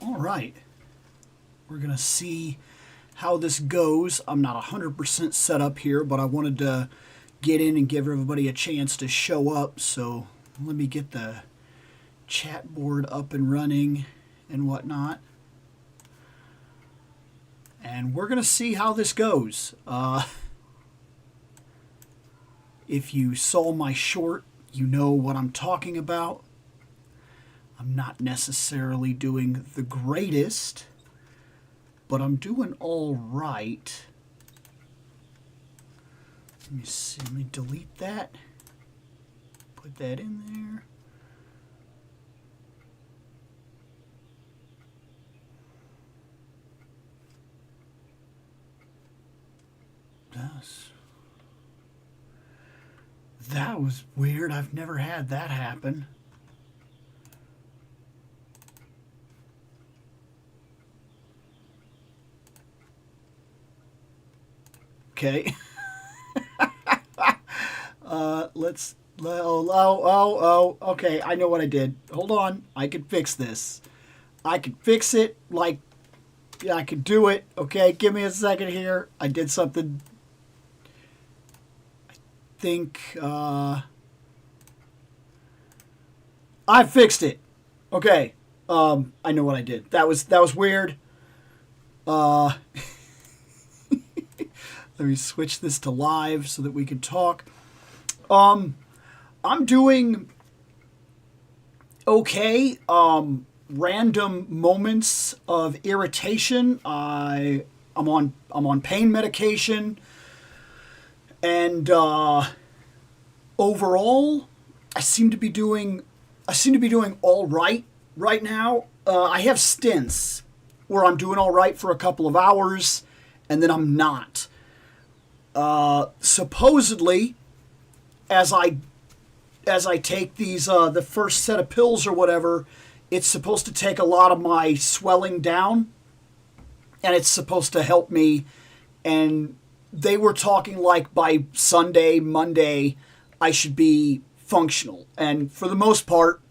All right. We're going to see how this goes. I'm not 100% set up here, but I wanted to get in and give everybody a chance to show up. So let me get the chat board up and running and whatnot. And we're going to see how this goes. If you saw my short, you know what I'm talking about. I'm not necessarily doing the greatest, but I'm doing all right. Let me see, let me delete that. Put that in there. That was weird. I've never had that happen. Okay. Okay, I know what I did. Hold on. I can fix this. I can fix it. Like, yeah, I can do it. Okay, give me a second here. I did something. I think, I fixed it. Okay. I know what I did. That was weird. Let me switch this to live so that we can talk. I'm doing okay. Random moments of irritation. I'm on pain medication, and overall, I seem to be doing all right now. I have stints where I'm doing all right for a couple of hours, and then I'm not. Supposedly, as I take these the first set of pills or whatever, it's supposed to take a lot of my swelling down, and it's supposed to help me. And they were talking like by Sunday, Monday, I should be functional. And for the most part,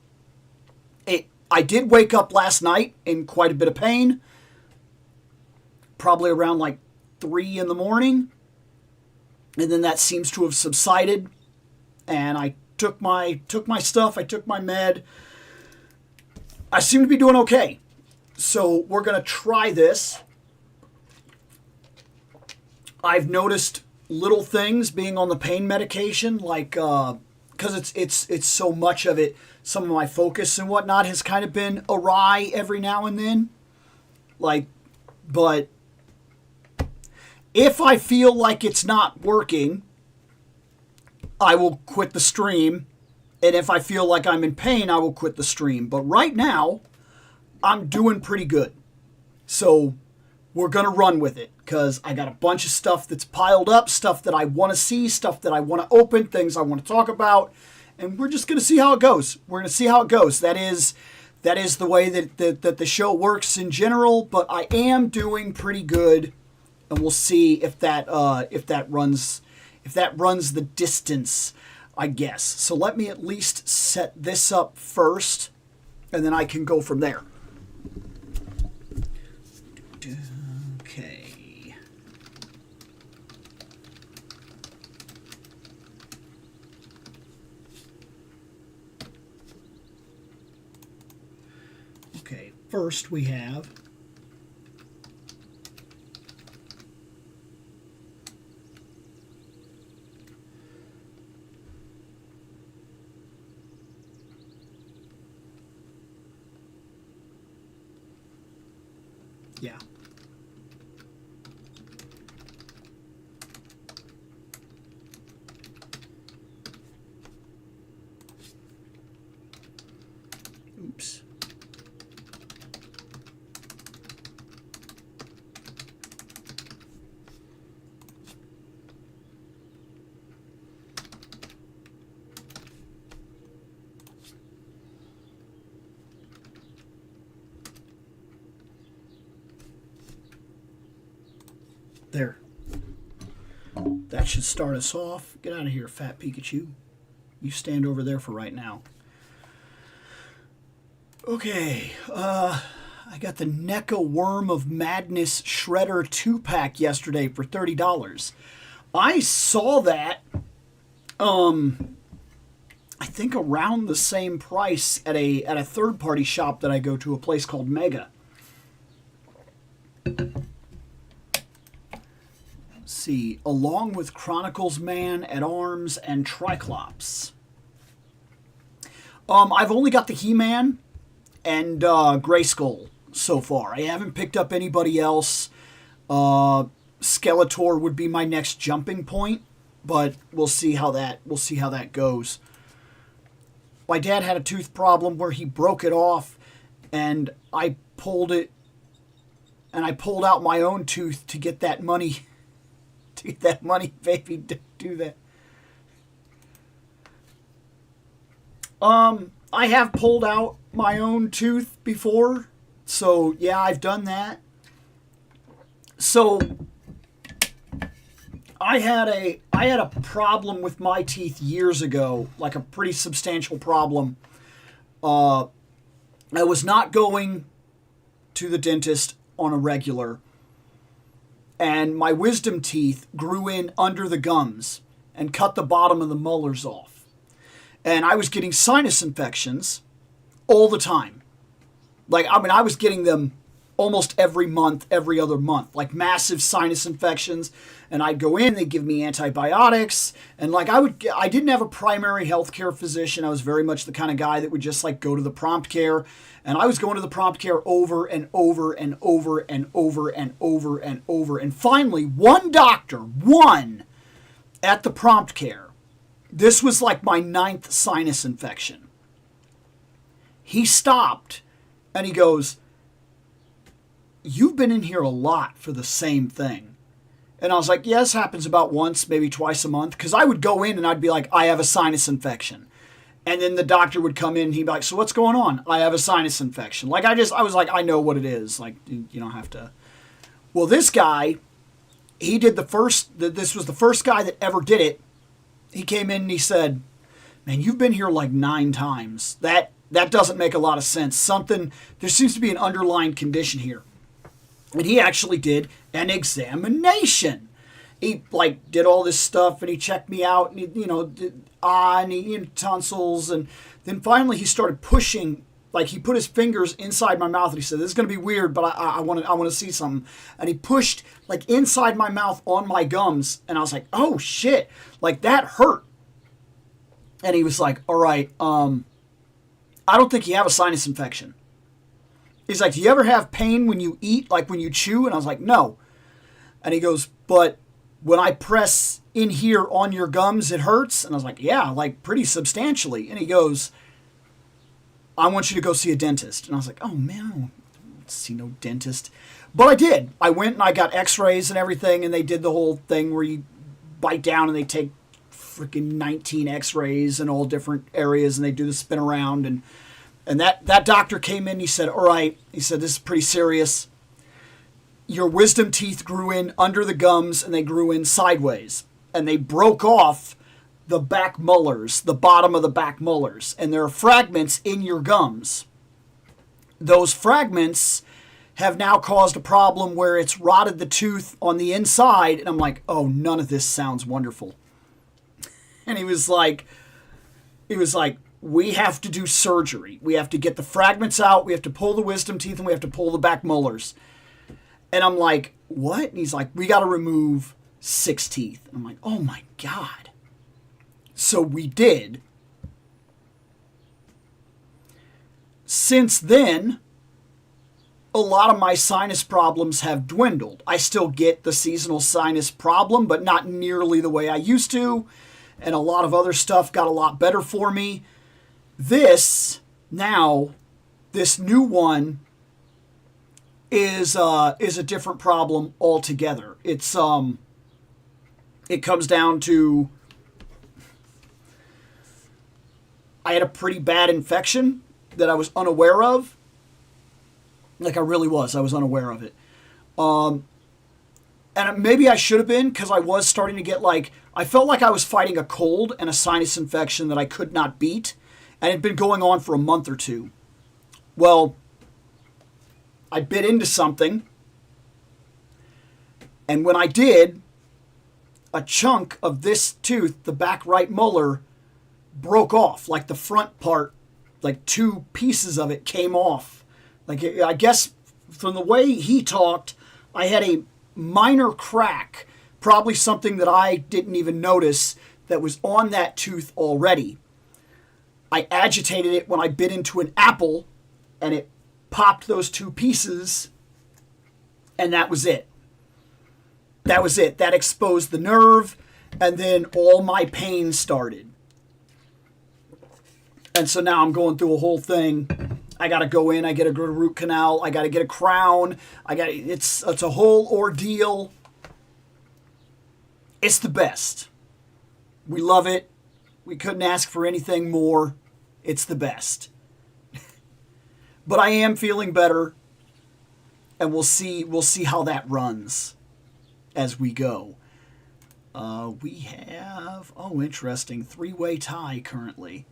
I did wake up last night in quite a bit of pain, probably around like 3 in the morning. And then that seems to have subsided, and I took my stuff, I took my med. I seem to be doing okay. So we're going to try this. I've noticed little things being on the pain medication, like because it's so much of it, some of my focus and whatnot has kind of been awry every now and then. Like, but if I feel like it's not working, I will quit the stream. And if I feel like I'm in pain, I will quit the stream. But right now, I'm doing pretty good. So we're going to run with it, because I got a bunch of stuff that's piled up, stuff that I want to see, stuff that I want to open, things I want to talk about. And we're just going to see how it goes. We're going to see how it goes. That is the way that the show works in general. But I am doing pretty good. And we'll see if that runs the distance, I guess. So let me at least set this up first, and then I can go from there. Okay. Okay. First we have yeah. Oops. There. That should start us off. Get out of here, fat Pikachu. You stand over there for right now. Okay. I got the NECA Worm of Madness Shredder 2-pack yesterday for $30. I saw that, I think around the same price at a third-party shop that I go to, a place called Mega. Let's see, along with Chronicles Man at Arms and Triclops. I've only got the He-Man and Grayskull so far. I haven't picked up anybody else. Skeletor would be my next jumping point, but we'll see how that goes. My dad had a tooth problem where he broke it off, and I pulled it, and I pulled out my own tooth to get that money, baby, to do that. I have pulled out my own tooth before, so yeah, I've done that. So I had a problem with my teeth years ago, like a pretty substantial problem. I was not going to the dentist on a regular, and my wisdom teeth grew in under the gums and cut the bottom of the molars off. And I was getting sinus infections all the time. Like, I mean, I was getting them almost every month, every other month, like massive sinus infections. And I'd go in, they'd give me antibiotics. And like I didn't have a primary healthcare physician. I was very much the kind of guy that would just like go to the prompt care. And I was going to the prompt care over and over and over and over and over and over. And finally, one at the prompt care, this was like my 9th sinus infection. He stopped and he goes, "You've been in here a lot for the same thing." And I was like, yeah, this happens about once, maybe twice a month. Because I would go in and I'd be like, I have a sinus infection. And then the doctor would come in and he'd be like, so what's going on? I have a sinus infection. Like, I was like, I know what it is. Like, you don't have to. Well, this guy, he did this was the first guy that ever did it. He came in and he said, man, you've been here like 9 times. That doesn't make a lot of sense. There seems to be an underlying condition here. And he actually did an examination. He like did all this stuff and he checked me out and he, did tonsils, and then finally he started pushing. Like, he put his fingers inside my mouth and he said, "This is going to be weird, but I want to see something." And he pushed like inside my mouth on my gums, and I was like, "Oh shit!" Like, that hurt. And he was like, "All right, I don't think you have a sinus infection." He's like, "Do you ever have pain when you eat, like when you chew?" And I was like, "No." And he goes, "But when I press in here on your gums, it hurts?" And I was like, "Yeah, like pretty substantially." And he goes, "I want you to go see a dentist." And I was like, "Oh man, I don't see no dentist." But I did. I went and I got x-rays and everything, and they did the whole thing where you bite down and they take freaking 19 x-rays in all different areas, and they do the spin around. And that doctor came in and he said, "All right," he said, "this is pretty serious. Your wisdom teeth grew in under the gums and they grew in sideways. And they broke off the back molars, the bottom of the back molars. And there are fragments in your gums. Those fragments have now caused a problem where it's rotted the tooth on the inside." And I'm like, "Oh, none of this sounds wonderful." And he was like, "We have to do surgery. We have to get the fragments out. We have to pull the wisdom teeth and we have to pull the back molars." And I'm like, "What?" And he's like, "We got to remove 6 teeth." And I'm like, "Oh my God." So we did. Since then, a lot of my sinus problems have dwindled. I still get the seasonal sinus problem, but not nearly the way I used to. And a lot of other stuff got a lot better for me. This new one is a different problem altogether. It comes down to, I had a pretty bad infection that I was unaware of. Like, I really was. I was unaware of it. And maybe I should have been, because I was starting to get I felt like I was fighting a cold and a sinus infection that I could not beat. And it had been going on for a month or two. Well, I bit into something, and when I did, a chunk of this tooth, the back right molar, broke off. Like the front part, like 2 pieces of it came off. Like, I guess from the way he talked, I had a minor crack, probably something that I didn't even notice that was on that tooth already. I agitated it when I bit into an apple, and it popped those 2 pieces, and that was it. That was it. That exposed the nerve, and then all my pain started. And so now I'm going through a whole thing. I got to go in. I got to go to root canal. I got to get a crown. It's a whole ordeal. It's the best. We love it. We couldn't ask for anything more. It's the best. But I am feeling better, and we'll see how that runs as we go. We have, interesting, 3-way tie currently.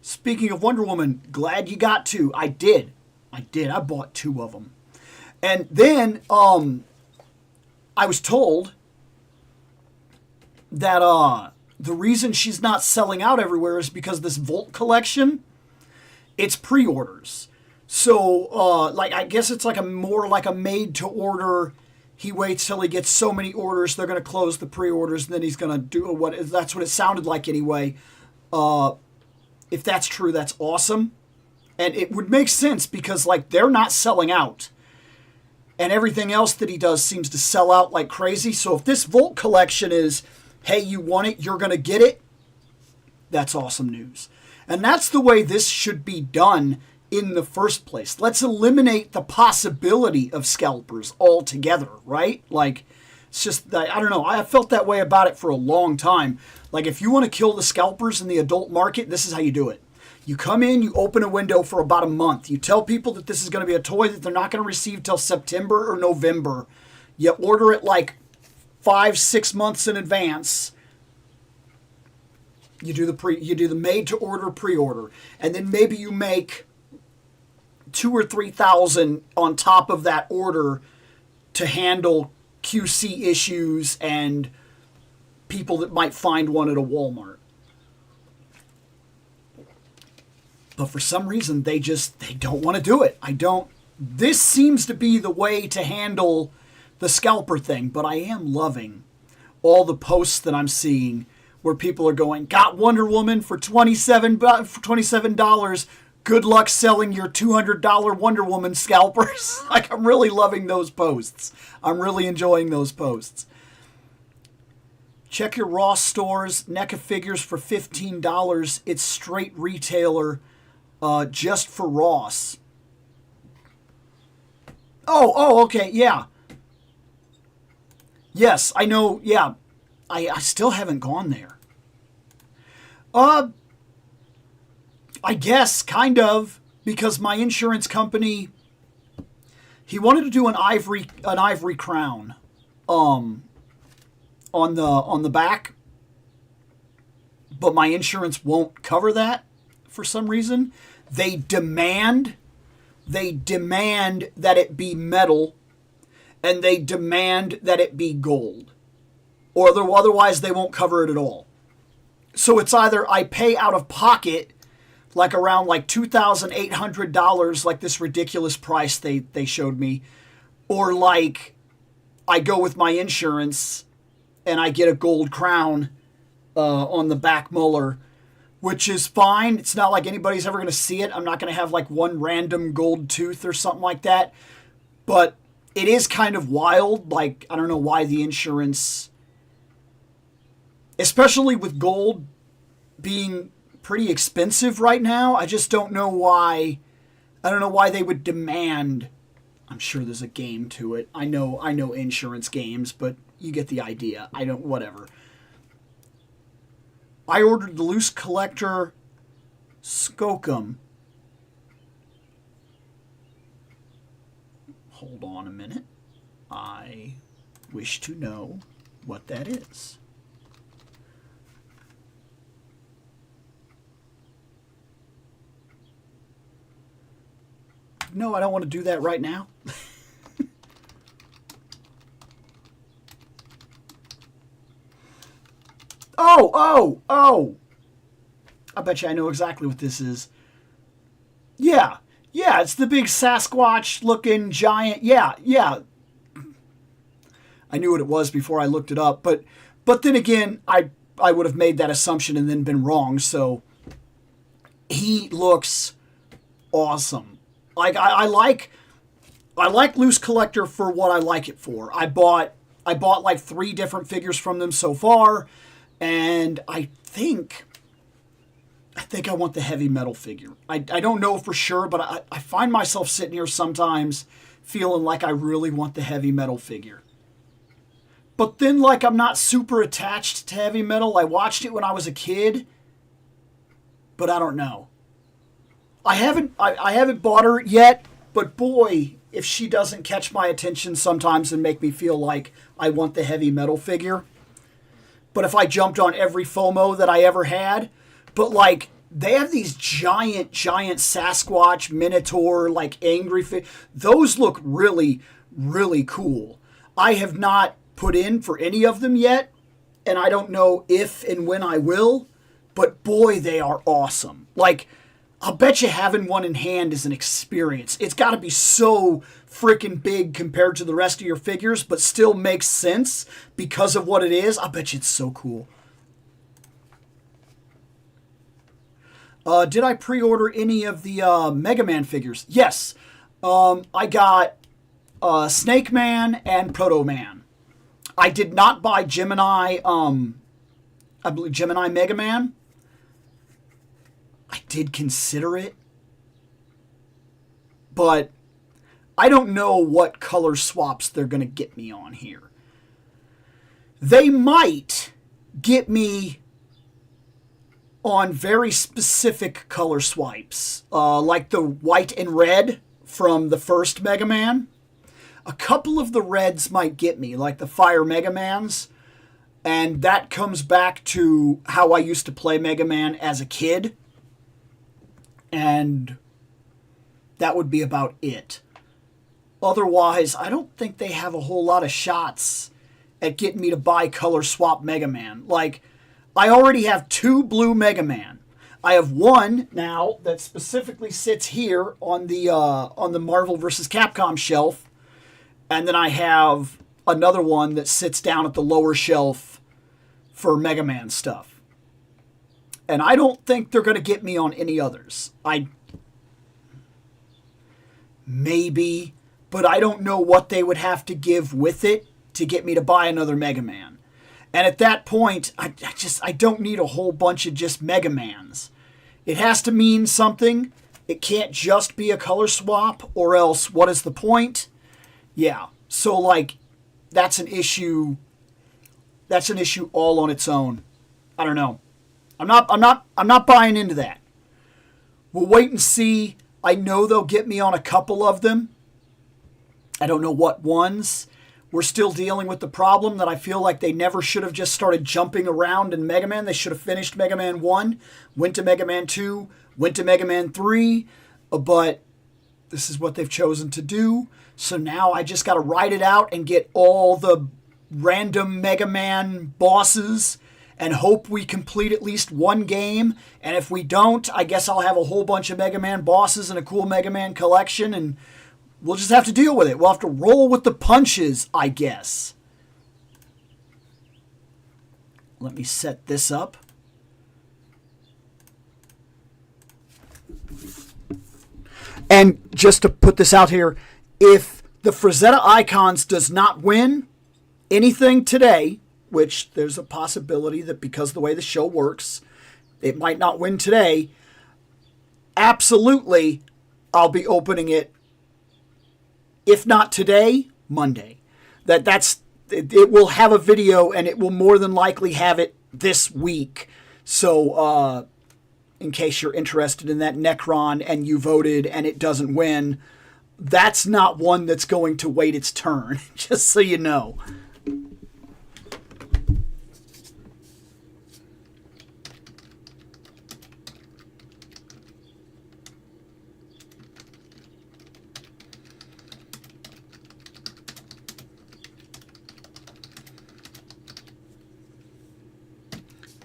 Speaking of Wonder Woman, glad you got 2. I did. I bought 2 of them. And then I was told that the reason she's not selling out everywhere is because this Volt collection, it's pre-orders. So, I guess it's more like a made-to-order. He waits till he gets so many orders, they're going to close the pre-orders, and then he's going to do that's what it sounded like anyway. If that's true, that's awesome. And it would make sense because, they're not selling out. And everything else that he does seems to sell out like crazy. So if this Volt collection is, hey, you want it, you're going to get it, that's awesome news. And that's the way this should be done in the first place. Let's eliminate the possibility of scalpers altogether, right? It's just, I don't know. I felt that way about it for a long time. If you want to kill the scalpers in the adult market, this is how you do it. You come in, you open a window for about a month. You tell people that this is going to be a toy that they're not going to receive till September or November. You order it 5-6 months in advance. You do the made to order pre-order, and then maybe you make 2,000 or 3,000 on top of that order to handle QC issues and people that might find one at a Walmart. But for some reason, they don't want to do it. This seems to be the way to handle the scalper thing, but I am loving all the posts that I'm seeing where people are going, got Wonder Woman for $27. Good luck selling your $200 Wonder Woman scalpers. I'm really loving those posts. I'm really enjoying those posts. Check your Ross stores. NECA figures for $15. It's straight retailer, just for Ross. Oh, okay, yeah. Yes, I know, yeah. I still haven't gone there. I guess, kind of, because my insurance company, he wanted to do an ivory crown, on the back, but my insurance won't cover that for some reason. They demand that it be metal, and they demand that it be gold, or otherwise they won't cover it at all. So it's either I pay out of pocket, around $2,800, this ridiculous price they showed me, or I go with my insurance and I get a gold crown on the back molar, which is fine. It's not like anybody's ever going to see it. I'm not going to have one random gold tooth or something like that. But it is kind of wild. I don't know why the insurance, especially with gold being pretty expensive right now, I just don't know why. I don't know why they would demand. I'm sure there's a game to it. I know insurance games, but you get the idea. Whatever. I ordered the Loose Collector Skookum. Hold on a minute. I wish to know what that is. No, I don't want to do that right now. Oh! I bet you I know exactly what this is. Yeah, it's the big Sasquatch-looking giant. Yeah. I knew what it was before I looked it up, but then again, I would have made that assumption and then been wrong. So he looks awesome. Like I like Loose Collector for what I like it for. I bought like 3 different figures from them so far, and I think I want the heavy metal figure. I don't know for sure, but I find myself sitting here sometimes feeling like I really want the heavy metal figure. But then, like, I'm not super attached to heavy metal. I watched it when I was a kid, but I don't know. I haven't bought her yet, but boy, if she doesn't catch my attention sometimes and make me feel like I want the heavy metal figure. But if I jumped on every FOMO that I ever had, but like, they have these giant Sasquatch, Minotaur, like angry those look really, really cool. I have not put in for any of them yet, and I don't know if and when I will, but boy, they are awesome. Like, I'll bet you having one in hand is an experience. It's got to be so freaking big compared to the rest of your figures, but still makes sense because of what it is. I bet you it's so cool. Did I pre-order any of the Mega Man figures? Yes. I got Snake Man and Proto Man. I did not buy Gemini, I believe Gemini Mega Man. I did consider it, but I don't know what color swaps they're going to get me on here. They might get me on very specific color swipes, like the white and red from the first Mega Man. A couple of the reds might get me, like the Fire Mega Mans, and that comes back to how I used to play Mega Man as a kid, and that would be about it. Otherwise, I don't think they have a whole lot of shots at getting me to buy color swap Mega Man. Like, I already have 2 blue Mega Man. I have one now that specifically sits here on the Marvel vs. Capcom shelf, and then I have another one that sits down at the lower shelf for Mega Man stuff. And I don't think they're going to get me on any others. Maybe, but I don't know what they would have to give with it to get me to buy another Mega Man. And at that point, I don't need a whole bunch of just Mega Mans. It has to mean something. It can't just be a color swap, or else what is the point? Yeah. So like, that's an issue. That's an issue all on its own. I don't know. I'm not buying into that. We'll wait and see. I know they'll get me on a couple of them. I don't know what ones. We're still dealing with the problem that I feel like they never should have just started jumping around in Mega Man. They should have finished Mega Man 1, went to Mega Man 2, went to Mega Man 3, but this is what they've chosen to do. So now I just got to ride it out and get all the random Mega Man bosses and hope we complete at least one game. And if we don't, I guess I'll have a whole bunch of Mega Man bosses and a cool Mega Man collection, and we'll just have to deal with it. We'll have to roll with the punches, I guess. Let me set this up. And just to put this out here, if the Frazetta Icons does not win anything today, which there's a possibility that because of the way the show works, it might not win today, absolutely I'll be opening it, if not today, Monday. It will have a video, and it will more than likely have it this week. So, in case you're interested in that Necron and you voted and it doesn't win, that's not one that's going to wait its turn, just so you know.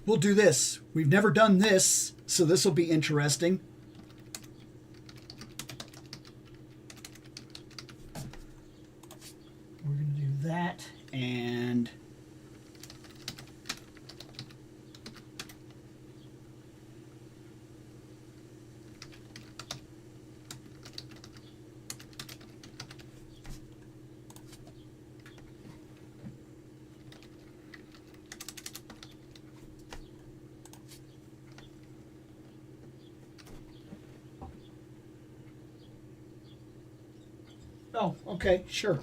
We'll do this. We've never done this, so this will be interesting. We're going to do that, and oh, okay, sure.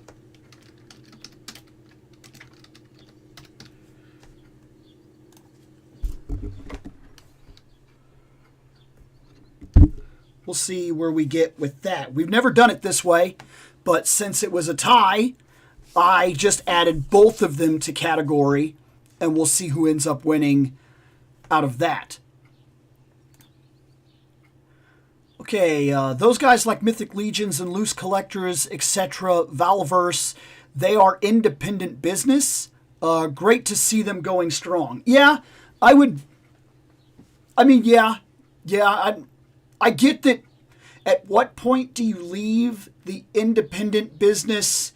We'll see where we get with that. We've never done it this way, but since it was a tie, I just added both of them to category, and we'll see who ends up winning out of that. Okay, those guys like Mythic Legions and Loose Collectors, etc., Valverse, they are independent business. Great to see them going strong. Yeah, I get that. At what point do you leave the independent business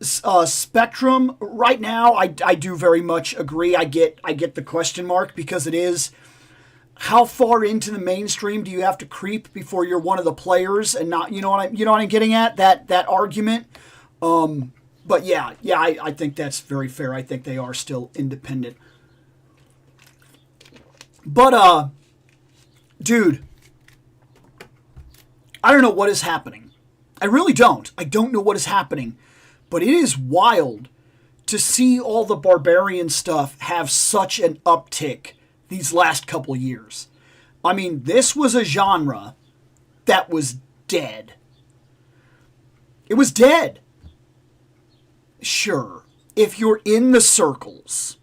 spectrum? Right now, I do very much agree. I get the question mark, because it is, how far into the mainstream do you have to creep before you're one of the players and not, you know what I'm getting at, that argument. But yeah, I think that's very fair. I think they are still independent. But dude, I don't know what is happening. I really don't. I don't know what is happening. But it is wild to see all the barbarian stuff have such an uptick these last couple years. I mean, this was a genre that was dead. It was dead. Sure, if you're in the circles,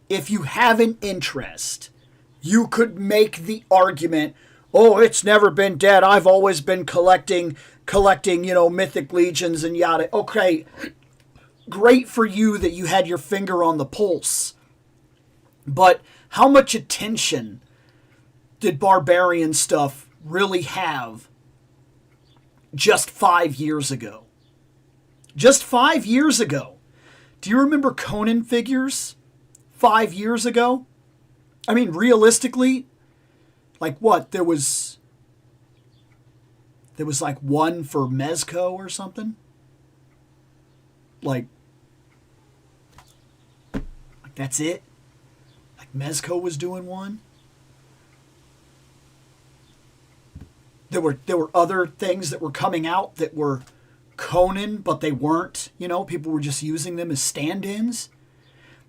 if you have an interest, you could make the argument, oh, it's never been dead. I've always been collecting, Mythic Legions and yada. Okay, great for you that you had your finger on the pulse. But how much attention did barbarian stuff really have just 5 years ago? Just 5 years ago. Do you remember Conan figures 5 years ago? I mean, realistically, like what? There was like one for Mezco or something? Like that's it? Like Mezco was doing one? There were other things that were coming out that were Conan, but they weren't. People were just using them as stand-ins.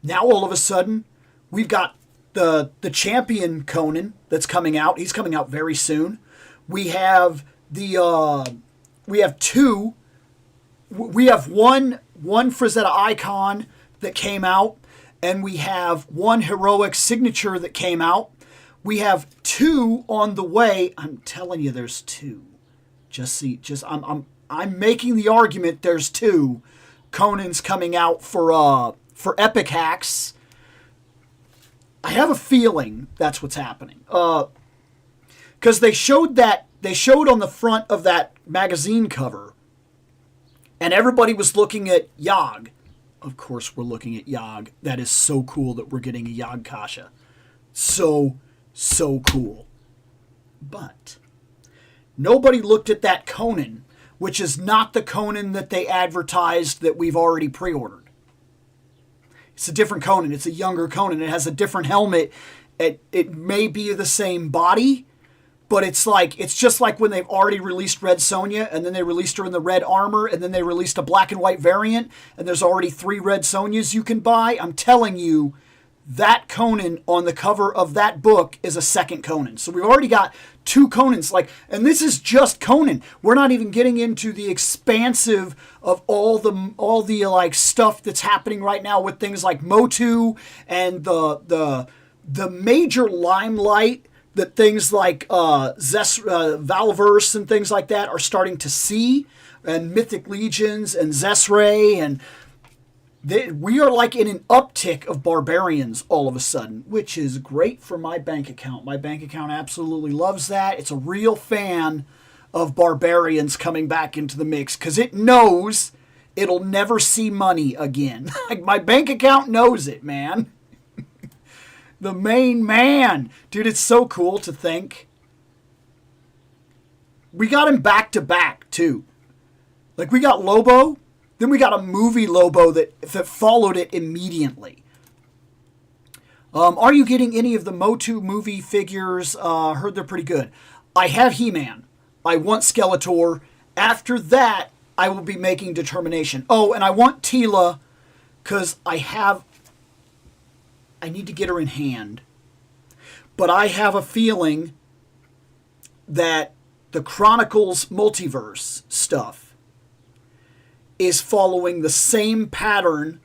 Now all of a sudden, we've got the champion Conan that's coming out. He's coming out very soon. We have we have two. We have one Frazetta icon that came out, and we have one heroic signature that came out. We have two on the way. I'm telling you, there's two. I'm making the argument. There's two. Conan's coming out for Epic Hacks. I have a feeling that's what's happening. Because they showed on the front of that magazine cover, and everybody was looking at Yogg. Of course, we're looking at Yogg. That is so cool that we're getting a Yogg Kasha. So cool. But nobody looked at that Conan, which is not the Conan that they advertised that we've already pre-ordered. It's a different Conan. It's a younger Conan. It has a different helmet. It may be the same body, but it's just like when they've already released Red Sonja, and then they released her in the red armor, and then they released a black and white variant, and there's already 3 Red Sonjas you can buy. I'm telling you, that Conan on the cover of that book is a second Conan. So we've already got 2 Conans. And this is just Conan. We're not even getting into the expansive of all the stuff that's happening right now with things like Motu and the major limelight that things like Valverse and things like that are starting to see, and Mythic Legions and Zesray, and We are like in an uptick of barbarians all of a sudden, which is great for my bank account. My bank account absolutely loves that. It's a real fan of barbarians coming back into the mix because it knows it'll never see money again. Like my bank account knows it, man. The main man. Dude, it's so cool to think. We got him back to back, too. Like, we got Lobo, then we got a movie Lobo that followed it immediately. Are you getting any of the Motu movie figures? Heard they're pretty good. I have He-Man. I want Skeletor. After that, I will be making determination. Oh, and I want Teela, because I need to get her in hand. But I have a feeling that the Chronicles multiverse stuff is following the same pattern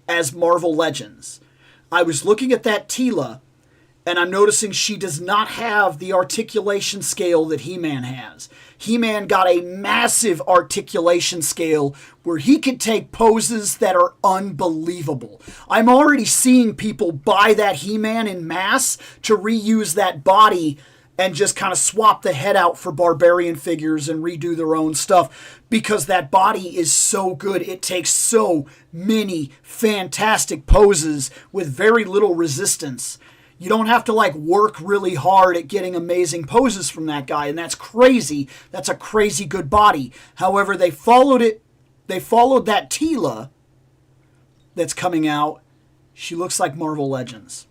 as Marvel Legends. I was looking at that Teela, and I'm noticing she does not have the articulation scale that He-Man has. He-Man got a massive articulation scale where he could take poses that are unbelievable. I'm already seeing people buy that He-Man in mass to reuse that body and just kind of swap the head out for barbarian figures and redo their own stuff because that body is so good. It takes so many fantastic poses with very little resistance. You don't have to like work really hard at getting amazing poses from that guy, and that's crazy. That's a crazy good body. However, they followed that Teela that's coming out. She looks like Marvel Legends.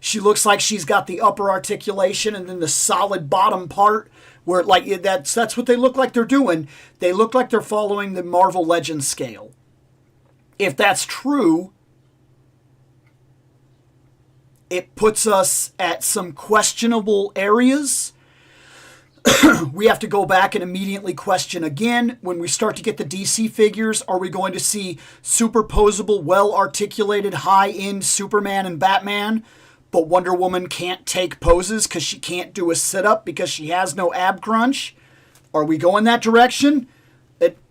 She looks like she's got the upper articulation and then the solid bottom part where like that's what they look like they're doing. They look like they're following the Marvel Legends scale. If that's true, it puts us at some questionable areas. We have to go back and immediately question again. When we start to get the DC figures, are we going to see superposable, well-articulated, high-end Superman and Batman, but Wonder Woman can't take poses because she can't do a sit-up because she has no ab crunch? Are we going that direction?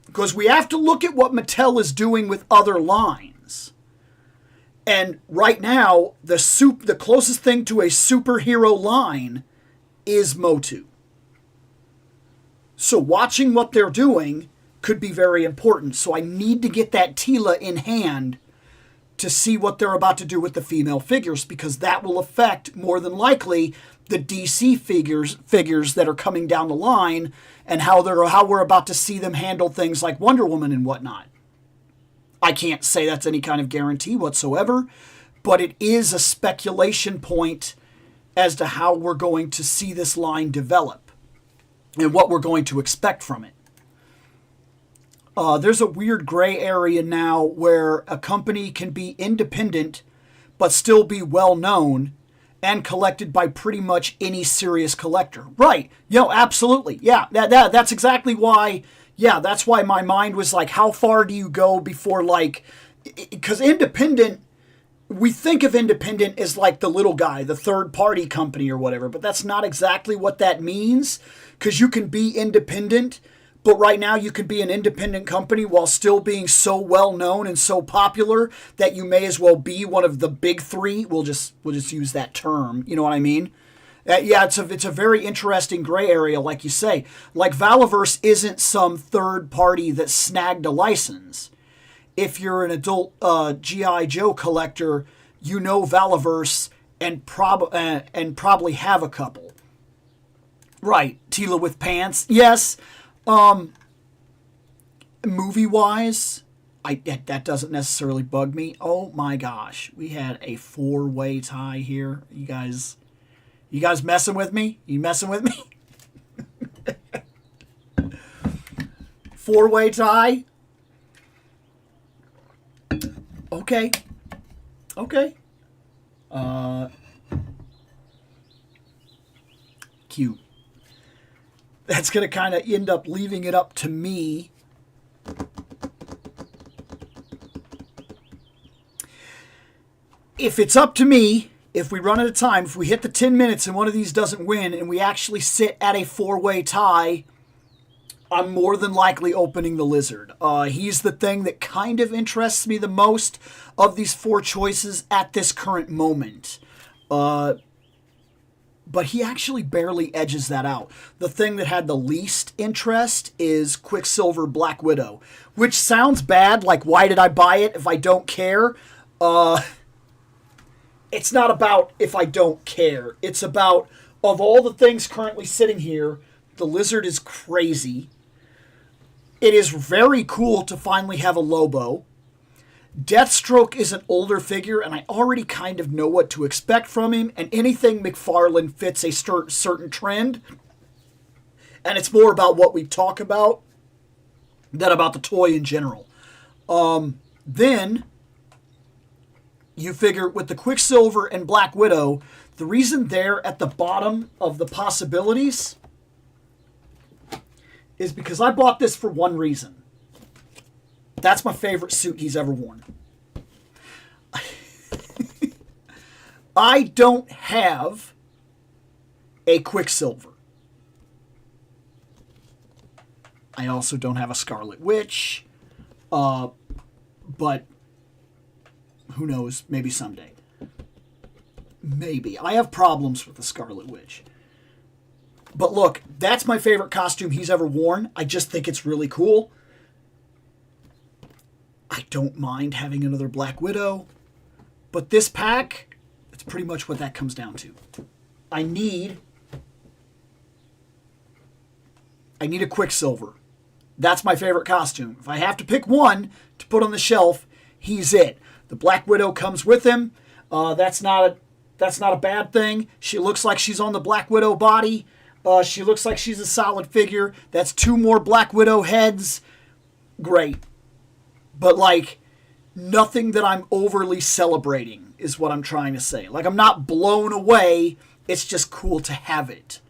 Because we have to look at what Mattel is doing with other lines. And right now, the closest thing to a superhero line is Motu. So watching what they're doing could be very important. So I need to get that Teela in hand to see what they're about to do with the female figures, because that will affect, more than likely, the DC figures that are coming down the line and how we're about to see them handle things like Wonder Woman and whatnot. I can't say that's any kind of guarantee whatsoever, but it is a speculation point as to how we're going to see this line develop and what we're going to expect from it. There's a weird gray area now where a company can be independent but still be well known and collected by pretty much any serious collector. Right. Absolutely. Yeah, that's exactly why. Yeah, that's why my mind was like, how far do you go before, like, because independent, we think of independent as like the little guy, the third party company or whatever, but that's not exactly what that means, because you can be independent, but right now you can be an independent company while still being so well known and so popular that you may as well be one of the big three. We'll just use that term. You know what I mean? Yeah, it's a very interesting gray area, like you say. Like Valaverse isn't some third party that snagged a license. If you're an adult G.I. Joe collector, you know Valaverse and probably have a couple. Right, Teela with pants. Yes. Movie-wise, that doesn't necessarily bug me. Oh my gosh, we had a 4-way tie here. You guys messing with me? You messing with me? 4-way tie? Okay. Cute. That's going to kind of end up leaving it up to me. If it's up to me, if we run out of time, if we hit the 10 minutes and one of these doesn't win and we actually sit at a 4-way tie, I'm more than likely opening the Lizard. He's the thing that kind of interests me the most of these 4 choices at this current moment. But he actually barely edges that out. The thing that had the least interest is Quicksilver Black Widow, which sounds bad, like why did I buy it if I don't care? It's not about if I don't care. It's about, of all the things currently sitting here, the Lizard is crazy. It is very cool to finally have a Lobo. Deathstroke is an older figure, and I already kind of know what to expect from him, and anything McFarlane fits a certain trend, and it's more about what we talk about than about the toy in general. Then, you figure with the Quicksilver and Black Widow, the reason they're at the bottom of the possibilities is because I bought this for one reason. That's my favorite suit he's ever worn. I don't have a Quicksilver. I also don't have a Scarlet Witch. But who knows? Maybe someday. Maybe. I have problems with the Scarlet Witch. But look, that's my favorite costume he's ever worn. I just think it's really cool. I don't mind having another Black Widow. But this pack, it's pretty much what that comes down to. I need a Quicksilver. That's my favorite costume. If I have to pick one to put on the shelf, he's it. The Black Widow comes with him. That's not a bad thing. She looks like she's on the Black Widow body. She looks like she's a solid figure. That's 2 more Black Widow heads. Great. But, like, nothing that I'm overly celebrating is what I'm trying to say. Like, I'm not blown away. It's just cool to have it.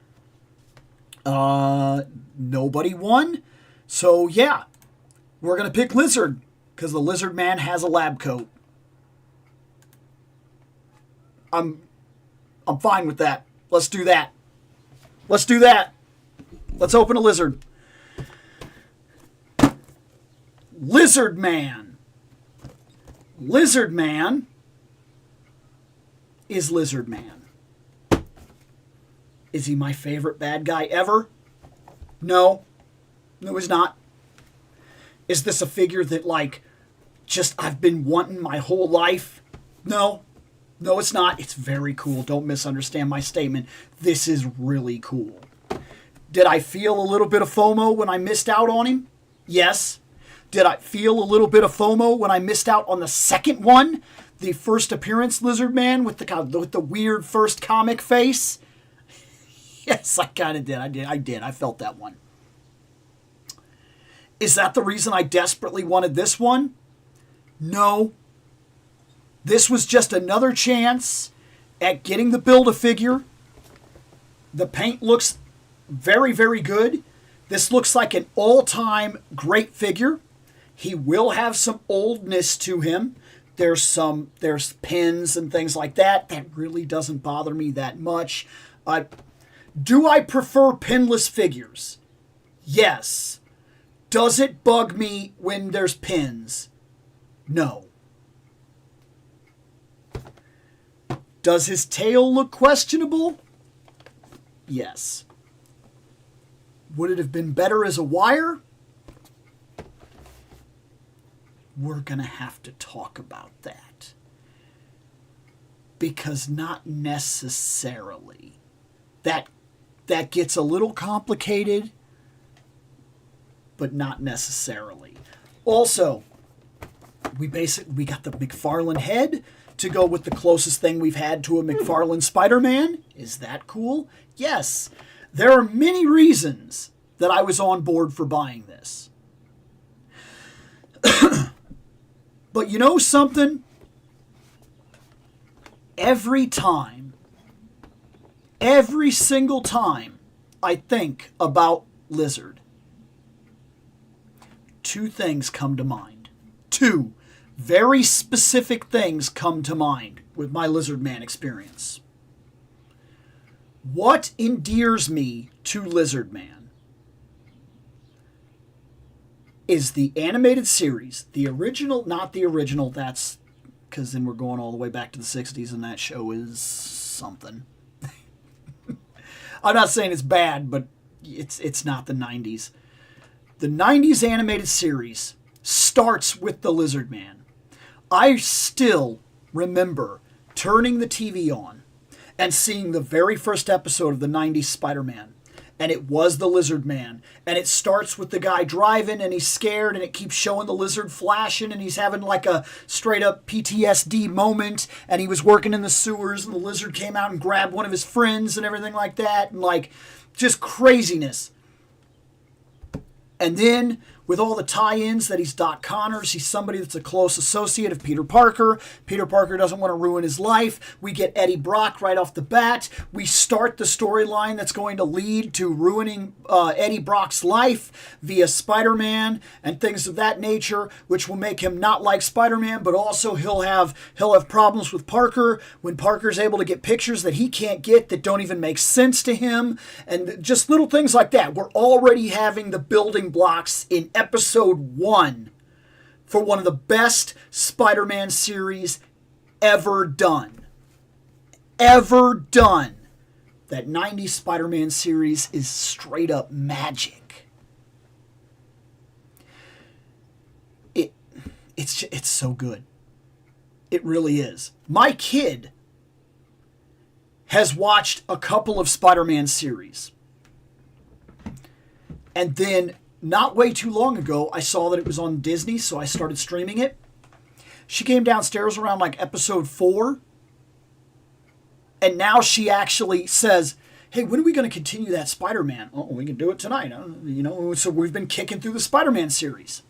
Nobody won. So, yeah. We're going to pick Lizard. Because the Lizard Man has a lab coat. I'm fine with that. Let's do that. Let's do that. Let's open a Lizard. Lizard Man. Lizard Man is Lizard Man. Is he my favorite bad guy ever? No. No, he's not. Is this a figure that, like, just I've been wanting my whole life? No. No, it's not. It's very cool. Don't misunderstand my statement. This is really cool. Did I feel a little bit of FOMO when I missed out on him? Yes. Did I feel a little bit of FOMO when I missed out on the second one? The first appearance Lizard Man with the weird first comic face? Yes, I kind of did. I did. I felt that one. Is that the reason I desperately wanted this one? No. This was just another chance at getting the Build-A-Figure. The paint looks very, very good. This looks like an all-time great figure. He will have some oldness to him. There's pins and things like that. That really doesn't bother me that much. Do I prefer pinless figures? Yes. Does it bug me when there's pins? No. Does his tail look questionable? Yes. Would it have been better as a wire? We're going to have to talk about that. Because not necessarily. That gets a little complicated, but not necessarily. Also, we got the McFarlane head to go with the closest thing we've had to a McFarlane Spider-Man. Is that cool? Yes. There are many reasons that I was on board for buying this. But you know something? Every single time I think about Lizard, 2 things come to mind. 2 very specific things come to mind with my Lizard Man experience. What endears me to Lizard Man? is the animated series, the original, not the original, that's because then we're going all the way back to the 60s and that show is something. I'm not saying it's bad, but it's not the 90s. The 90s animated series starts with the Lizard Man. I still remember turning the TV on and seeing the very first episode of the 90s Spider-Man. And it was the Lizard Man. And it starts with the guy driving and he's scared and it keeps showing the lizard flashing and he's having like a straight up PTSD moment. And he was working in the sewers and the lizard came out and grabbed one of his friends and everything like that. And like just craziness. And then with all the tie-ins that he's Doc Connors, he's somebody that's a close associate of Peter Parker. Peter Parker doesn't want to ruin his life. We get Eddie Brock right off the bat. We start the storyline that's going to lead to ruining Eddie Brock's life via Spider-Man and things of that nature, which will make him not like Spider-Man, but also he'll have problems with Parker when Parker's able to get pictures that he can't get that don't even make sense to him, and just little things like that. We're already having the building blocks in episode 1 for one of the best Spider-Man series ever done. Ever done. That 90s Spider-Man series is straight up magic. It's so good. It really is. My kid has watched a couple of Spider-Man series. And then not way too long ago, I saw that it was on Disney, so I started streaming it. She came downstairs around like episode 4. And now she actually says, hey, when are we going to continue that Spider-Man? Oh, we can do it tonight. So we've been kicking through the Spider-Man series.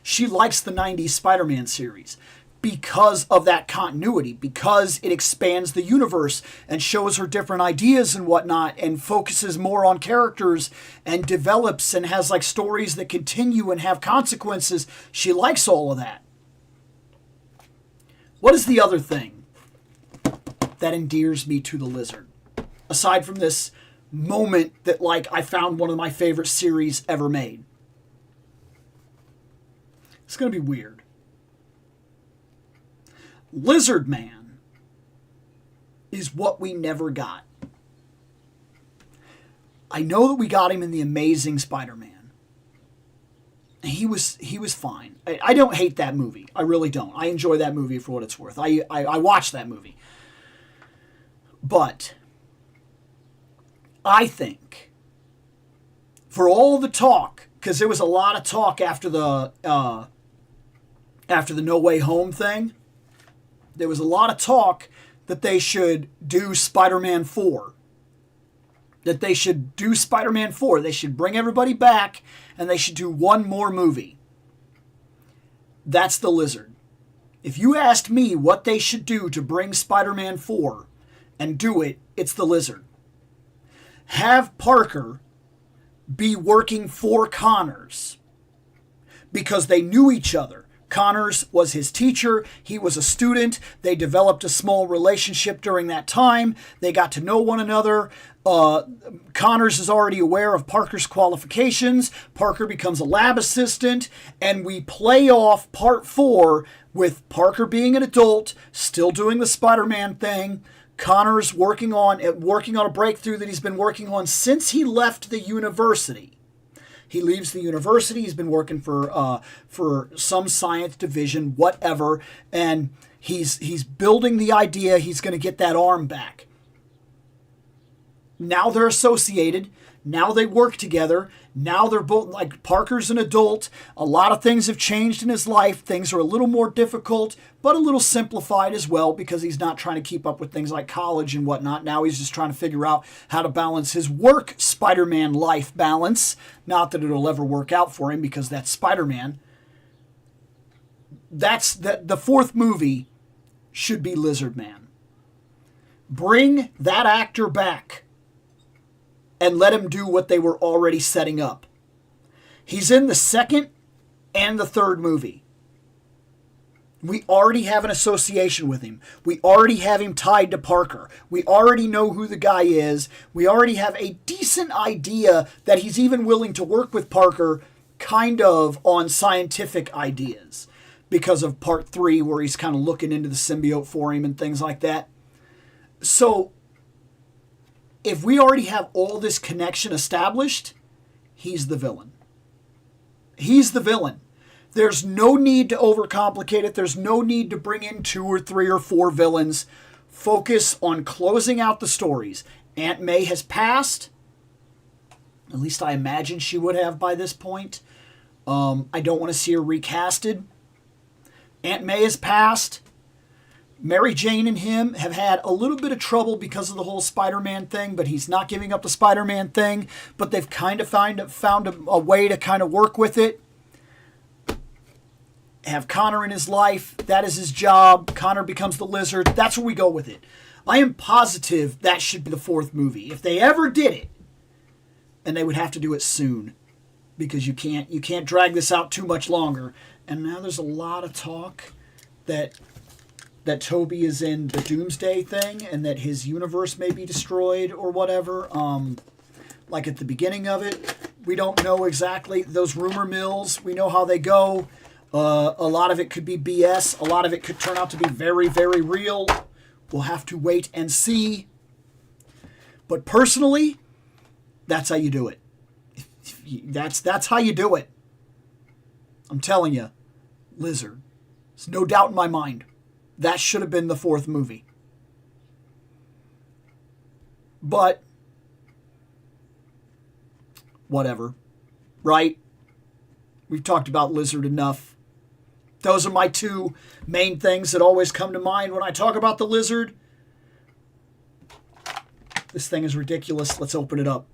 She likes the 90s Spider-Man series because of that continuity, because it expands the universe and shows her different ideas and whatnot and focuses more on characters and develops and has like stories that continue and have consequences. She likes all of that. What is the other thing that endears me to the Lizard? Aside from this moment that like I found one of my favorite series ever made. It's going to be weird. Lizard Man is what we never got. I know that we got him in The Amazing Spider-Man. He was fine. I don't hate that movie. I really don't. I enjoy that movie for what it's worth. I watched that movie. But I think for all the talk, because there was a lot of talk after the No Way Home thing, there was a lot of talk that they should do Spider-Man 4. That they should do Spider-Man 4. They should bring everybody back and they should do one more movie. That's the Lizard. If you asked me what they should do to bring Spider-Man 4 and do it, it's the Lizard. Have Parker be working for Connors because they knew each other. Connors was his teacher. He was a student. They developed a small relationship during that time. They got to know one another. Connors is already aware of Parker's qualifications. Parker becomes a lab assistant. And we play off part 4 with Parker being an adult, still doing the Spider-Man thing. Connors working on a breakthrough that he's been working on since he left the university. He leaves the university. He's been working for some science division, whatever, and he's building the idea he's going to get that arm back. Now they're associated. Now they work together. Now they're both, like, Parker's an adult. A lot of things have changed in his life. Things are a little more difficult, but a little simplified as well because he's not trying to keep up with things like college and whatnot. Now he's just trying to figure out how to balance his work Spider-Man life balance. Not that it'll ever work out for him because that's Spider-Man. The 4th movie should be Lizard Man. Bring that actor back and let him do what they were already setting up. He's in the 2nd and the 3rd movie. We already have an association with him. We already have him tied to Parker. We already know who the guy is. We already have a decent idea that he's even willing to work with Parker kind of on scientific ideas because of part 3 where he's kind of looking into the symbiote for him and things like that. So if we already have all this connection established, he's the villain. He's the villain. There's no need to overcomplicate it. There's no need to bring in 2 or 3 or 4 villains. Focus on closing out the stories. Aunt May has passed. At least I imagine she would have by this point. I don't want to see her recasted. Aunt May has passed. Mary Jane and him have had a little bit of trouble because of the whole Spider-Man thing, but he's not giving up the Spider-Man thing. But they've kind of found a way to kind of work with it. Have Connor in his life. That is his job. Connor becomes the Lizard. That's where we go with it. I am positive that should be the 4th movie. If they ever did it, and they would have to do it soon, because you can't drag this out too much longer. And now there's a lot of talk that Toby is in the Doomsday thing and that his universe may be destroyed or whatever. Like at the beginning of it, we don't know exactly. Those rumor mills, we know how they go. A lot of it could be BS. A lot of it could turn out to be very, very real. We'll have to wait and see. But personally, that's how you do it. That's how you do it. I'm telling you, Lizard. There's no doubt in my mind. That should have been the 4th movie. But, whatever. Right? We've talked about Lizard enough. Those are my 2 main things that always come to mind when I talk about the Lizard. This thing is ridiculous. Let's open it up.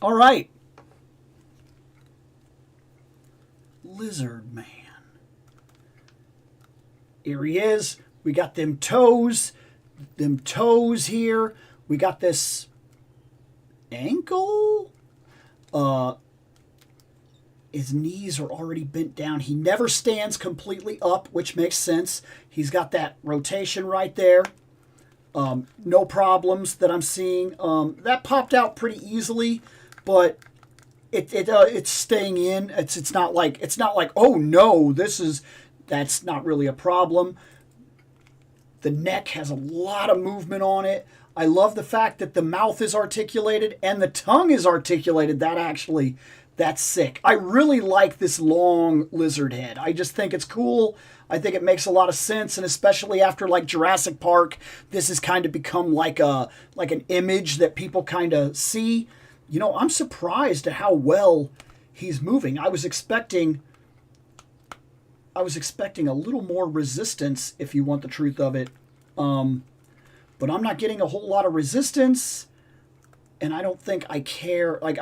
All right. Lizard Man. Here he is. We got them toes here. We got this ankle. His knees are already bent down. He never stands completely up, which makes sense. He's got that rotation right there. No problems that I'm seeing. That popped out pretty easily, but it's staying in. It's not like oh no, that's not really a problem. The neck has a lot of movement on it. I love the fact that the mouth is articulated and the tongue is articulated. That's sick. I really like this long lizard head. I just think it's cool. I think it makes a lot of sense, and especially after like Jurassic Park, this has kind of become like an image that people kind of see. You know, I'm surprised at how well he's moving. I was expecting a little more resistance, if you want the truth of it. But I'm not getting a whole lot of resistance, and I don't think I care. I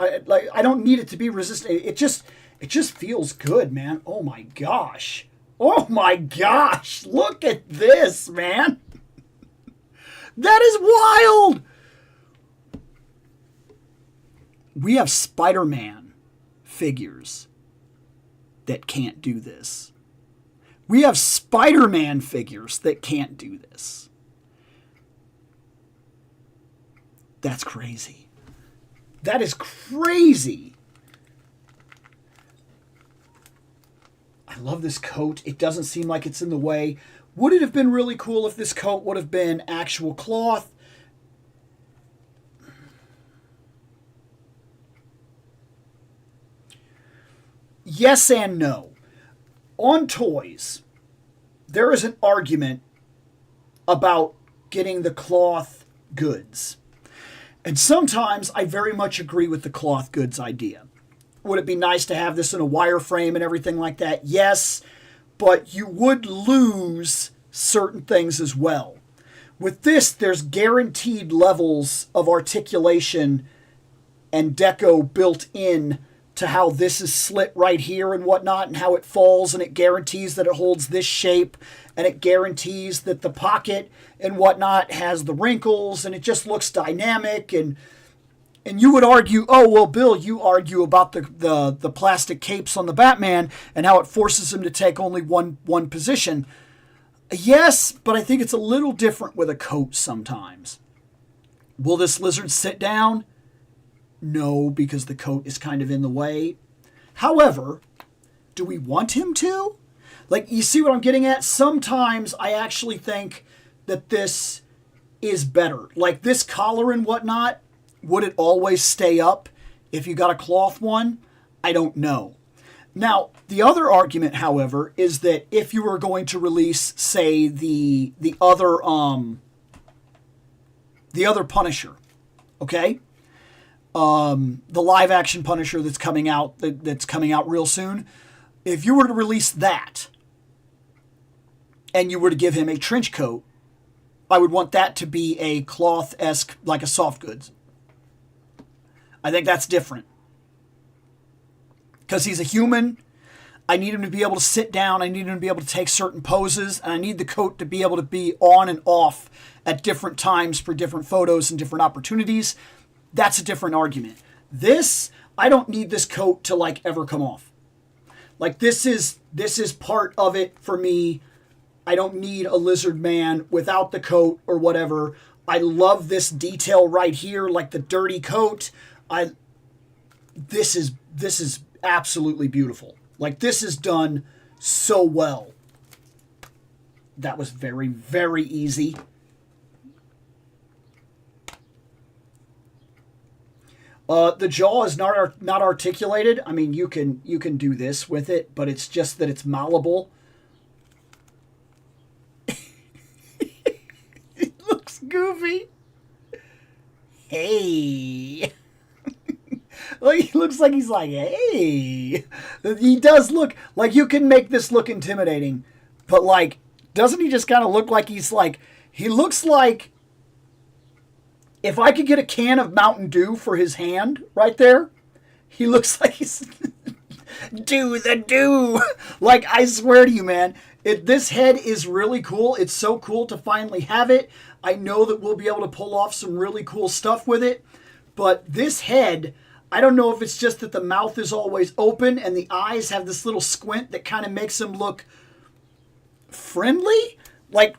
don't need it to be resistant. It just feels good, man. Oh my gosh. Oh my gosh. Look at this, man. That is wild. We have Spider-Man figures that can't do this. We have Spider-Man figures that can't do this. That's crazy. That is crazy. I love this coat. It doesn't seem like it's in the way. Would it have been really cool if this coat would have been actual cloth? Yes and no. On toys, there is an argument about getting the cloth goods. And sometimes I very much agree with the cloth goods idea. Would it be nice to have this in a wireframe and everything like that? Yes, but you would lose certain things as well. With this, there's guaranteed levels of articulation and deco built in to how this is slit right here and whatnot, and how it falls, and it guarantees that it holds this shape, and it guarantees that the pocket and whatnot has the wrinkles, and it just looks dynamic. And you would argue, oh, well, Bill, you argue about the plastic capes on the Batman and how it forces him to take only one position. Yes, but I think it's a little different with a coat sometimes. Will this lizard sit down? No, because the coat is kind of in the way. However, do we want him to? Like, you see what I'm getting at? Sometimes I actually think that this is better. Like this collar and whatnot, would it always stay up if you got a cloth one? I don't know. Now, the other argument, however, is that if you were going to release, say, the other Punisher, okay, the live action Punisher that's coming out real soon, if you were to release that and you were to give him a trench coat, I would want that to be a cloth-esque, like a soft goods. I think that's different. Because he's a human, I need him to be able to sit down, I need him to be able to take certain poses, and I need the coat to be able to be on and off at different times for different photos and different opportunities. That's a different argument. This, I don't need this coat to like ever come off. Like this is part of it for me. I don't need a lizard man without the coat or whatever. I love this detail right here, like the dirty coat. This is absolutely beautiful. Like this is done so well. That was very, very easy. The jaw is not articulated. I mean, you can do this with it, but it's just that it's malleable. It looks goofy. Hey. Like, he looks like he's like, hey. He does look like you can make this look intimidating, but like, doesn't he just kind of look like he's like, he looks like if I could get a can of Mountain Dew for his hand right there, he looks like he's do the do. Like, I swear to you, man, this head is really cool. It's so cool to finally have it. I know that we'll be able to pull off some really cool stuff with it, but this head, I don't know if it's just that the mouth is always open and the eyes have this little squint that kind of makes him look friendly. Like,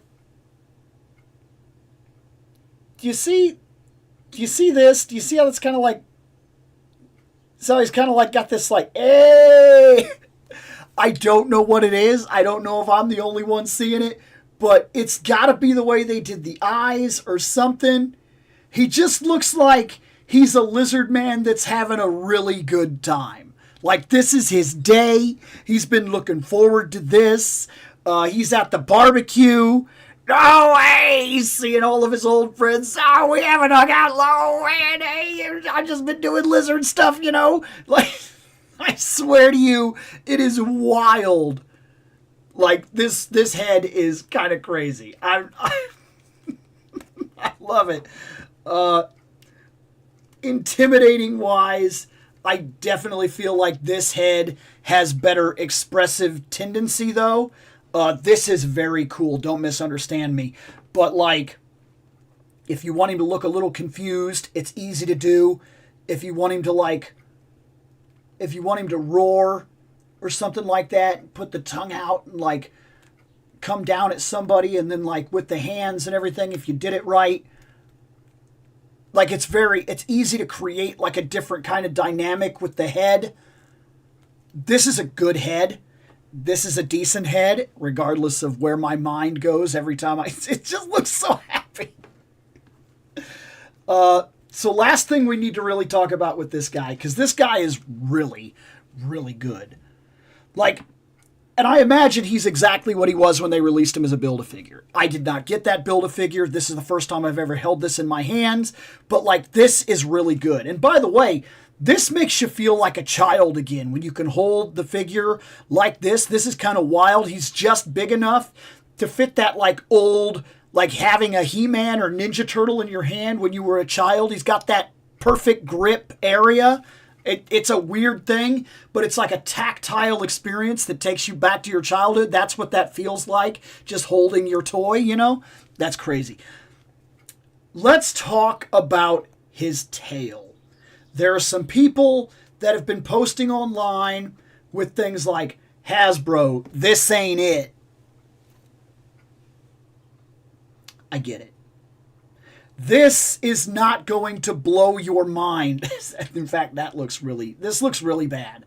do you see this? Do you see how it's kind of like, so he's kind of like got this like, hey, I don't know what it is. I don't know if I'm the only one seeing it, but it's got to be the way they did the eyes or something. He just looks like he's a lizard man that's having a really good time. Like, this is his day. He's been looking forward to this. He's at the barbecue. Oh, hey, he's seeing all of his old friends. Oh, we haven't hung out long. Hey, I've just been doing lizard stuff, you know? Like, I swear to you, it is wild. Like, this head is kind of crazy. I love it. Intimidating wise, I definitely feel like this head has better expressive tendency, though. This is very cool. Don't misunderstand me. But, like, if you want him to look a little confused, it's easy to do. If you want him to, like, if you want him to roar or something like that, put the tongue out and, like, come down at somebody, and then, like, with the hands and everything, if you did it right, like, it's easy to create, like, a different kind of dynamic with the head. This is a good head. This is a decent head, regardless of where my mind goes every time it just looks so happy. So last thing we need to really talk about with this guy, because this guy is really, really good. Like, and I imagine he's exactly what he was when they released him as a Build-A-Figure. I did not get that Build-A-Figure. This is the first time I've ever held this in my hands. But, like, this is really good. And by the way, this makes you feel like a child again when you can hold the figure like this. This is kind of wild. He's just big enough to fit that, like, old, like having a He-Man or Ninja Turtle in your hand when you were a child. He's got that perfect grip area. It's a weird thing, but it's like a tactile experience that takes you back to your childhood. That's what that feels like, just holding your toy, you know? That's crazy. Let's talk about his tail. There are some people that have been posting online with things like, Hasbro, this ain't it. I get it. This is not going to blow your mind. In fact, this looks really bad.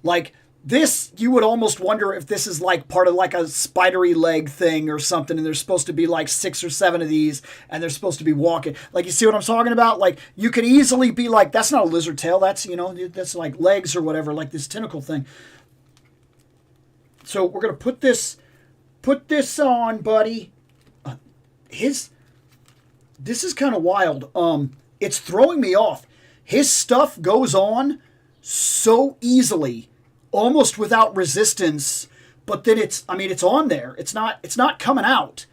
Like, this, you would almost wonder if this is like part of like a spidery leg thing or something, and there's supposed to be like 6 or 7 of these, and they're supposed to be walking. Like, you see what I'm talking about? Like, you could easily be like, that's not a lizard tail, that's, you know, that's like legs or whatever, like this tentacle thing. So we're going to put this on, buddy. This is kind of wild. It's throwing me off. His stuff goes on so easily, almost without resistance, but then it's on there. It's not coming out.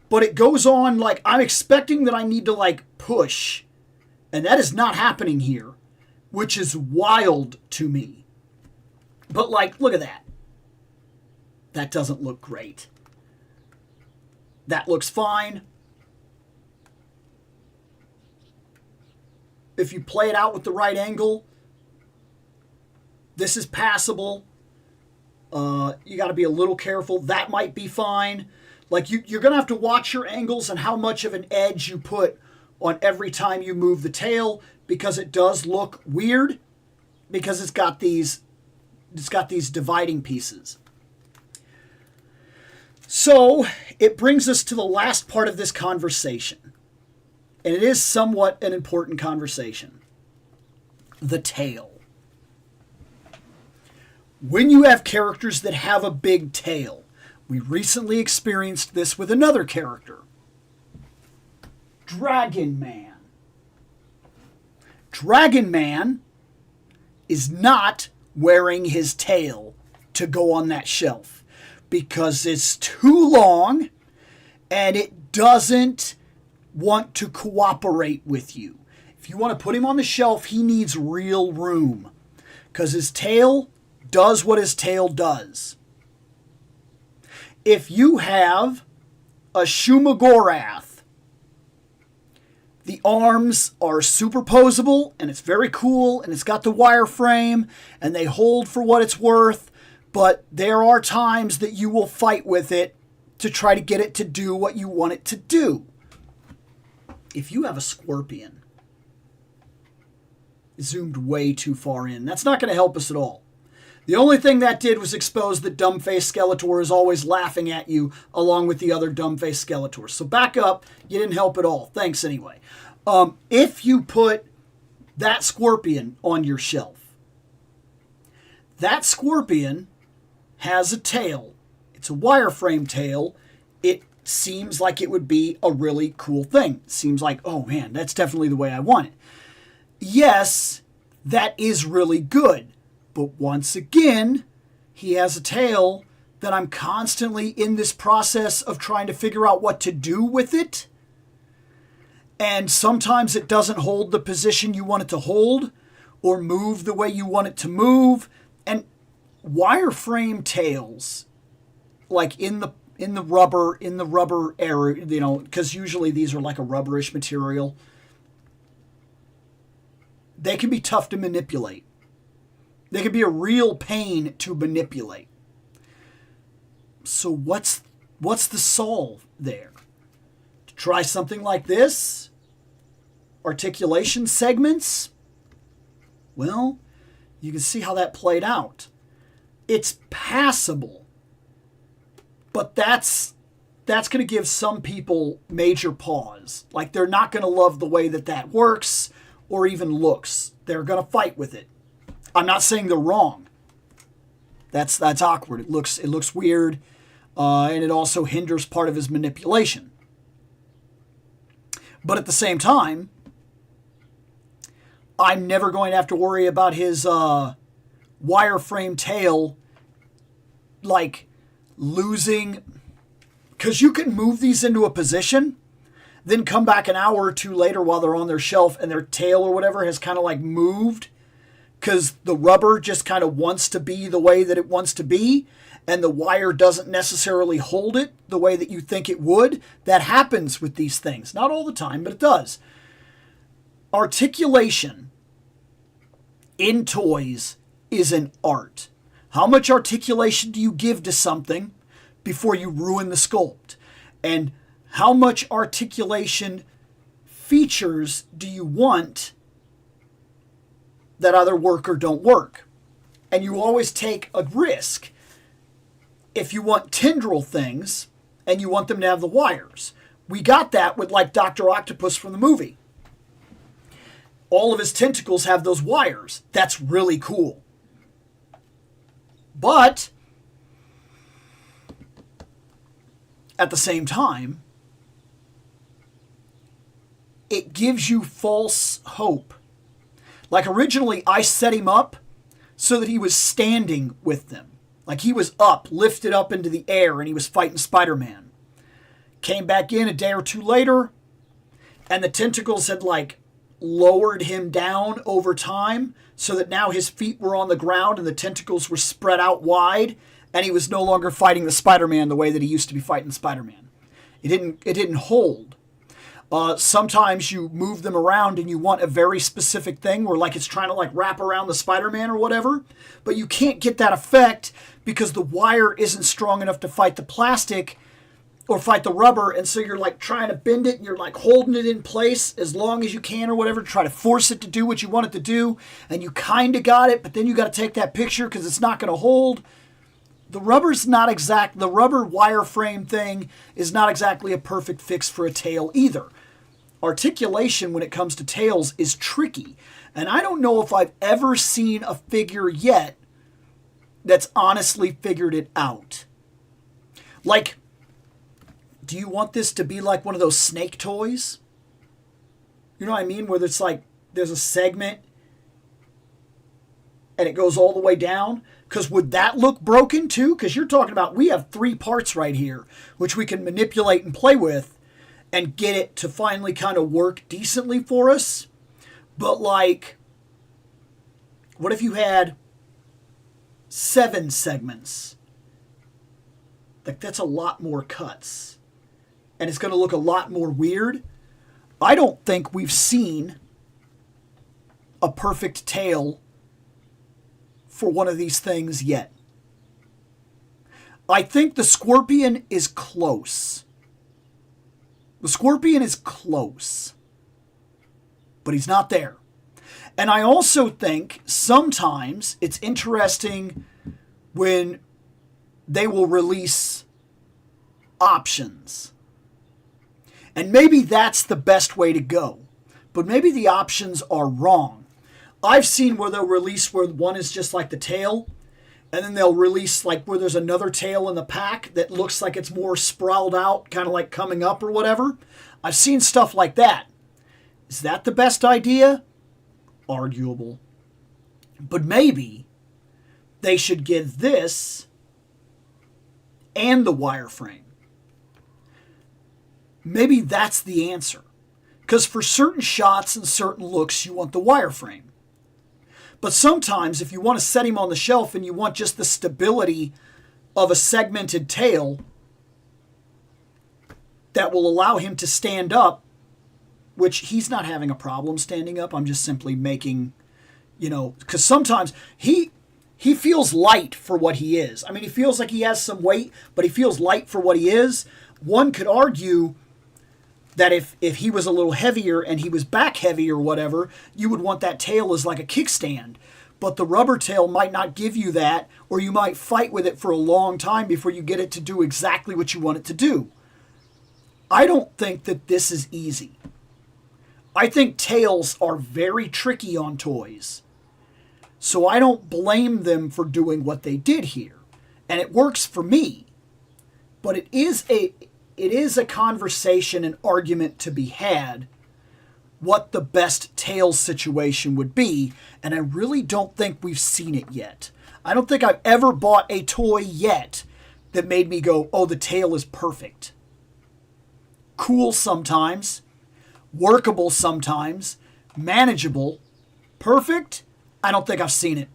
But it goes on like I'm expecting that I need to like push, and that is not happening here, which is wild to me. But like, look at that. That doesn't look great. That looks fine. If you play it out with the right angle, this is passable. You got to be a little careful. That might be fine. Like you're going to have to watch your angles and how much of an edge you put on every time you move the tail, because it does look weird because it's got these dividing pieces. So it brings us to the last part of this conversation. And it is somewhat an important conversation. The tail. When you have characters that have a big tail, we recently experienced this with another character. Dragon Man. Dragon Man is not wearing his tail to go on that shelf because it's too long and it doesn't want to cooperate with you. If you want to put him on the shelf, he needs real room because his tail does what his tail does. If you have a Shumagorath, the arms are superposable and it's very cool and it's got the wireframe and they hold for what it's worth, but there are times that you will fight with it to try to get it to do what you want it to do. If you have a Scorpion, zoomed way too far in, that's not going to help us at all. The only thing that did was expose that dumb-faced Skeletor is always laughing at you along with the other dumb-faced Skeletors. So back up, you didn't help at all. Thanks anyway. If you put that Scorpion on your shelf, that Scorpion has a tail. It's a wireframe tail. It seems like it would be a really cool thing. It seems like, oh man, that's definitely the way I want it. Yes, that is really good. But once again, he has a tail that I'm constantly in this process of trying to figure out what to do with it. And sometimes it doesn't hold the position you want it to hold or move the way you want it to move. And wireframe tails, like in the rubber area, you know, because usually these are like a rubberish material. They can be tough to manipulate. They can be a real pain to manipulate. So what's the solve there? To try something like this? Articulation segments? Well, you can see how that played out. It's passable. But that's going to give some people major pause. Like, they're not going to love the way that works or even looks. They're going to fight with it. I'm not saying they're wrong. That's awkward. It looks weird, and it also hinders part of his manipulation. But at the same time, I'm never going to have to worry about his wireframe tail, like, losing Because you can move these into a position, then come back an hour or two later while they're on their shelf and their tail or whatever has kind of like moved because the rubber just kind of wants to be the way that it wants to be and the wire doesn't necessarily hold it the way that you think it would. That happens with these things. Not all the time, but it does. Articulation in toys is an art. How much articulation do you give to something before you ruin the sculpt? And how much articulation features do you want that either work or don't work? And you always take a risk. If you want tendril things and you want them to have the wires. We got that with like Dr. Octopus from the movie. All of his tentacles have those wires. That's really cool. But at the same time, it gives you false hope. Like originally, I set him up so that he was standing with them. Like he was up, lifted up into the air, and he was fighting Spider-Man. Came back in a day or two later, and the tentacles had like lowered him down over time so that now his feet were on the ground and the tentacles were spread out wide, and he was no longer fighting the Spider-Man the way that he used to be fighting Spider-Man. It didn't hold. Sometimes you move them around and you want a very specific thing where like it's trying to like wrap around the Spider-Man or whatever, but you can't get that effect because the wire isn't strong enough to fight the plastic or fight the rubber, and so you're like trying to bend it and you're like holding it in place as long as you can or whatever to try to force it to do what you want it to do, and you kind of got it, but then you got to take that picture because it's not going to hold. The rubber's not exact. The rubber wireframe thing is not exactly a perfect fix for a tail either. Articulation when it comes to tails is tricky, and I don't know if I've ever seen a figure yet that's honestly figured it out. Like, do you want this to be like one of those snake toys? You know what I mean? Where it's like there's a segment and it goes all the way down. Because would that look broken too? Because you're talking about we have 3 parts right here, which we can manipulate and play with and get it to finally kind of work decently for us. But like, what if you had 7 segments? Like that's a lot more cuts. And it's going to look a lot more weird. I don't think we've seen a perfect tail for one of these things yet. I think the Scorpion is close. The Scorpion is close. But he's not there. And I also think sometimes it's interesting when they will release options. And maybe that's the best way to go. But maybe the options are wrong. I've seen where they'll release where one is just like the tail, and then they'll release like where there's another tail in the pack that looks like it's more sprawled out, kind of like coming up or whatever. I've seen stuff like that. Is that the best idea? Arguable. But maybe they should give this and the wireframe. Maybe that's the answer. Because for certain shots and certain looks, you want the wireframe. But sometimes if you want to set him on the shelf and you want just the stability of a segmented tail that will allow him to stand up, which he's not having a problem standing up. I'm just simply making, because sometimes he feels light for what he is. I mean, he feels like he has some weight, but he feels light for what he is. One could argue that if he was a little heavier and he was back heavy or whatever, you would want that tail as like a kickstand. But the rubber tail might not give you that, or you might fight with it for a long time before you get it to do exactly what you want it to do. I don't think that this is easy. I think tails are very tricky on toys. So I don't blame them for doing what they did here. And it works for me. But it is a conversation, an argument to be had, what the best tails situation would be, and I really don't think we've seen it yet. I don't think I've ever bought a toy yet that made me go, oh, the tail is perfect. cool sometimes, workable sometimes, manageable, perfect. I don't think I've seen it.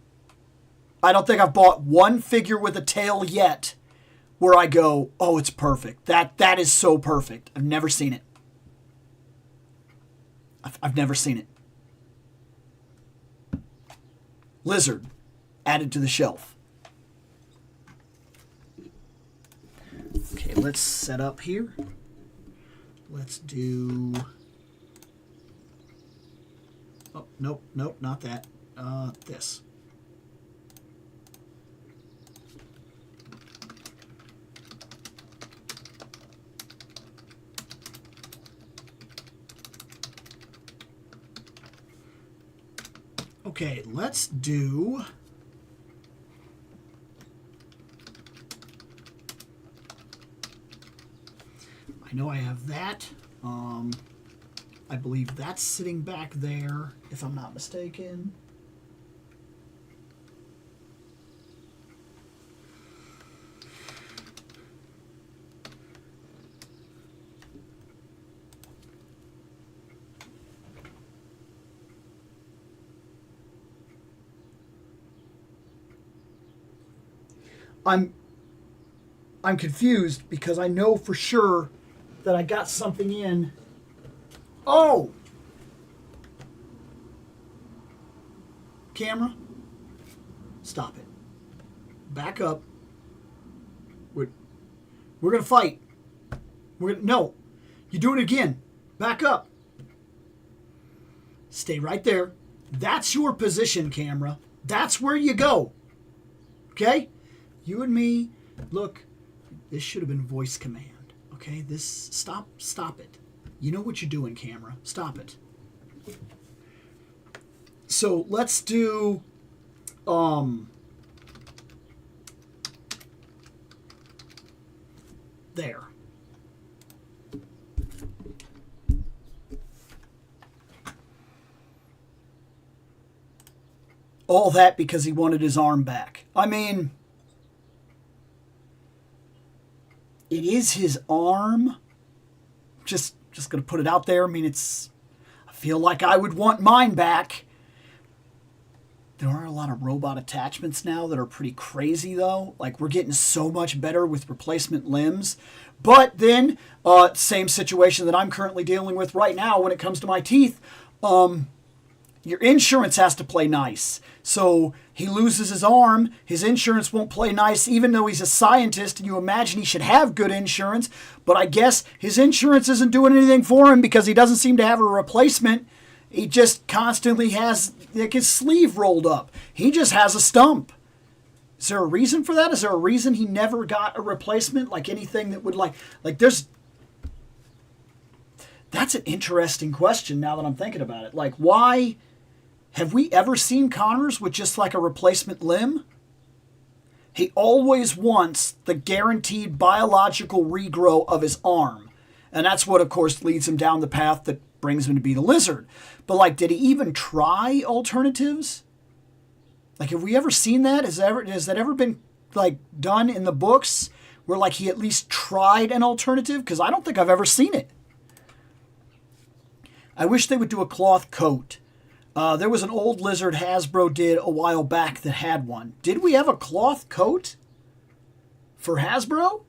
I don't think I've bought one figure with a tail yet where I go, oh, it's perfect. That is so perfect. I've never seen it. I've never seen it. Lizard added to the shelf. Okay, let's set up here. Let's do... Oh, nope, not that. This. Okay, let's do... I know I have that. I believe that's sitting back there, if I'm not mistaken. I'm confused because I know for sure that I got something in. Oh! Camera, stop it. Back up. We're gonna fight. No, you're doing it again. Back up. Stay right there. That's your position, camera. That's where you go. Okay? You and me, look, this should have been voice command. Okay, stop it. You know what you're doing, camera. Stop it. So let's do, there. All that because he wanted his arm back. I mean, it is his arm. Just going to put it out there. I mean, I feel like I would want mine back. There are a lot of robot attachments now that are pretty crazy, though. Like, we're getting so much better with replacement limbs. But then, same situation that I'm currently dealing with right now when it comes to my teeth. Your insurance has to play nice. So he loses his arm. His insurance won't play nice, even though he's a scientist, and you imagine he should have good insurance. But I guess his insurance isn't doing anything for him because he doesn't seem to have a replacement. He just constantly has like his sleeve rolled up. He just has a stump. Is there a reason for that? Is there a reason he never got a replacement? Like anything that would like there's... That's an interesting question now that I'm thinking about it. Like, why... Have we ever seen Connors with just like a replacement limb? He always wants the guaranteed biological regrow of his arm. And that's what, of course, leads him down the path that brings him to be the lizard. But, like, did he even try alternatives? Like, have we ever seen that? Has that ever been, like, done in the books where, like, he at least tried an alternative? Because I don't think I've ever seen it. I wish they would do a cloth coat. There was an old lizard Hasbro did a while back that had one. Did we have a cloth coat for Hasbro?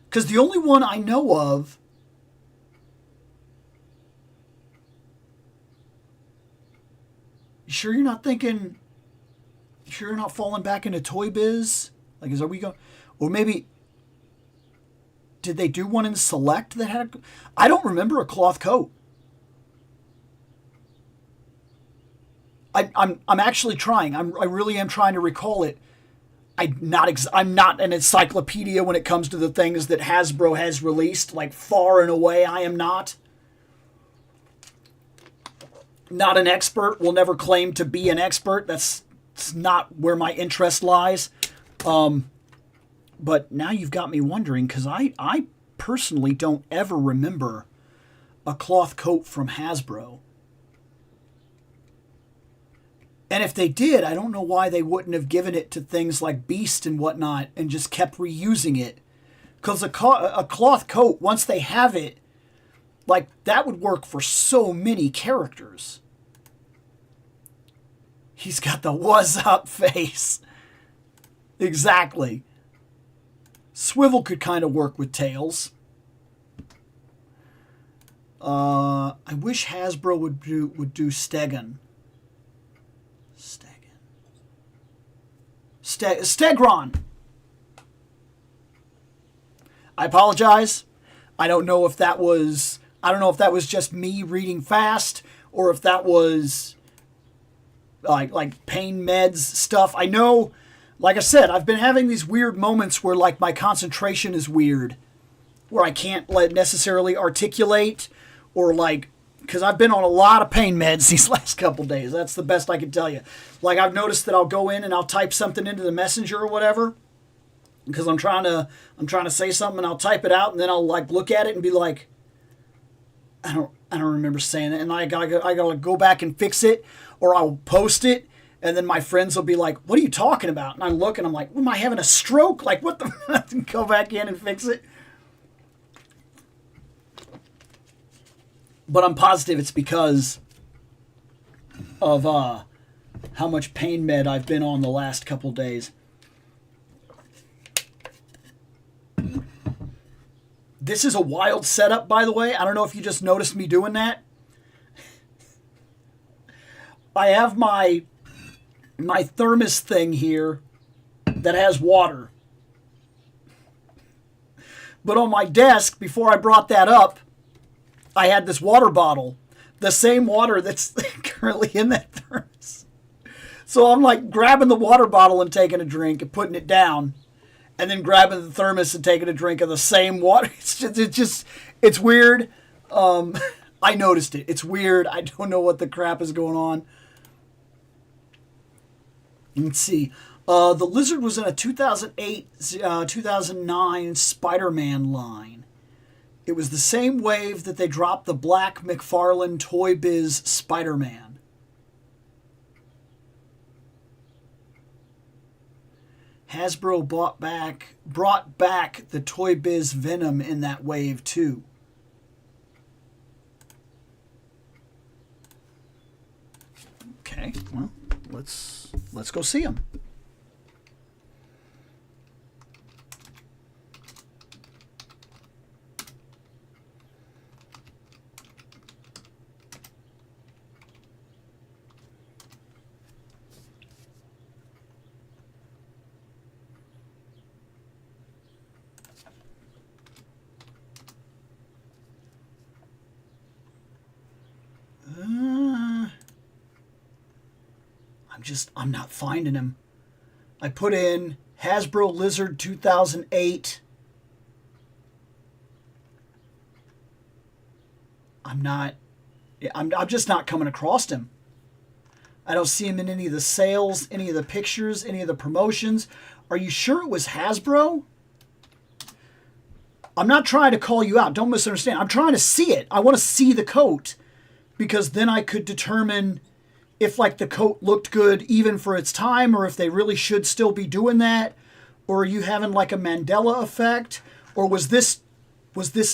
Because the only one I know of... You sure you're not thinking... You sure you're not falling back into Toy Biz? Like, are we going... Or maybe... Did they do one in Select that had... I don't remember a cloth coat. I'm actually trying. I really am trying to recall it. I'm not an encyclopedia when it comes to the things that Hasbro has released. Like, far and away, I am not. Not an expert. Will never claim to be an expert. That's not where my interest lies. But now you've got me wondering, because I personally don't ever remember a cloth coat from Hasbro. And if they did, I don't know why they wouldn't have given it to things like Beast and whatnot and just kept reusing it. Because a cloth coat, once they have it, like, that would work for so many characters. He's got the what's up face. Exactly. Swivel could kind of work with Tails. I wish Hasbro would do Stegon. Stegron. I apologize. I don't know if that was just me reading fast or if that was like pain meds stuff. I know, like I said, I've been having these weird moments where like my concentration is weird, where I can't necessarily articulate, or like, because I've been on a lot of pain meds these last couple days. That's the best I can tell you. Like, I've noticed that I'll go in and I'll type something into the messenger or whatever, because I'm trying to say something, and I'll type it out, and then I'll like look at it and be like, I don't remember saying it, and I gotta go back and fix it, or I'll post it, and then my friends will be like, "What are you talking about?" And I look and I'm like, "Am I having a stroke? Like, what the?" Go back in and fix it. But I'm positive it's because of how much pain med I've been on the last couple days. This is a wild setup, by the way. I don't know if you just noticed me doing that. I have my thermos thing here that has water. But on my desk, before I brought that up, I had this water bottle, the same water that's currently in that thermos. So I'm like grabbing the water bottle and taking a drink and putting it down, and then grabbing the thermos and taking a drink of the same water. It's weird. I noticed it. It's weird. I don't know what the crap is going on. Let's see. The Lizard was in a 2008, 2009 Spider-Man line. It was the same wave that they dropped the Black McFarlane Toy Biz Spider-Man. Hasbro brought back the Toy Biz Venom in that wave too. Okay, well, let's go see them. I'm not finding him. I put in Hasbro Lizard 2008. I'm just not coming across him. I don't see him in any of the sales, any of the pictures, any of the promotions. Are you sure it was Hasbro? I'm not trying to call you out. Don't misunderstand. I'm trying to see it. I want to see the coat, because then I could determine if like the coat looked good even for its time, or if they really should still be doing that, or are you having like a Mandela effect, or was this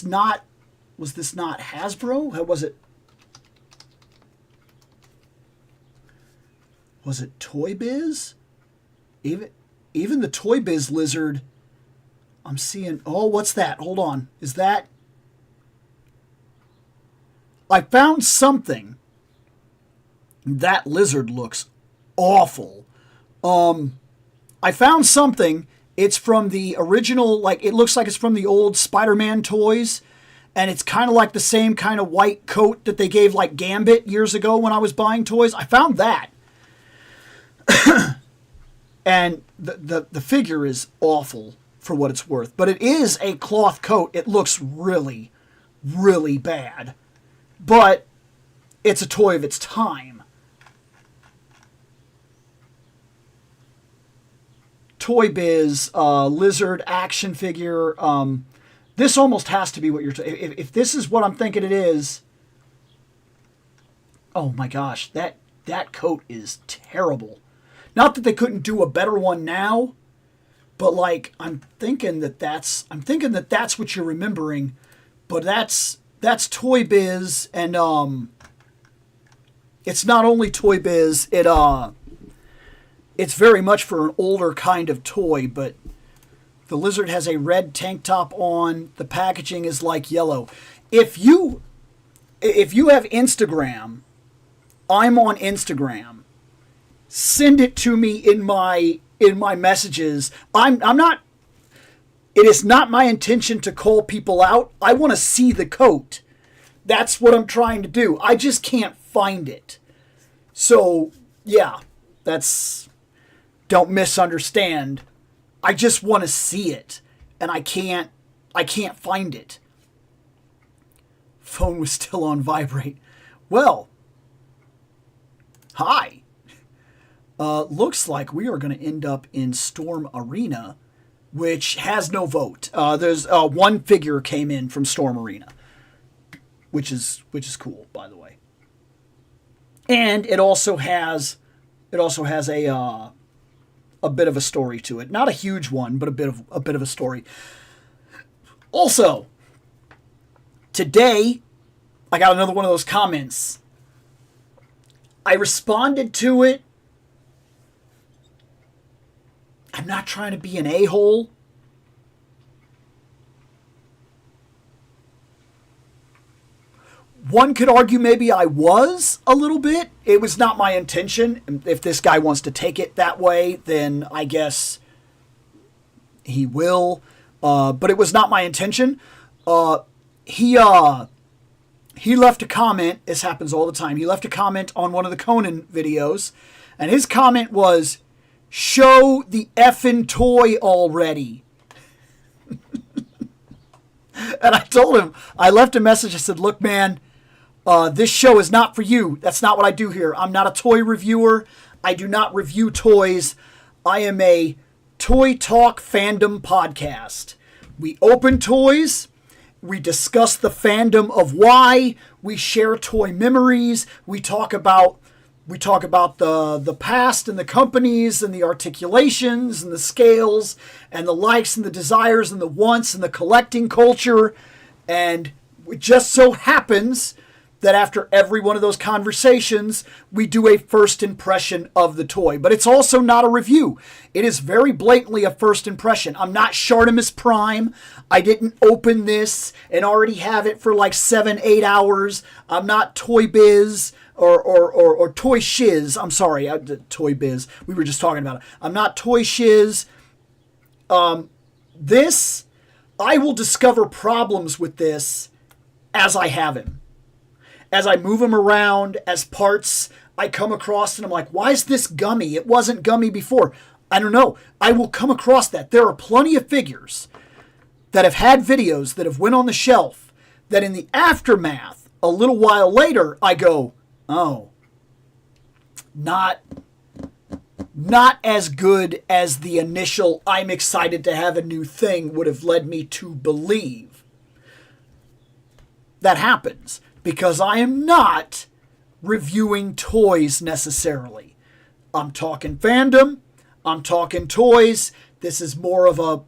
not Hasbro? How was it? Was it Toy Biz? Even the Toy Biz Lizard, I'm seeing. Oh, what's that? Hold on. Is that? I found something. That lizard looks awful. I found something. It's from the original, like, it looks like it's from the old Spider-Man toys. And it's kind of like the same kind of white coat that they gave like Gambit years ago when I was buying toys. I found that. And the figure is awful for what it's worth. But it is a cloth coat. It looks really, really bad. But it's a toy of its time. Toy Biz Lizard action figure. This almost has to be what you're... If this is what I'm thinking it is... Oh my gosh, that coat is terrible. Not that they couldn't do a better one now, But like, I'm thinking that that's what you're remembering, but that's Toy Biz, and it's not only Toy Biz. It's very much for an older kind of toy, but the lizard has a red tank top on. The packaging is like yellow. If you have Instagram, I'm on Instagram. Send it to me in my messages. I'm not. It is not my intention to call people out. I want to see the coat. That's what I'm trying to do. I just can't find it. So yeah, don't misunderstand. I just want to see it, and I can't find it. Phone was still on vibrate. Well, hi. Looks like we are going to end up in Storm Arena, which has no vote. There's one figure came in from Storm Arena, which is cool, by the way. And it also has a bit of a story to it. Not a huge one, but a bit of a story. Also, today I got another one of those comments. I responded to it. I'm not trying to be an a-hole. One could argue maybe I was a little bit. It was not my intention. If this guy wants to take it that way, then I guess he will. But it was not my intention. He left a comment. This happens all the time. He left a comment on one of the Conan videos, and his comment was, "Show the effing toy already." And I told him, I left a message. I said, "Look, man, this show is not for you. That's not what I do here. I'm not a toy reviewer. I do not review toys. I am a Toy Talk Fandom podcast. We open toys. We discuss the fandom of why. We share toy memories. We talk about the past and the companies and the articulations and the scales and the likes and the desires and the wants and the collecting culture. And it just so happens that after every one of those conversations, we do a first impression of the toy. But it's also not a review. It is very blatantly a first impression. I'm not Shartimus Prime. I didn't open this and already have it for like 7-8 hours. I'm not Toy Biz or Toy Shiz. I'm sorry, Toy Biz. We were just talking about it. I'm not Toy Shiz. This, I will discover problems with this as I have him. As I move him around, as parts I come across, and I'm like, why is this gummy? It wasn't gummy before. I don't know. I will come across that. There are plenty of figures that have had videos that have went on the shelf that in the aftermath, a little while later, I go, oh, not as good as the initial I'm excited to have a new thing would have led me to believe. That happens because I am not reviewing toys necessarily. I'm talking fandom. I'm talking toys. This is more of a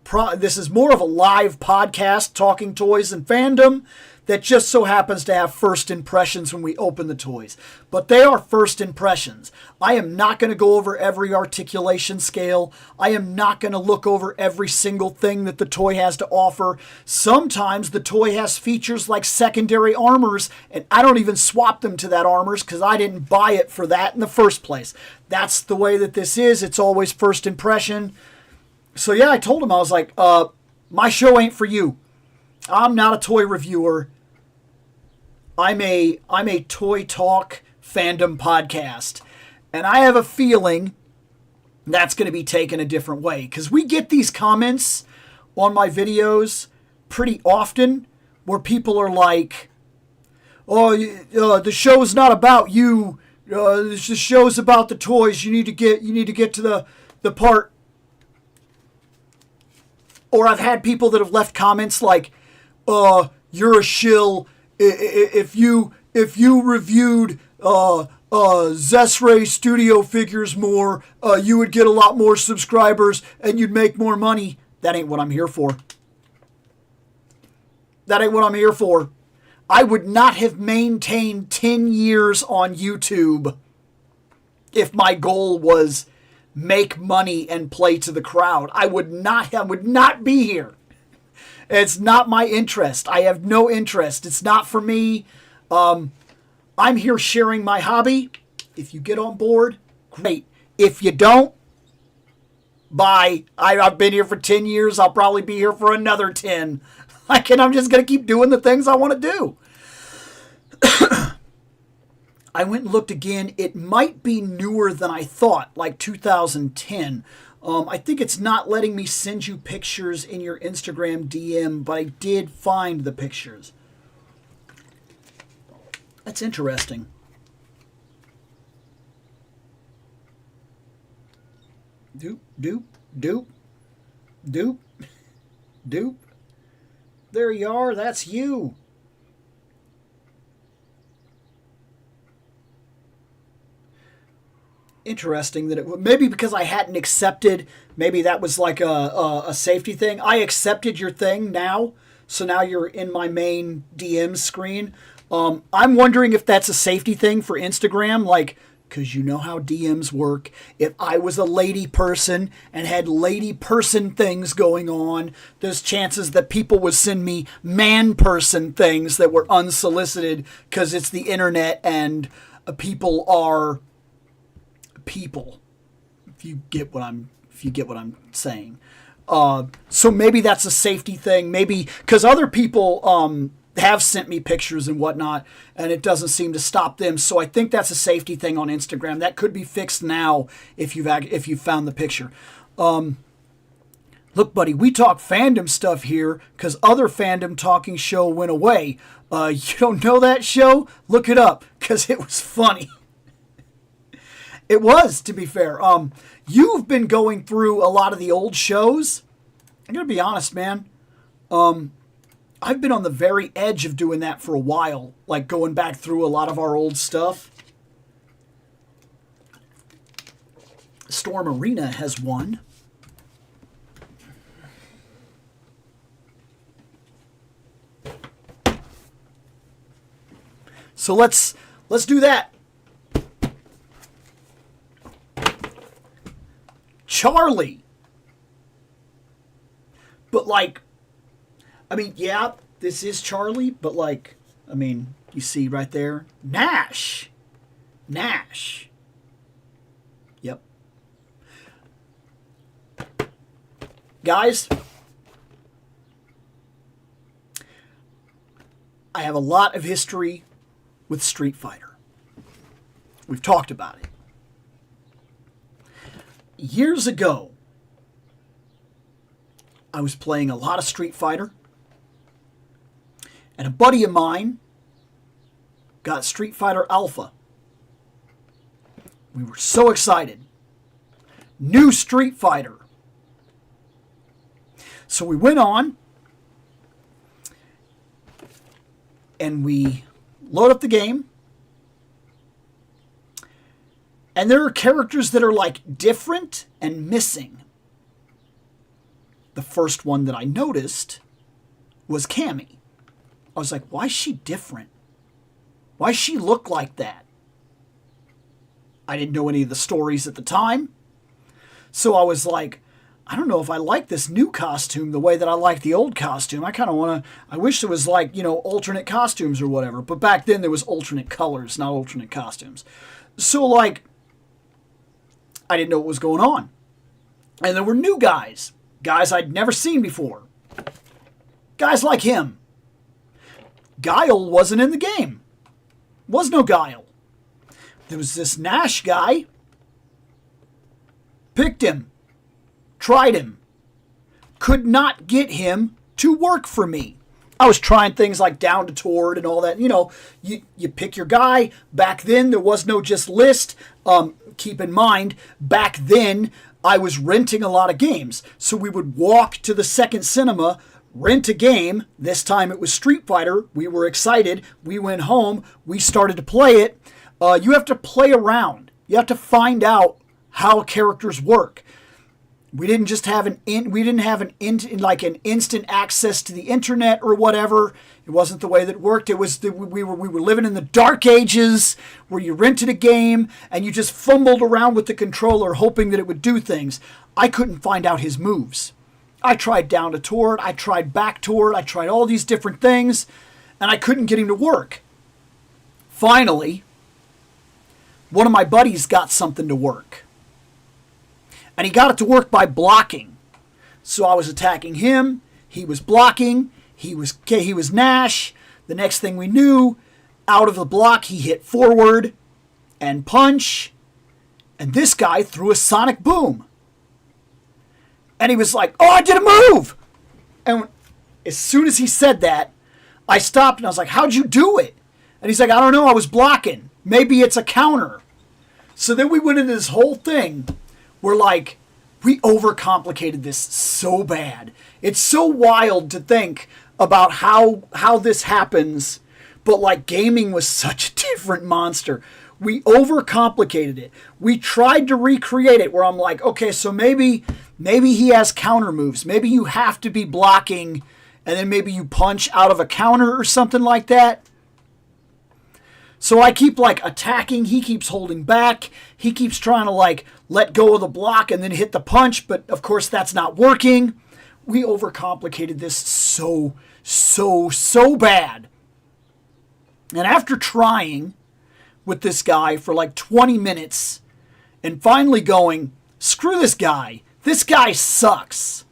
live podcast talking toys and fandom that just so happens to have first impressions when we open the toys. But they are first impressions. I am not going to go over every articulation scale. I am not going to look over every single thing that the toy has to offer. Sometimes the toy has features like secondary armors, and I don't even swap them to that armors because I didn't buy it for that in the first place. That's the way that this is. It's always first impression. So yeah, I told him, I was like, my show ain't for you. I'm not a toy reviewer. I'm a Toy Talk Fandom podcast. And I have a feeling that's going to be taken a different way. Because we get these comments on my videos pretty often where people are like, oh, the show's not about you. The show's about the toys. You need to get to the part. Or I've had people that have left comments like, you're a shill. If you reviewed Zesray Studio figures more, you would get a lot more subscribers and you'd make more money. That ain't what I'm here for. That ain't what I'm here for. I would not have maintained 10 years on YouTube if my goal was make money and play to the crowd. I would not be here. It's not my interest. I have no interest. It's not for me. I'm here sharing my hobby. If you get on board, great. If you don't, bye. I've been here for 10 years. I'll probably be here for another 10. I'm just going to keep doing the things I want to do. I went and looked again. It might be newer than I thought, like 2010. I think it's not letting me send you pictures in your Instagram DM, but I did find the pictures. That's interesting. Doop, doop, doop, doop, doop. There you are. That's you. Interesting that it maybe because I hadn't accepted, maybe that was like a safety thing. I accepted your thing now, so now you're in my main DM screen. I'm wondering if that's a safety thing for Instagram, like, because you know how DMs work. If I was a lady person and had lady person things going on, there's chances that people would send me man person things that were unsolicited because it's the internet and people are people. If you get what I'm saying. So maybe that's a safety thing. Maybe because other people have sent me pictures and whatnot, and it doesn't seem to stop them. So I think that's a safety thing on Instagram. That could be fixed now if you've found the picture. Look, buddy, we talk fandom stuff here because other fandom talking show went away. You don't know that show? Look it up because it was funny. It was, to be fair. You've been going through a lot of the old shows. I'm going to be honest, man. I've been on the very edge of doing that for a while, like going back through a lot of our old stuff. Storm Arena has one. So let's do that. Charlie. But like, I mean, yeah, this is Charlie, but like, I mean, you see right there, Nash. Yep. Guys, I have a lot of history with Street Fighter. We've talked about it. Years ago, I was playing a lot of Street Fighter, and a buddy of mine got Street Fighter Alpha. We were so excited. New Street Fighter. So we went on, and we load up the game. And there are characters that are like different and missing. The first one that I noticed was Cammy. I was like, why is she different? Why does she look like that? I didn't know any of the stories at the time. So I was like, I don't know if I like this new costume the way that I like the old costume. I kind of want to, I wish there was like, alternate costumes or whatever. But back then there was alternate colors, not alternate costumes. So like, I didn't know what was going on. And there were new guys I'd never seen before. Guys like him. Guile wasn't in the game. Was no Guile. There was this Nash guy. Picked him. Tried him. Could not get him to work for me. I was trying things like down to Tord and all that. You pick your guy. Back then, there was no just list. Keep in mind, back then, I was renting a lot of games. So we would walk to the second cinema, rent a game. This time it was Street Fighter. We were excited. We went home. We started to play it. You have to play around. You have to find out how characters work. We didn't just have an instant access to the internet or whatever. It wasn't the way that it worked. It was we were living in the dark ages where you rented a game and you just fumbled around with the controller hoping that it would do things. I couldn't find out his moves. I tried down to toward, I tried back toward, I tried all these different things, and I couldn't get him to work. Finally, one of my buddies got something to work. And he got it to work by blocking. So I was attacking him. He was blocking. He was Nash. The next thing we knew, out of the block, he hit forward and punch. And this guy threw a sonic boom. And he was like, oh, I did a move. And as soon as he said that, I stopped and I was like, how'd you do it? And he's like, I don't know. I was blocking. Maybe it's a counter. So then we went into this whole thing. We're like, we overcomplicated this so bad. It's so wild to think about how this happens, but like gaming was such a different monster. We overcomplicated it. We tried to recreate it where I'm like, okay, so maybe he has counter moves. Maybe you have to be blocking and then maybe you punch out of a counter or something like that. So I keep like attacking, he keeps holding back, he keeps trying to like let go of the block and then hit the punch, but of course that's not working. We overcomplicated this so bad. And after trying with this guy for like 20 minutes and finally going, screw this guy sucks.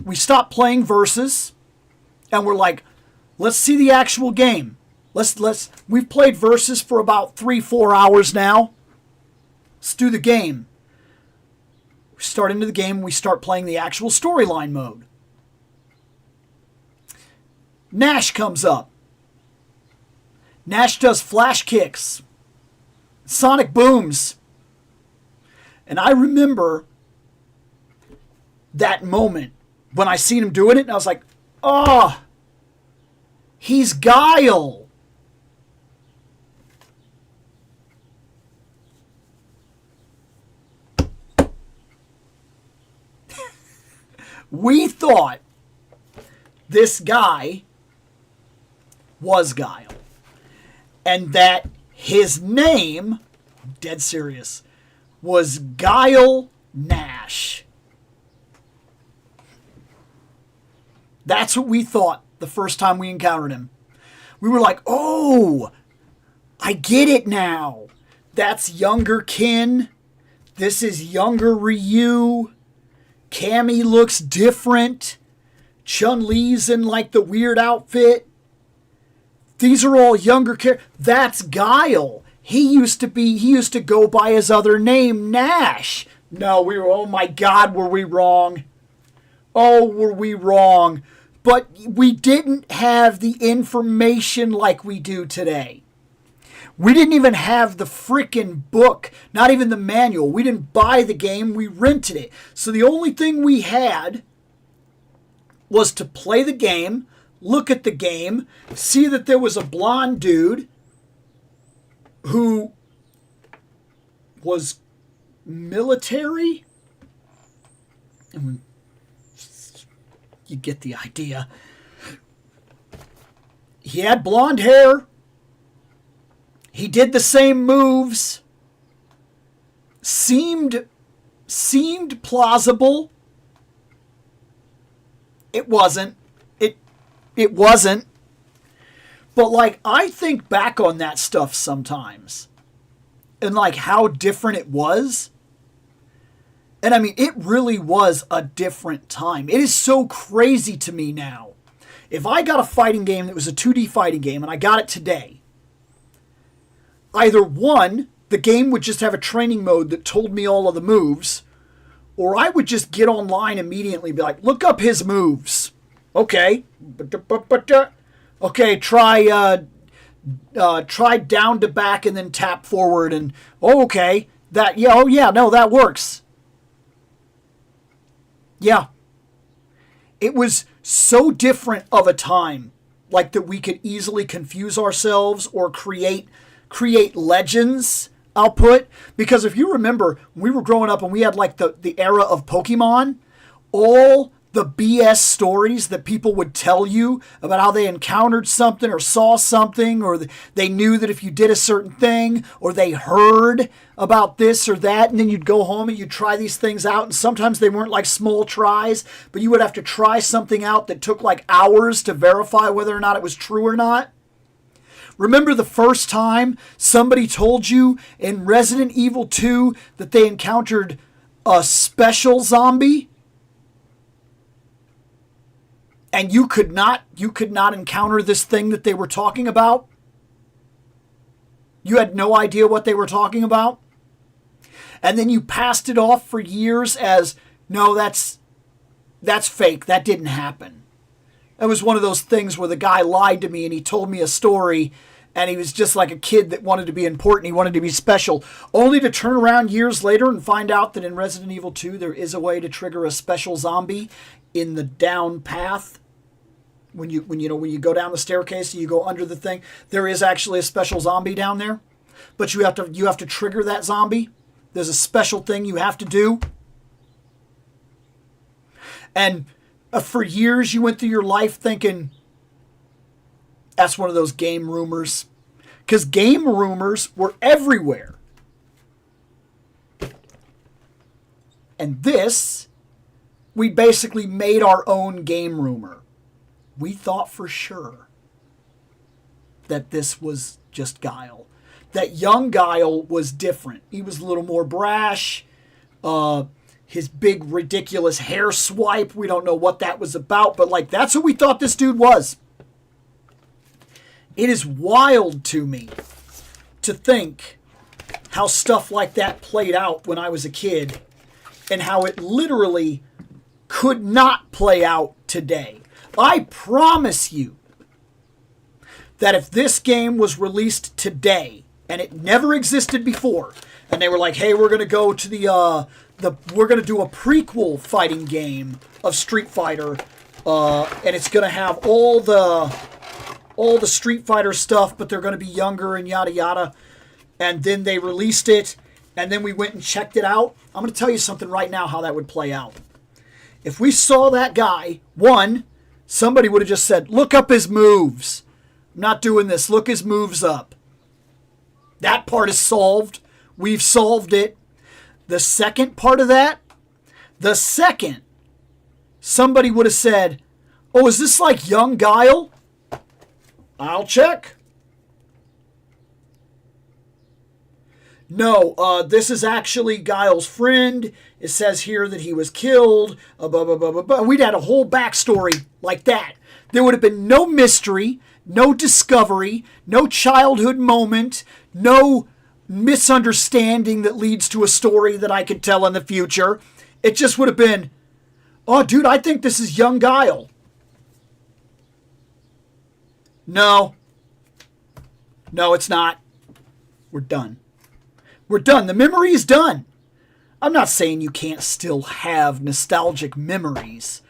We stopped playing versus and we're like, let's see the actual game. We've played versus for about 3-4 hours now. Let's do the game. We start into the game and we start playing the actual storyline mode. Nash comes up. Nash does flash kicks. Sonic booms. And I remember that moment when I seen him doing it and I was like, oh, he's Guile. We thought this guy was Guile. And that his name, dead serious, was Guile Nash. That's what we thought the first time we encountered him. We were like, oh, I get it now. That's younger Kin. This is younger Ryu. Cammy looks different. Chun-Li's in like the weird outfit. These are all younger characters. That's Guile. He used to go by his other name, Nash. No, oh my God, were we wrong? Oh, were we wrong? But we didn't have the information like we do today. We didn't even have the frickin' book, not even the manual. We didn't buy the game, we rented it. So the only thing we had was to play the game, look at the game, see that there was a blonde dude who was military. And you get the idea. He had blonde hair. He did the same moves. Seemed plausible. It wasn't. It wasn't. But like I think back on that stuff sometimes. And like how different it was. And I mean, it really was a different time. It is so crazy to me now. If I got a fighting game that was a 2D fighting game and I got it today, either one, the game would just have a training mode that told me all of the moves, or I would just get online immediately and be like, look up his moves. Okay. Okay, try down to back and then tap forward and, oh, okay. That works. Yeah. It was so different of a time, like that we could easily confuse ourselves or create create legends, I'll put. Because if you remember, when we were growing up and we had like the era of Pokemon, all the BS stories that people would tell you about how they encountered something or saw something, or they knew that if you did a certain thing, or they heard about this or that, and then you'd go home and you'd try these things out, and sometimes they weren't like small tries, but you would have to try something out that took like hours to verify whether or not it was true or not. Remember the first time somebody told you in Resident Evil 2 that they encountered a special zombie? And you could not encounter this thing that they were talking about? You had no idea what they were talking about? And then you passed it off for years as, no, that's fake. That didn't happen. It was one of those things where the guy lied to me and he told me a story, and he was just like a kid that wanted to be important. He wanted to be special, only to turn around years later and find out that in Resident Evil 2 there is a way to trigger a special zombie in the down path. When you go down the staircase and you go under the thing, there is actually a special zombie down there, but you have to trigger that zombie. There's a special thing you have to do. And for years you went through your life thinking that's one of those game rumors, because game rumors were everywhere. And this, we basically made our own game rumor. We thought for sure that this was just Guile. That young Guile was different. He was a little more brash. His big, ridiculous hair swipe, we don't know what that was about, but like that's who we thought this dude was. It is wild to me to think how stuff like that played out when I was a kid, and how it literally could not play out today. I promise you that if this game was released today and it never existed before, and they were like, "Hey, we're going to go to we're going to do a prequel fighting game of Street Fighter, and it's going to have all the Street Fighter stuff, but they're going to be younger and yada yada," and then they released it, and then we went and checked it out. I'm going to tell you something right now how that would play out. If we saw that guy, somebody would have just said, "Look up his moves. I'm not doing this. Look his moves up." That part is solved. We've solved it. The second part of that, somebody would have said, "Oh, is this like young Guile?" I'll check. No, this is actually Guile's friend. It says here that he was killed. Blah, blah, blah, blah, blah. We'd had a whole backstory like that. There would have been no mystery, no discovery, no childhood moment, no misunderstanding that leads to a story that I could tell in the future. It just would have been, "Oh, dude, I think this is young Guile." No, it's not. We're done. We're done. The memory is done. I'm not saying you can't still have nostalgic memories.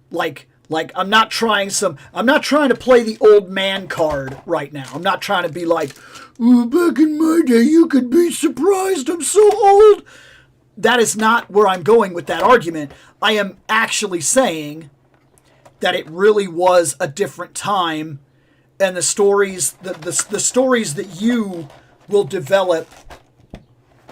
Like I'm not trying to play the old man card right now. I'm not trying to be like, "Ooh, back in my day, you could be surprised. I'm so old." That is not where I'm going with that argument. I am actually saying that it really was a different time, and the stories that you will develop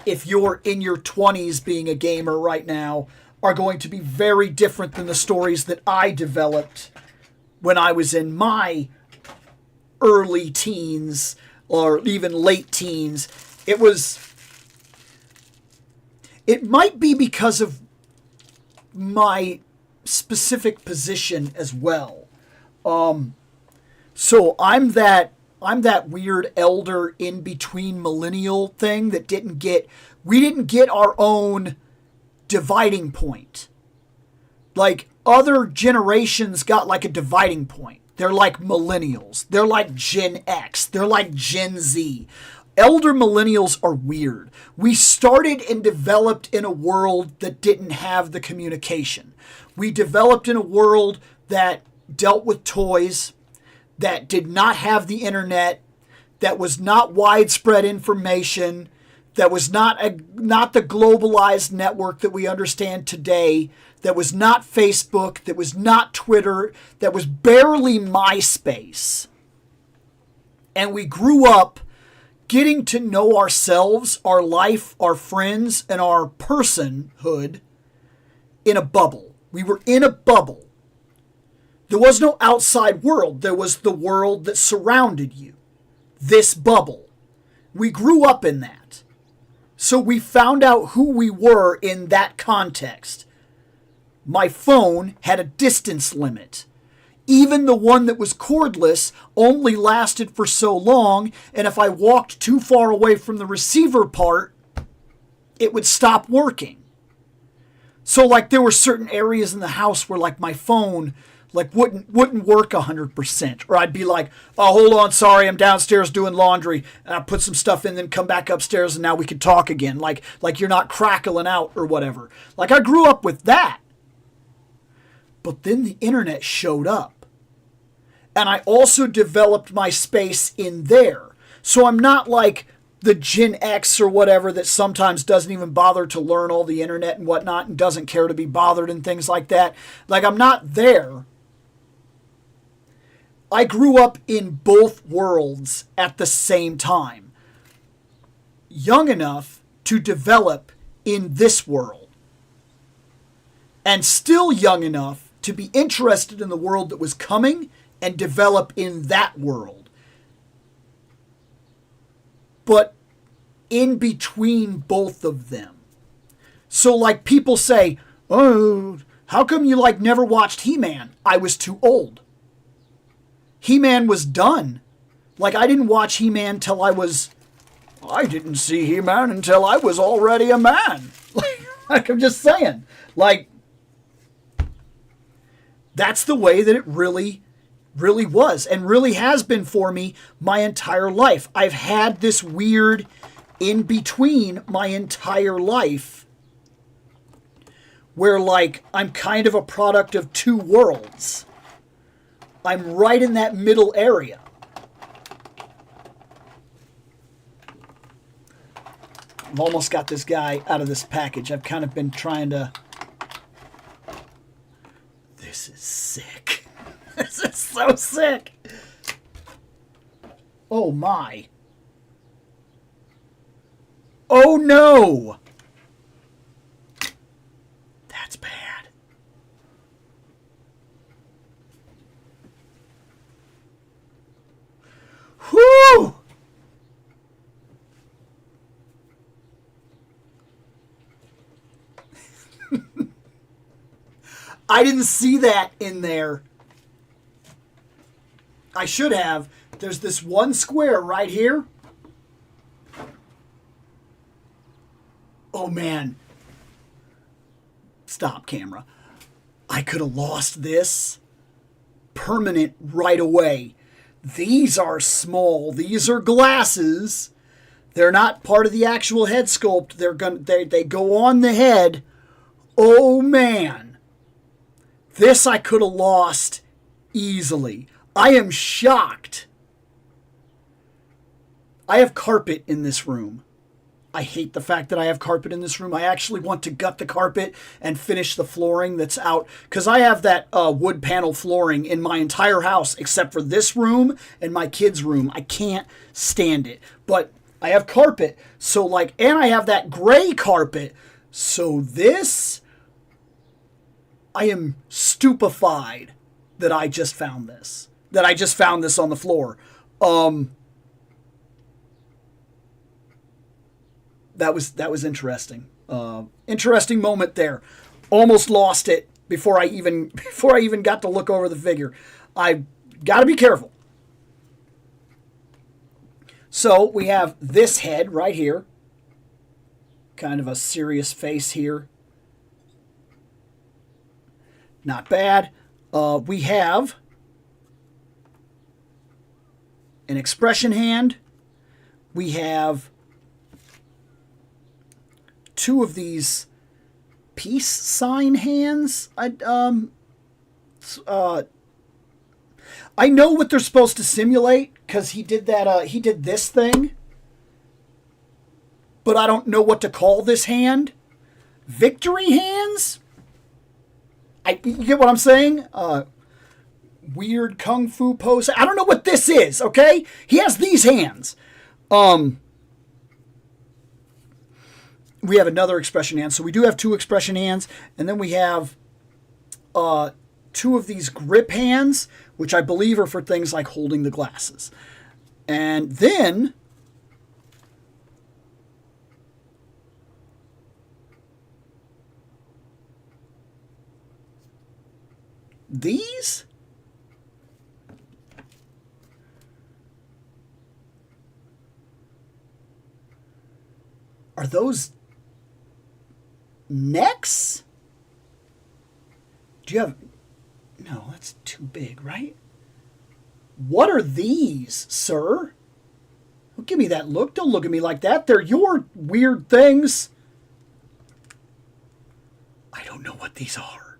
if you're in your 20s being a gamer right now are going to be very different than the stories that I developed when I was in my early teens or even late teens. It might be because of my specific position as well. So I'm that weird elder in between millennial thing that we didn't get our own dividing point. Like other generations got like a dividing point. They're like millennials. They're like Gen X. They're like Gen Z. Elder millennials are weird. We started and developed in a world that didn't have the communication. We developed in a world that dealt with toys, that did not have the internet, that was not widespread information, that was not the globalized network that we understand today, that was not Facebook, that was not Twitter, that was barely MySpace. And we grew up getting to know ourselves, our life, our friends, and our personhood in a bubble. We were in a bubble. There was no outside world. There was the world that surrounded you. This bubble. We grew up in that. So we found out who we were in that context. My phone had a distance limit. Even the one that was cordless only lasted for so long, and if I walked too far away from the receiver part, it would stop working. So like there were certain areas in the house where like my phone like wouldn't work 100%. Or I'd be like, oh, hold on, sorry, I'm downstairs doing laundry. And I put some stuff in, then come back upstairs, and now we could talk again. Like you're not crackling out or whatever. Like I grew up with that. But then the internet showed up. And I also developed my space in there. So I'm not like the Gen X or whatever that sometimes doesn't even bother to learn all the internet and whatnot and doesn't care to be bothered and things like that. Like I'm not there. I grew up in both worlds at the same time. Young enough to develop in this world. And still young enough to be interested in the world that was coming and develop in that world. But in between both of them. So like people say, oh, how come you like never watched He-Man? I was too old. He-Man was done. Like I didn't watch He-Man till I didn't see He-Man until I was already a man. Like I'm just saying. Like that's the way that it really was and really has been for me my entire life. I've had this weird in between my entire life where like I'm kind of a product of two worlds. I'm right in that middle area. I've almost got this guy out of this package. I've kind of been trying to... This is sick. This is so sick. Oh my. Oh no. That's bad. Whew. I didn't see that in there. I should have. There's this one square right here. Oh man. Stop, camera. I could have lost this permanent right away. These are small. These are glasses. They're not part of the actual head sculpt. They go on the head. Oh man. This I could have lost easily. I am shocked. I have carpet in this room. I hate the fact that I have carpet in this room. I actually want to gut the carpet and finish the flooring that's out. Because I have that wood panel flooring in my entire house except for this room and my kids' room. I can't stand it. But I have carpet. So like, and I have that gray carpet. So this, I am stupefied that I just found this. That I just found this on the floor. That was interesting. Interesting moment there. Almost lost it before I even got to look over the figure. I got to be careful. So we have this head right here. Kind of a serious face here. Not bad. We have an expression hand. We have two of these peace sign hands. I know what they're supposed to simulate, because he did that. He did this thing, but I don't know what to call this hand. Victory hands. You get what I'm saying? Weird kung fu pose. I don't know what this is. Okay, he has these hands. We have another expression hand. So we do have 2 expression hands, and then we have 2 of these grip hands, which I believe are for things like holding the glasses. And then these. Are those necks? Do you have... No, that's too big, right? What are these, sir? Don't give me that look. Don't look at me like that. They're your weird things. I don't know what these are.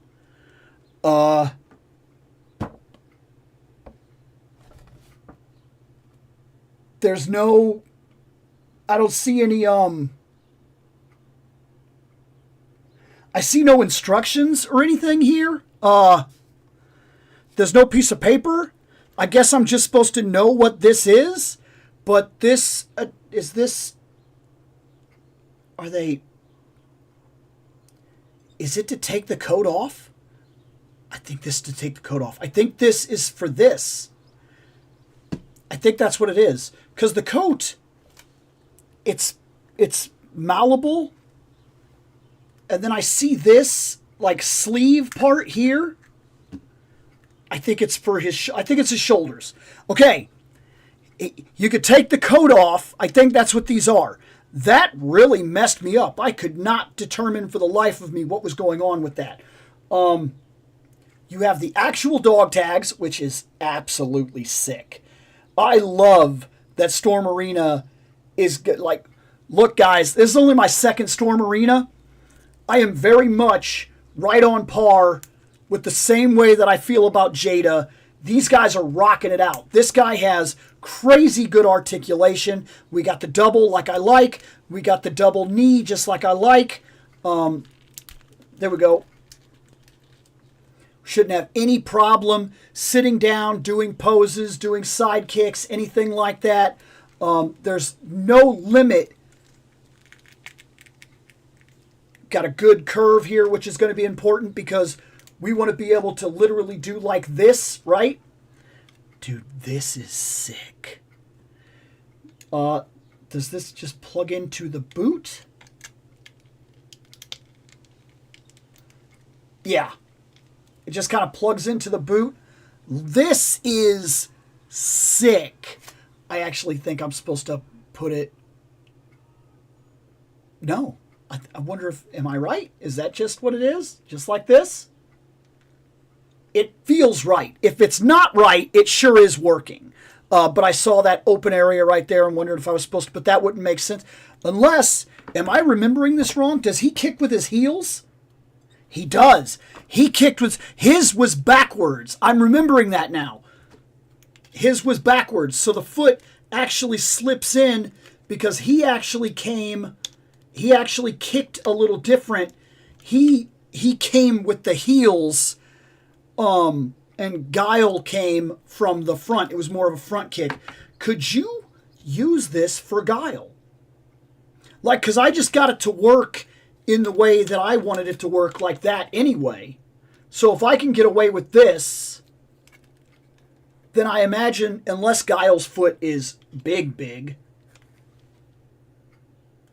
There's no... I don't see any, I see no instructions or anything here. There's no piece of paper. I guess I'm just supposed to know what this is. But this, is this... Are they... Is it to take the coat off? I think this is to take the coat off. I think this is for this. I think that's what it is. Because the coat, it's malleable. And then I see this, like, sleeve part here. I think it's for his... I think it's his shoulders. Okay. You could take the coat off. I think that's what these are. That really messed me up. I could not determine for the life of me what was going on with that. You have the actual dog tags, which is absolutely sick. I love that Storm Arena is good. Like, look, guys, this is only my second Storm Arena. I am very much right on par with the same way that I feel about Jada. These guys are rocking it out. This guy has crazy good articulation. We got the double like I like. We got the double knee just like I like. There we go. Shouldn't have any problem sitting down, doing poses, doing side kicks, anything like that. There's no limit. Got a good curve here, which is going to be important because we want to be able to literally do like this, right? Dude, this is sick. Does this just plug into the boot? Yeah. It just kind of plugs into the boot. This is sick. I actually think I'm supposed to put it... No. I wonder if... Am I right? Is that just what it is? Just like this? It feels right. If it's not right, it sure is working. But I saw that open area right there and wondered if I was supposed to... But that wouldn't make sense. Unless... Am I remembering this wrong? Does he kick with his heels? He does. He kicked with... His was backwards. I'm remembering that now. His was backwards. So the foot actually slips in because he actually came... He actually kicked a little different. He came with the heels, and Guile came from the front. It was more of a front kick. Could you use this for Guile? Like, because I just got it to work in the way that I wanted it to work, like that anyway. So if I can get away with this, then I imagine, unless Guile's foot is big,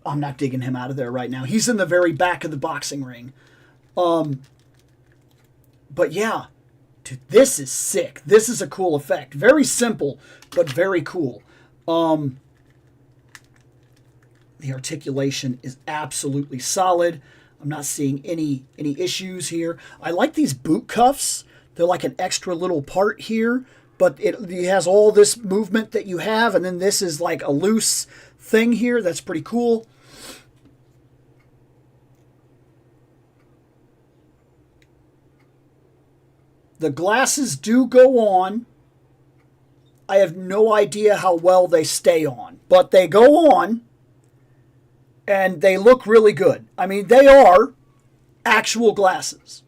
I'm not digging him out of there right now. He's in the very back of the boxing ring. But yeah, dude, this is sick. This is a cool effect. Very simple, but very cool. The articulation is absolutely solid. I'm not seeing any issues here. I like these boot cuffs. They're like an extra little part here, but it has all this movement that you have, and then this is like a loose thing here. That's pretty cool. The glasses do go on. I have no idea how well they stay on, but they go on and they look really good. I mean, they are actual glasses.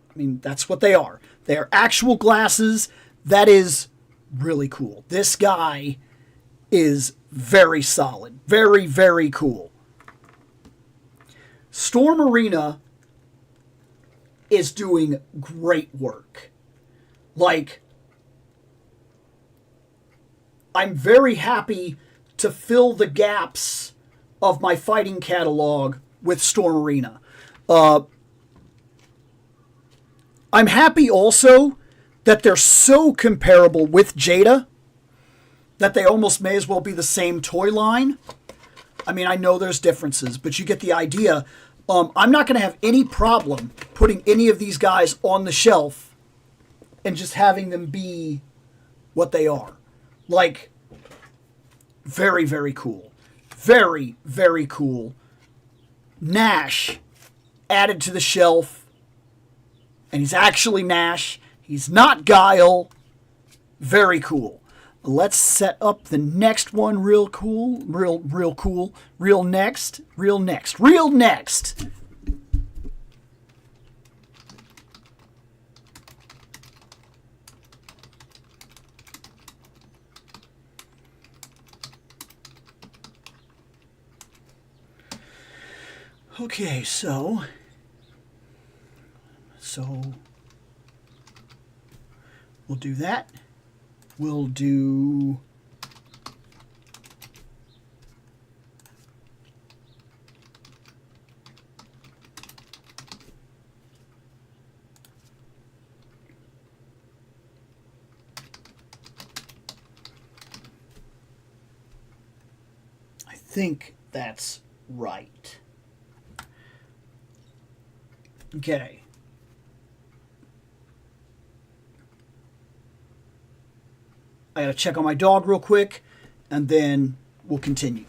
I mean, that's what they are. They are actual glasses. That is really cool. This guy is very solid. Very, very cool. Storm Arena is doing great work. Like, I'm very happy to fill the gaps of my fighting catalog with Storm Arena. I'm happy also that they're so comparable with Jada that they almost may as well be the same toy line. I mean, I know there's differences, but you get the idea. I'm not going to have any problem putting any of these guys on the shelf and just having them be what they are. Like, very, very cool. Very, very cool. Nash added to the shelf. And he's actually Nash. He's not Guile. Very cool. Let's set up the next one real cool. Real cool. Real next. Okay, so we'll do that. We'll do I think that's right. Okay. I gotta check on my dog real quick, and then we'll continue.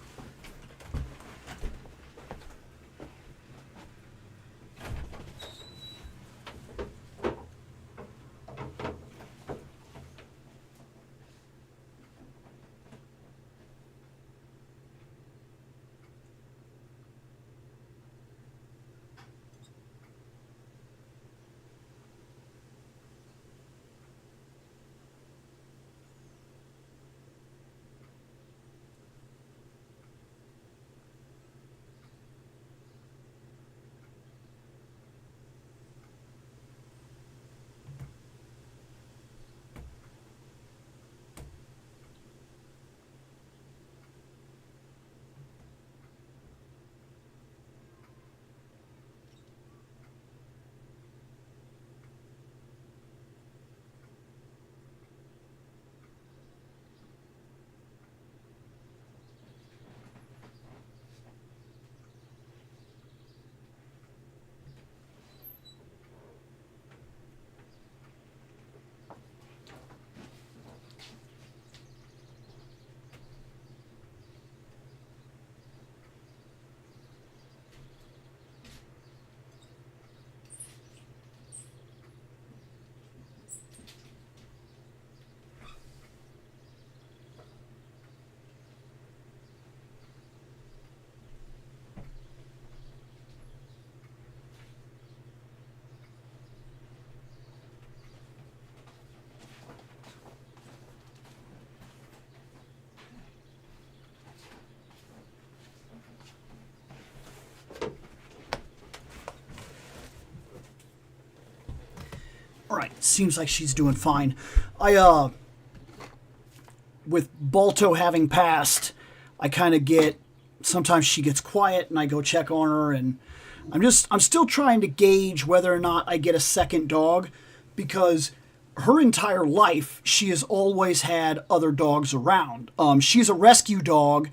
All right, seems like she's doing fine. With Balto having passed, I kind of get, sometimes she gets quiet and I go check on her, and I'm still trying to gauge whether or not I get a second dog, because her entire life she has always had other dogs around. She's a rescue dog,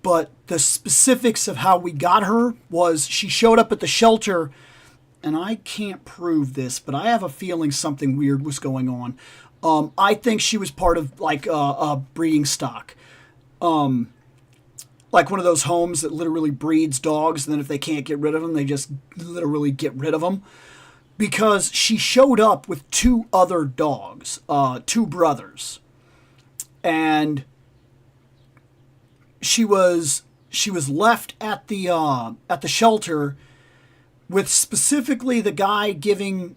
but the specifics of how we got her was she showed up at the shelter, and I can't prove this, but I have a feeling something weird was going on. I think she was part of like a breeding stock. Like one of those homes that literally breeds dogs, and then if they can't get rid of them, they just literally get rid of them. because she showed up with two other dogs, two brothers, and she was left at the shelter with specifically the guy giving,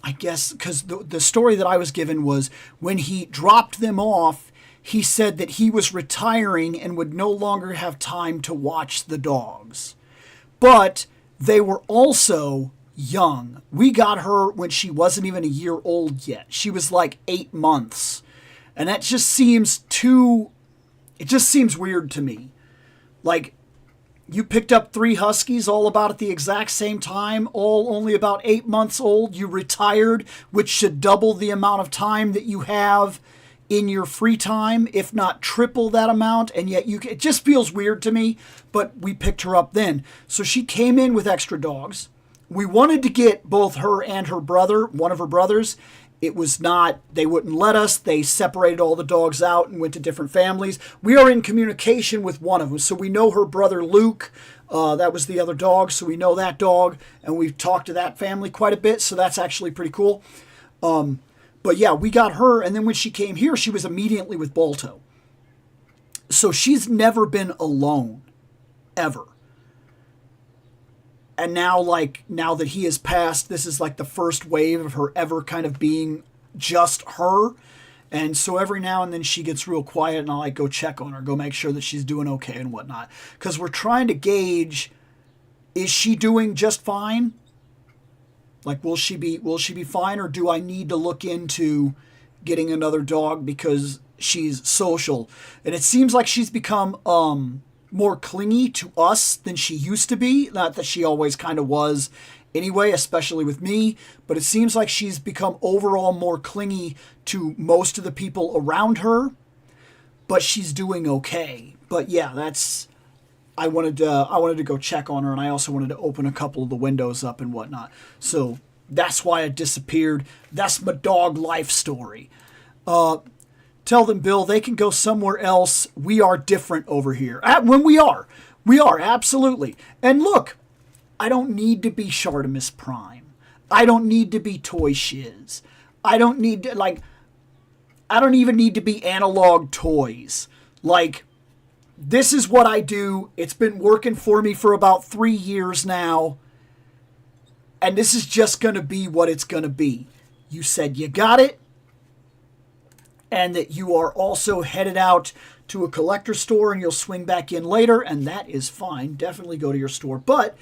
I guess, because the story that I was given was when he dropped them off, he said that he was retiring and would no longer have time to watch the dogs. But they were also young. We got her when she wasn't even a year old yet. She was like 8 months. And that just seems it just seems weird to me. Like, you picked up 3 huskies all about at the exact same time, all only about 8 months old. You retired, which should double the amount of time that you have in your free time, if not triple that amount, and yet it just feels weird to me, but we picked her up then. So she came in with extra dogs. We wanted to get both her and her brother, one of her brothers. It was not, they wouldn't let us. They separated all the dogs out and went to different families. We are in communication with one of them, so we know her brother Luke. That was the other dog, so we know that dog, and we've talked to that family quite a bit, so that's actually pretty cool. But yeah, we got her, and then when she came here, she was immediately with Balto. So she's never been alone, ever. And now that he has passed, this is like the first wave of her ever kind of being just her. And so every now and then she gets real quiet, and I'll like go check on her, go make sure that she's doing okay and whatnot. Because we're trying to gauge, is she doing just fine? Like, will she be fine, or do I need to look into getting another dog because she's social? And it seems like she's become more clingy to us than she used to be. Not that she always kind of was anyway, especially with me, but it seems like she's become overall more clingy to most of the people around her, but she's doing okay. But yeah, I wanted to go check on her, and I also wanted to open a couple of the windows up and whatnot. So that's why I disappeared. That's my dog life story. Tell them, Bill, they can go somewhere else. We are different over here. When we are absolutely. And look, I don't need to be Shartimus Prime. I don't need to be Toy Shiz. I don't even need to be Analog Toys. Like, this is what I do. It's been working for me for about 3 years now. And this is just going to be what it's going to be. You said you got it. And that you are also headed out to a collector store and you'll swing back in later. And that is fine. Definitely go to your store. But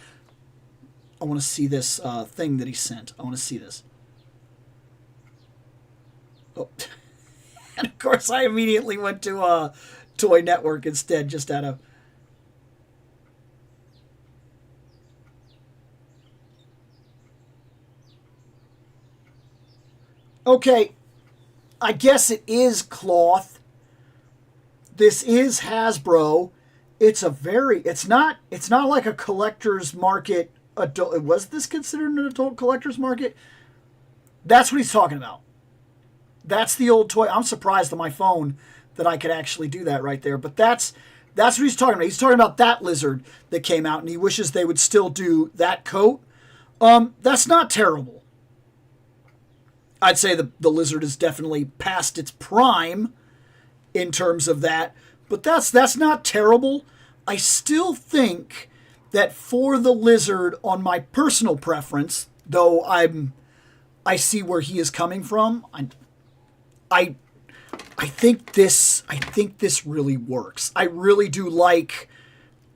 I want to see this thing that he sent. I want to see this. Oh. And of course I immediately went to Toy Network instead, just out of... Okay, I guess it is cloth. This is Hasbro. It's not like a collector's market adult. Was this considered an adult collector's market? That's what he's talking about. That's the old toy. I'm surprised on my phone that I could actually do that right there. But that's what he's talking about. He's talking about that lizard that came out, and he wishes they would still do that coat. That's not terrible. I'd say the lizard is definitely past its prime in terms of that. But that's not terrible. I still think that for the lizard, on my personal preference, though I see where he is coming from, I think this really works. I really do like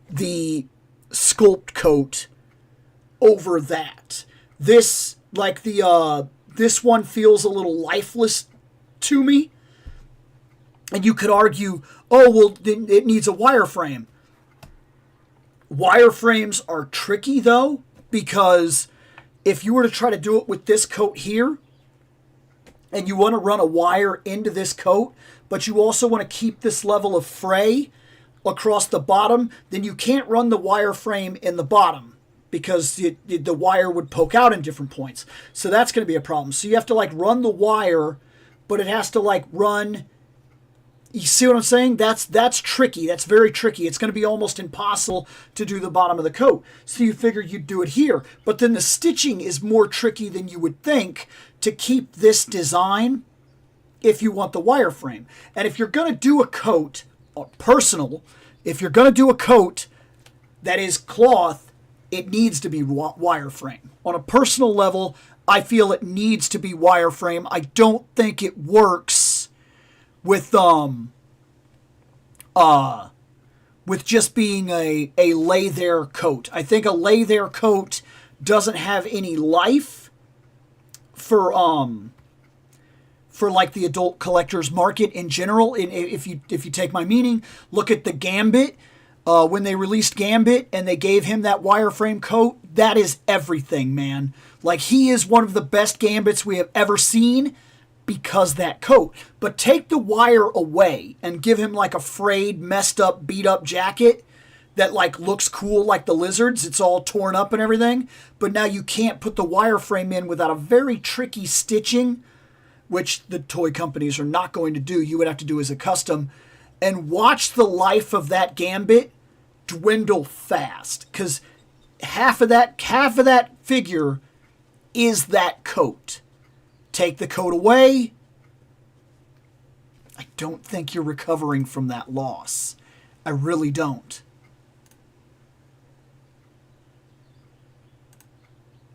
the sculpt coat over that. This one feels a little lifeless to me. And you could argue, oh, well, it needs a wireframe. Wireframes are tricky, though, because if you were to try to do it with this coat here, and you want to run a wire into this coat, but you also want to keep this level of fray across the bottom, then you can't run the wireframe in the bottom because the wire would poke out in different points. So that's going to be a problem. So you have to run the wire, but it has to run You see what I'm saying? That's tricky. That's very tricky. It's going to be almost impossible to do the bottom of the coat. So you figure you'd do it here. But then the stitching is more tricky than you would think to keep this design if you want the wireframe. And if you're going to do a coat, personal, if you're going to do a coat that is cloth, it needs to be wireframe. On a personal level, I feel it needs to be wireframe. I don't think it works with just being a lay there coat. I think a lay there coat doesn't have any life for like the adult collector's market in general. If you take my meaning, look at the Gambit. When they released Gambit and they gave him that wireframe coat, that is everything, man. Like, he is one of the best Gambits we have ever seen because that coat. But take the wire away and give him like a frayed, messed up, beat up jacket that like looks cool like the Lizards. It's all torn up and everything. But now you can't put the wireframe in without a very tricky stitching, which the toy companies are not going to do. You would have to do as a custom. And watch the life of that Gambit dwindle fast, because half of that figure is that coat. Take the coat away, I don't think you're recovering from that loss. I really don't.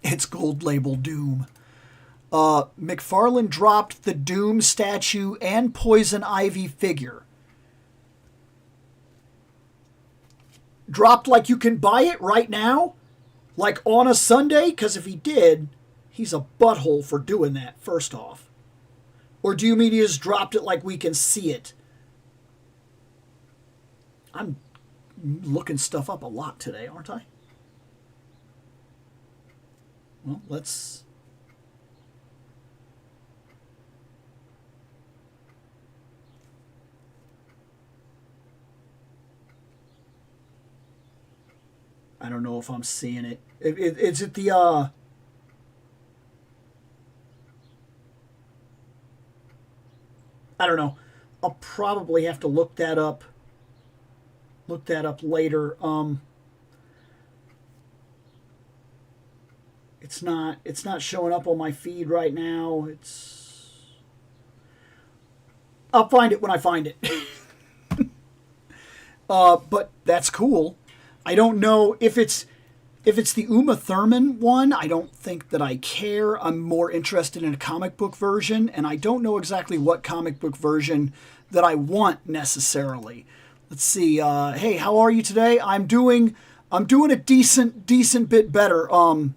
It's gold label Doom. McFarlane dropped the Doom statue and Poison Ivy figure. Dropped like you can buy it right now? Like on a Sunday? Because if he did, he's a butthole for doing that, first off. Or do you mean he just dropped it like we can see it? I'm looking stuff up a lot today, aren't I? Well, let's... I don't know if I'm seeing it. Is it the, I don't know. I'll probably have to look that up. Look that up later. It's not showing up on my feed right now. I'll find it when I find it. But that's cool. I don't know if it's the Uma Thurman one. I don't think that I care. I'm more interested in a comic book version, and I don't know exactly what comic book version that I want necessarily. Let's see. Hey, how are you today? I'm doing a decent bit better. I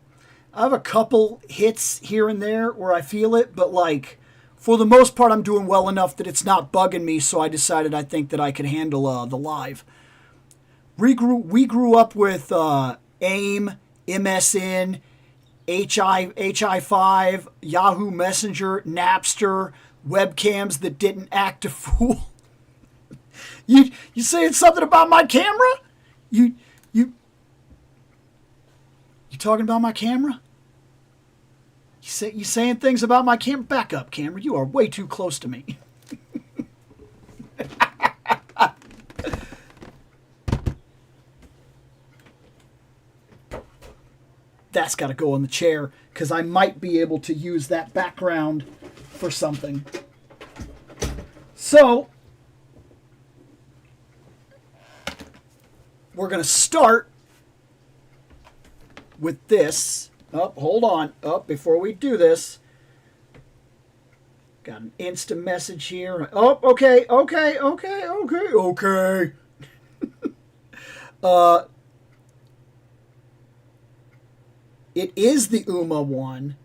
have a couple hits here and there where I feel it, but like for the most part, I'm doing well enough that it's not bugging me. So I decided I think that I can handle the live. We grew up with AIM, MSN, HI5, Yahoo Messenger, Napster, webcams that didn't act a fool. You saying something about my camera? You talking about my camera? You saying things about my camera? Back up, camera. You are way too close to me. That's got to go on the chair because I might be able to use that background for something. So, we're going to start with this. Oh, hold on. Oh, before we do this, got an instant message here. Oh, okay. It is the Uma one.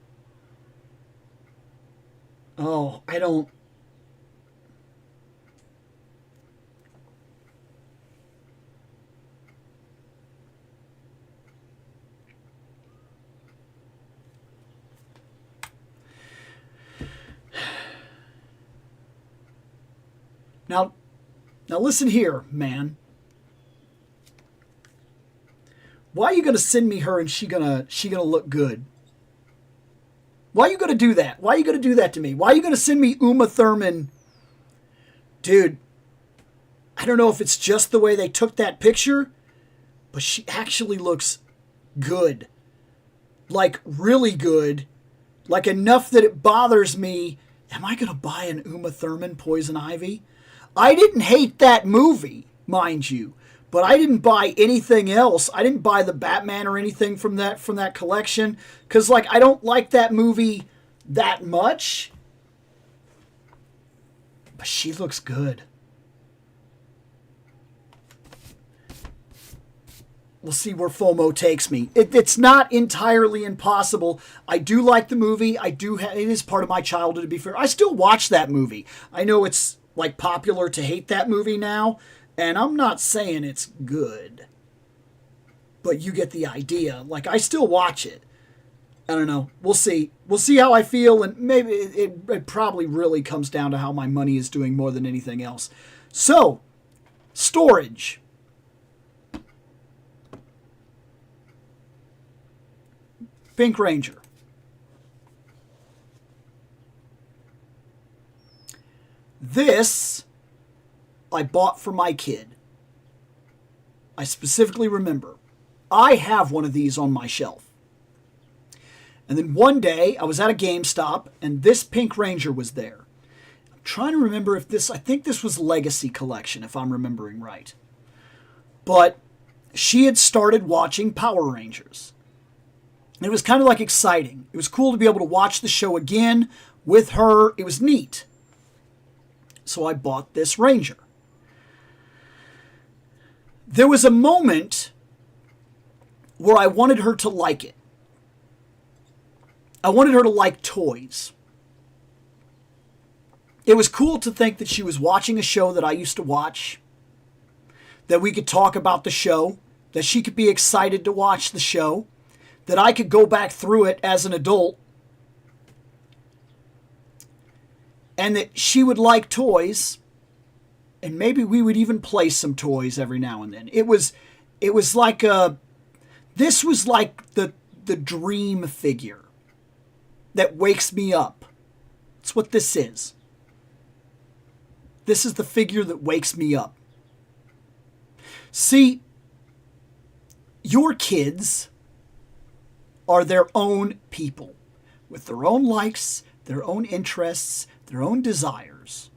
Oh, I don't... Now listen here, man. Why are you gonna send me her and she gonna look good? Why are you gonna do that? Why are you gonna do that to me? Why are you gonna send me Uma Thurman? Dude, I don't know if it's just the way they took that picture, but she actually looks good. Like, really good. Like, enough that it bothers me. Am I going to buy an Uma Thurman Poison Ivy? I didn't hate that movie, mind you. But I didn't buy anything else. I didn't buy the Batman or anything from that collection. Because, like, I don't like that movie that much. But she looks good. We'll see where FOMO takes me. It's not entirely impossible. I do like the movie. It is part of my childhood, to be fair. I still watch that movie. I know it's, like, popular to hate that movie now. And I'm not saying it's good, but you get the idea. Like, I still watch it. I don't know. We'll see. We'll see how I feel, and maybe it probably really comes down to how my money is doing more than anything else. So, storage. Pink Ranger. This I bought for my kid. I specifically remember. I have one of these on my shelf. And then one day, I was at a GameStop, and this Pink Ranger was there. I'm trying to remember if I think this was Legacy Collection, if I'm remembering right. But she had started watching Power Rangers. And it was kind of like exciting. It was cool to be able to watch the show again with her. It was neat. So I bought this Ranger. There was a moment where I wanted her to like it. I wanted her to like toys. It was cool to think that she was watching a show that I used to watch, that we could talk about the show, that she could be excited to watch the show, that I could go back through it as an adult, and that she would like toys. And maybe we would even play some toys every now and then. It was like this was like the dream figure that wakes me up. That's what this is. This is the figure that wakes me up. See, your kids are their own people with their own likes, their own interests, their own desires.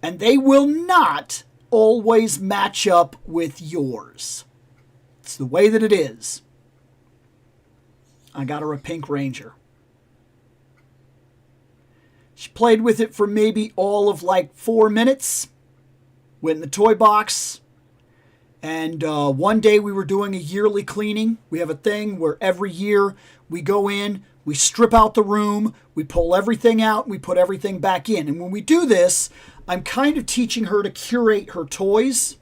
And they will not always match up with yours. It's the way that it is. I got her a Pink Ranger. She played with it for maybe all of like 4 minutes. Went in the toy box. And one day we were doing a yearly cleaning. We have a thing where every year we go in, we strip out the room, we pull everything out, and we put everything back in. And when we do this, I'm kind of teaching her to curate her toys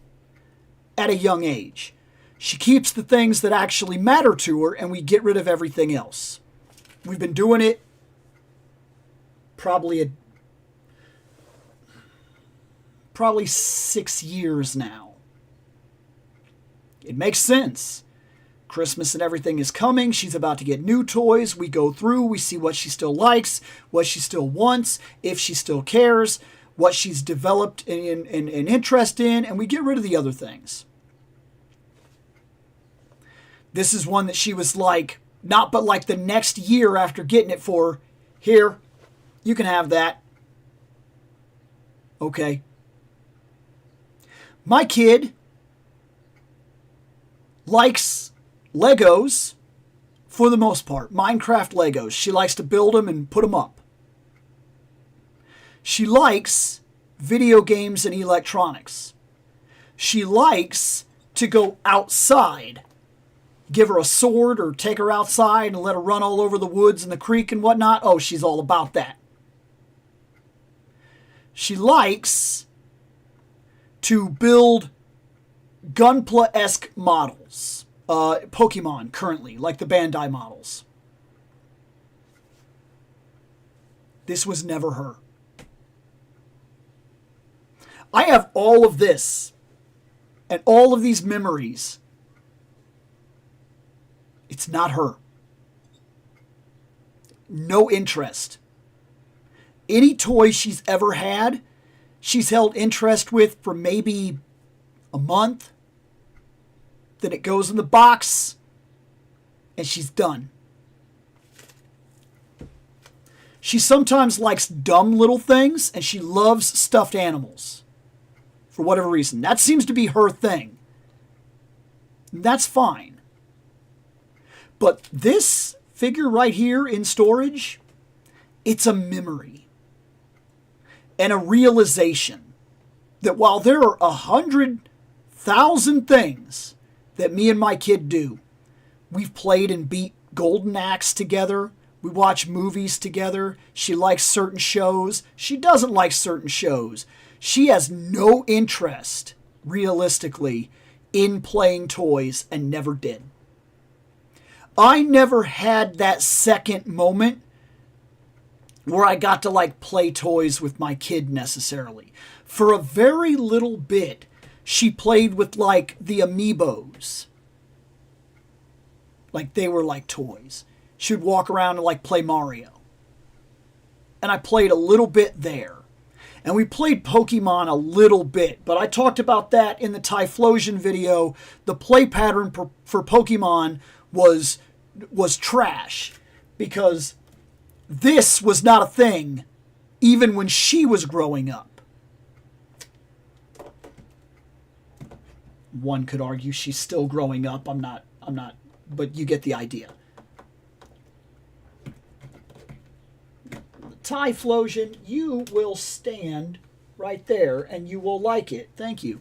at a young age. She keeps the things that actually matter to her, and we get rid of everything else. We've been doing it probably 6 years now. It makes sense. Christmas and everything is coming. She's about to get new toys. We go through. We see what she still likes, what she still wants, if she still cares, what she's developed an interest in, and we get rid of the other things. This is one that she was like, not but like the next year after getting it for her, here, you can have that. Okay. My kid likes Legos for the most part. Minecraft Legos. She likes to build them and put them up. She likes video games and electronics. She likes to go outside. Give her a sword or take her outside and let her run all over the woods and the creek and whatnot. Oh, she's all about that. She likes to build Gunpla-esque models. Pokemon currently, like the Bandai models. This was never her. I have all of this and all of these memories. It's not her. No interest. Any toy she's ever had she's held interest with for maybe a month. Then it goes in the box and she's done. She sometimes likes dumb little things and she loves stuffed animals for whatever reason. That seems to be her thing. That's fine. But this figure right here in storage, it's a memory and a realization that while there are 100,000 things that me and my kid do, we've played and beat Golden Axe together. We watch movies together. She likes certain shows. She doesn't like certain shows. She has no interest, realistically, in playing toys and never did. I never had that second moment where I got to like play toys with my kid necessarily. For a very little bit, she played with like the amiibos. Like they were like toys. She would walk around and like play Mario. And I played a little bit there. And we played Pokemon a little bit. But I talked about that in the Typhlosion video. The play pattern for Pokemon was trash. Because this was not a thing even when she was growing up. One could argue she's still growing up. I'm not, but you get the idea. Typhlosion, you will stand right there and you will like it. Thank you.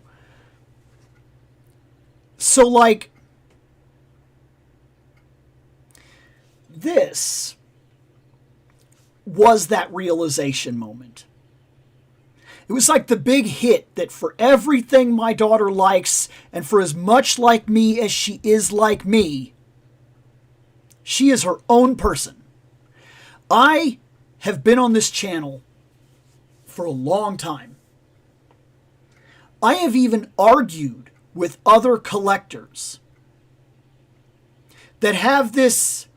So, like, this was that realization moment. It was like the big hit that for everything my daughter likes and for as much like me as she is like me, she is her own person. I have been on this channel for a long time. I have even argued with other collectors that have this,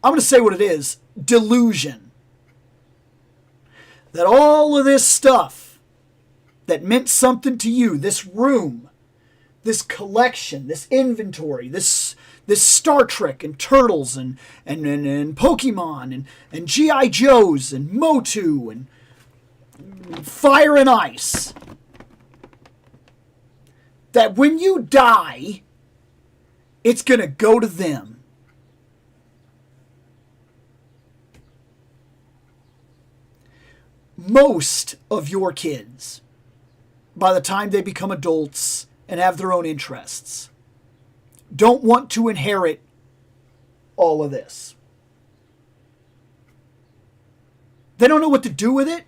I'm going to say what it is, delusion. That all of this stuff that meant something to you, this room, this collection, this inventory, this Star Trek and Turtles and Pokemon and G.I. Joes and Motu and Fire and Ice, that when you die, it's going to go to them. Most of your kids, by the time they become adults and have their own interests, don't want to inherit all of this. They don't know what to do with it.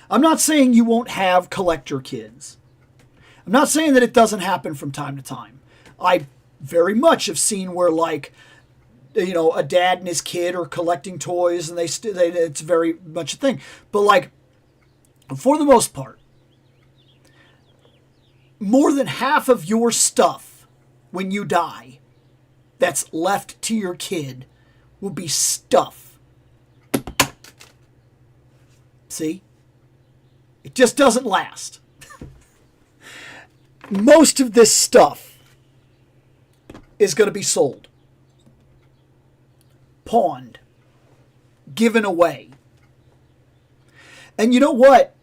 I'm not saying you won't have collector kids. I'm not saying that it doesn't happen from time to time. I very much have seen where, like, you know, a dad and his kid are collecting toys and it's very much a thing. But, like, for the most part, more than half of your stuff when you die that's left to your kid will be stuff. See? It just doesn't last. Most of this stuff is going to be sold, pawned, given away. And you know what?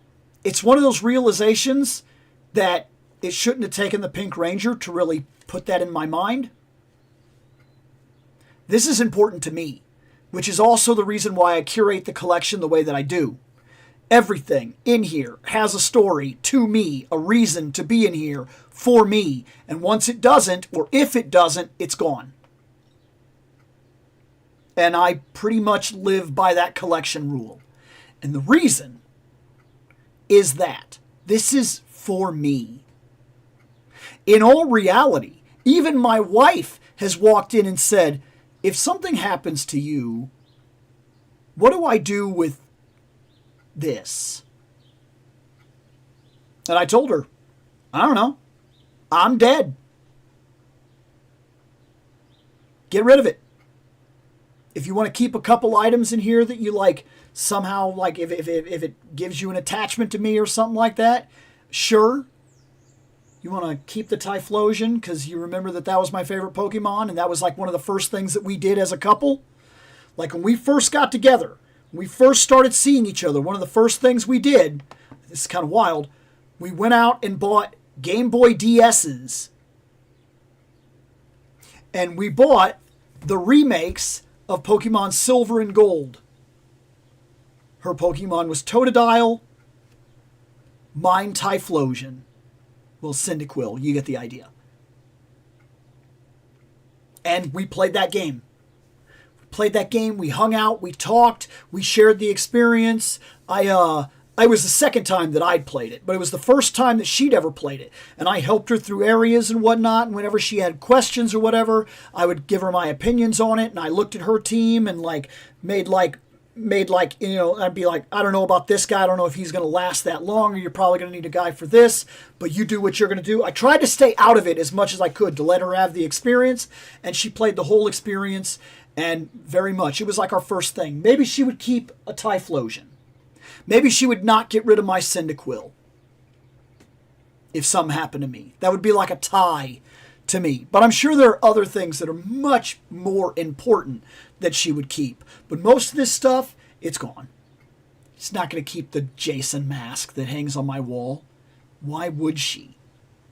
It's one of those realizations that it shouldn't have taken the Pink Ranger to really put that in my mind. This is important to me, which is also the reason why I curate the collection the way that I do. Everything in here has a story to me, a reason to be in here for me. And once it doesn't, or if it doesn't, it's gone. And I pretty much live by that collection rule. And the reason is that this is for me. In all reality, even my wife has walked in and said, if something happens to you, what do I do with this? And I told her, I don't know. I'm dead. Get rid of it. If you want to keep a couple items in here that you like, somehow, like if it gives you an attachment to me or something like that, sure. You want to keep the Typhlosion because you remember that was my favorite Pokemon, and that was like one of the first things that we did as a couple. Like when we first got together, when we first started seeing each other, one of the first things we did, this is kind of wild, we went out and bought Game Boy DS's. And we bought the remakes of Pokemon Silver and Gold. Her Pokemon was Totodile, mine Typhlosion. Well, Cyndaquil, you get the idea. And we played that game. We hung out, we talked, we shared the experience. I was the second time that I'd played it, but it was the first time that she'd ever played it. And I helped her through areas and whatnot, and whenever she had questions or whatever, I would give her my opinions on it, and I looked at her team and made I'd be like, I don't know about this guy, I don't know if he's going to last that long, or you're probably going to need a guy for this, but you do what you're going to do. I tried to stay out of it as much as I could to let her have the experience, and she played the whole experience, and very much. It was like our first thing. Maybe she would keep a Typhlosion. Maybe she would not get rid of my Cyndaquil if something happened to me. That would be like a tie to me. But I'm sure there are other things that are much more important that she would keep. But most of this stuff, it's gone. She's not going to keep the Jason mask that hangs on my wall. Why would she?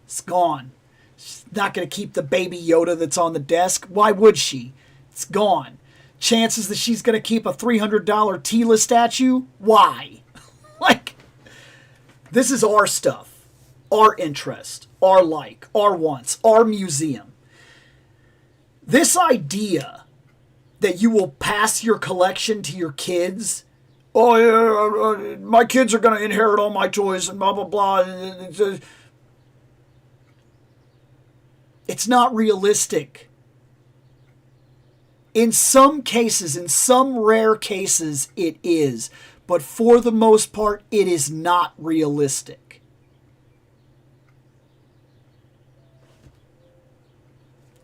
It's gone. She's not going to keep the baby Yoda that's on the desk. Why would she? It's gone. Chances that she's going to keep a $300 Tila statue? Why? This is our stuff. Our interest. Our like. Our wants. Our museum. This idea that you will pass your collection to your kids. Oh, yeah, my kids are going to inherit all my toys and blah, blah, blah. It's not realistic. In some cases, in some rare cases, it is. But for the most part, it is not realistic.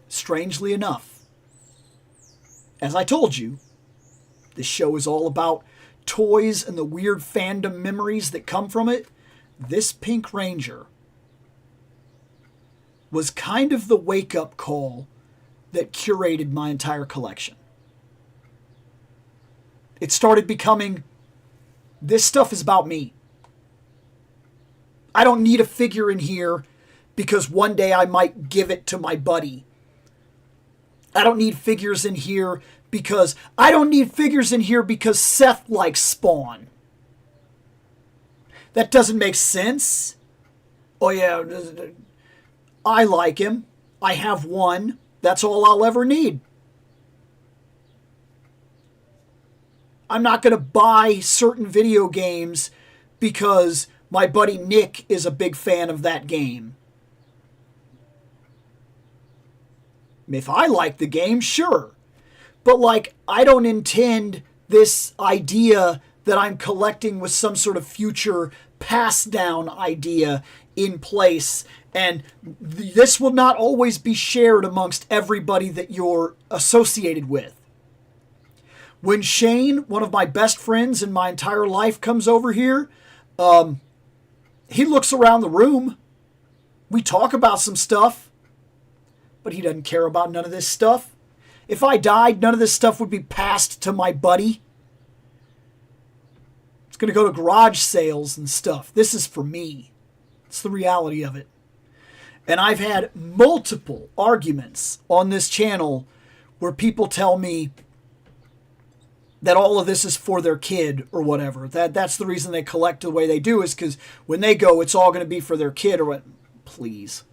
Strangely enough, as I told you, this show is all about toys and the weird fandom memories that come from it. This Pink Ranger was kind of the wake-up call that curated my entire collection. It started becoming, this stuff is about me. I don't need a figure in here because one day I might give it to my buddy. I don't need figures in here because Seth likes Spawn. That doesn't make sense. Oh yeah, I like him. I have one. That's all I'll ever need. I'm not going to buy certain video games because my buddy Nick is a big fan of that game. If I like the game, sure. But I don't intend this idea that I'm collecting with some sort of future passed down idea in place. And this will not always be shared amongst everybody that you're associated with. When Shane, one of my best friends in my entire life, comes over here, he looks around the room. We talk about some stuff, but he doesn't care about none of this stuff. If I died, none of this stuff would be passed to my buddy. It's going to go to garage sales and stuff. This is for me. It's the reality of it. And I've had multiple arguments on this channel where people tell me that all of this is for their kid or whatever. That's the reason they collect the way they do, is because when they go, it's all going to be for their kid or what. Please.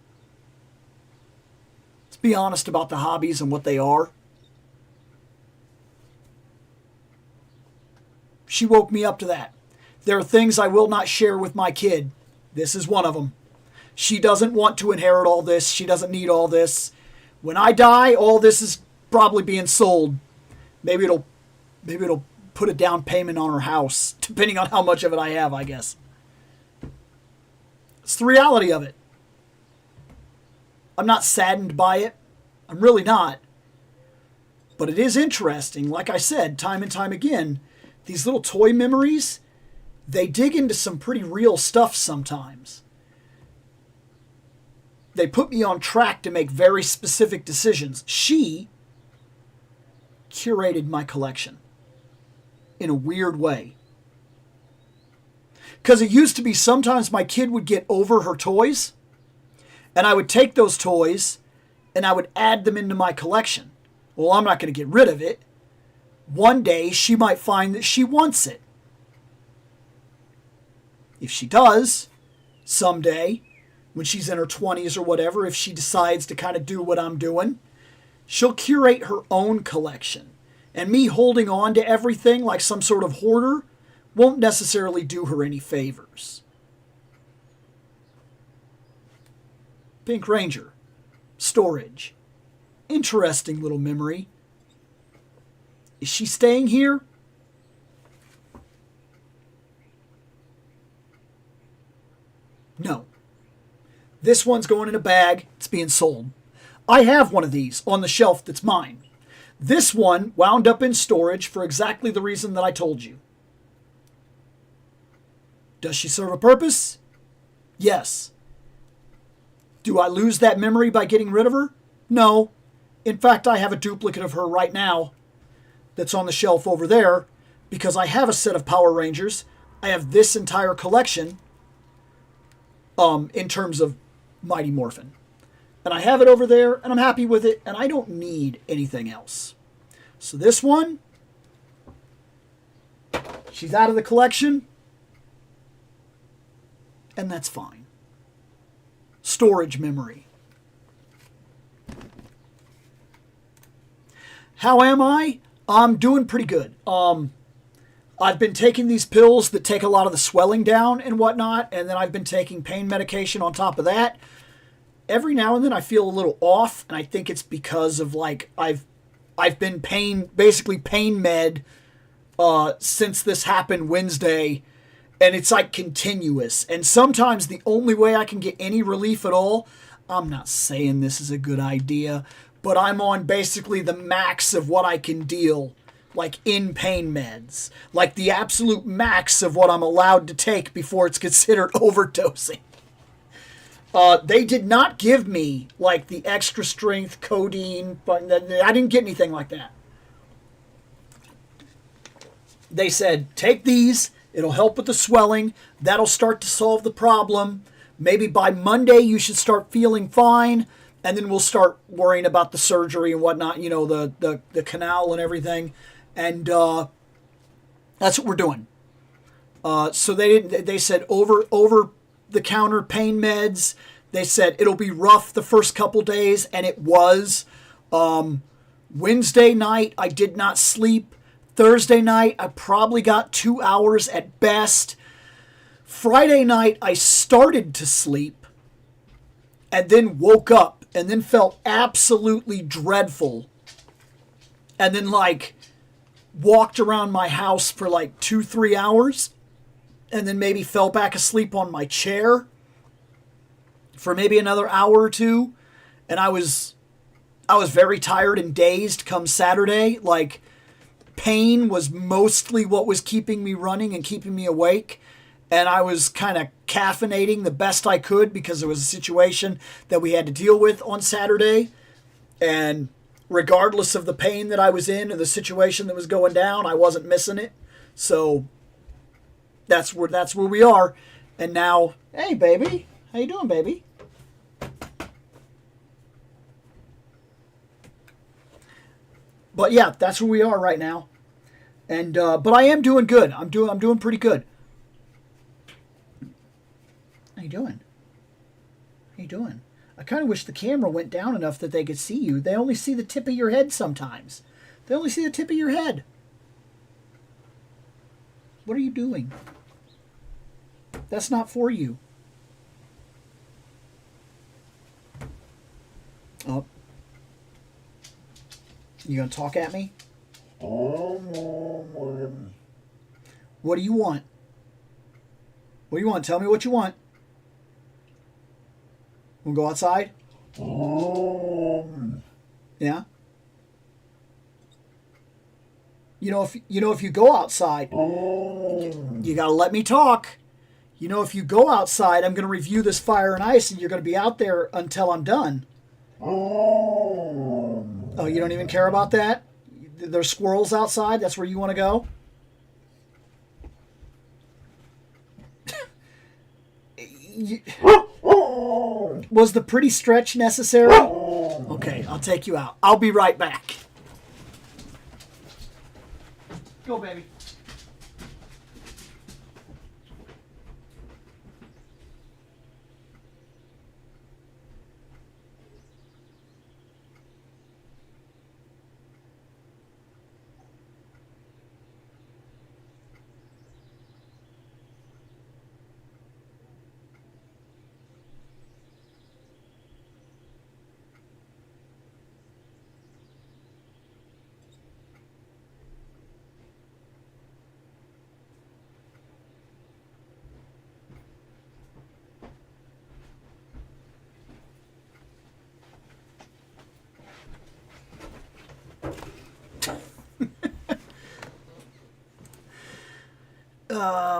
Let's be honest about the hobbies and what they are. She woke me up to that. There are things I will not share with my kid. This is one of them. She doesn't want to inherit all this. She doesn't need all this. When I die, all this is probably being sold. Maybe it'll put a down payment on her house, depending on how much of it I have, I guess. It's the reality of it. I'm not saddened by it. I'm really not. But it is interesting, like I said, time and time again, these little toy memories, they dig into some pretty real stuff sometimes. They put me on track to make very specific decisions. She curated my collection in a weird way. Because it used to be sometimes my kid would get over her toys, and I would take those toys and I would add them into my collection. Well, I'm not going to get rid of it. One day she might find that she wants it. If she does, someday, when she's in her 20s or whatever, if she decides to kind of do what I'm doing, she'll curate her own collection. And me holding on to everything like some sort of hoarder won't necessarily do her any favors. Pink Ranger. Storage. Interesting little memory. Is she staying here? No. This one's going in a bag. It's being sold. I have one of these on the shelf that's mine. This one wound up in storage for exactly the reason that I told you. Does she serve a purpose? Yes. Do I lose that memory by getting rid of her? No. In fact, I have a duplicate of her right now that's on the shelf over there because I have a set of Power Rangers. I have this entire collection in terms of Mighty Morphin. And I have it over there, and I'm happy with it, and I don't need anything else. So this one, she's out of the collection, and that's fine. Storage memory. How am I? I'm doing pretty good. I've been taking these pills that take a lot of the swelling down and whatnot, and then I've been taking pain medication on top of that. Every now and then I feel a little off, and I think it's because of like I've been basically pain med since this happened Wednesday, and it's like continuous. And sometimes the only way I can get any relief at all, I'm not saying this is a good idea, but I'm on basically the max of what I can deal, like in pain meds, like the absolute max of what I'm allowed to take before it's considered overdosing. They did not give me like the extra strength codeine, but I didn't get anything like that. They said, take these, it'll help with the swelling, that'll start to solve the problem. Maybe by Monday you should start feeling fine, and then we'll start worrying about the surgery and whatnot, you know, the canal and everything. And that's what we're doing. So they said over the counter pain meds. They said it'll be rough the first couple days, and it was. Wednesday night I did not sleep. Thursday night I probably got 2 hours at best. Friday night I started to sleep and then woke up and then felt absolutely dreadful, and then like walked around my house for like 2-3 hours, and then maybe fell back asleep on my chair for maybe another hour or two. And I was very tired and dazed come Saturday. Like, pain was mostly what was keeping me running and keeping me awake. And I was kind of caffeinating the best I could because there was a situation that we had to deal with on Saturday. And regardless of the pain that I was in or the situation that was going down, I wasn't missing it. So that's where we are. And now, hey baby, how you doing, baby? But yeah, that's where we are right now. And but I am doing good. I'm doing pretty good. How you doing? How you doing? I kind of wish the camera went down enough that they could see you. They only see the tip of your head sometimes. They only see the tip of your head. What are you doing? That's not for you. Oh. You gonna talk at me? What do you want? What do you want? Tell me what you want. Wanna go outside? Yeah? if you go outside, you got to let me talk. If you go outside, I'm going to review this Fire and Ice, and you're going to be out there until I'm done. Oh, you don't even care about that? There's squirrels outside? That's where you want to go? Was the pretty stretch necessary? Okay, I'll take you out. I'll be right back. Go, baby.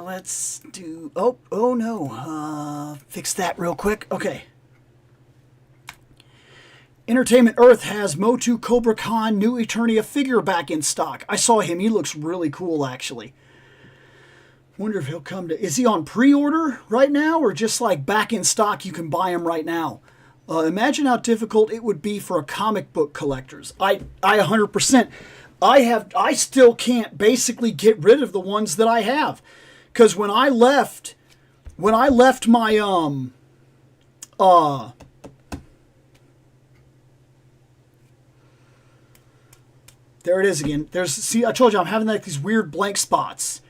Let's do... Oh no. Fix that real quick. Okay. Entertainment Earth has Motu Cobra Khan New Eternia figure back in stock. I saw him. He looks really cool, actually. Wonder if he'll come to... Is he on pre-order right now, or just like back in stock, you can buy him right now? Imagine how difficult it would be for a comic book collectors. I 100%. I still can't basically get rid of the ones that I have. Because when I left my, there it is again. See, I told you I'm having like these weird blank spots.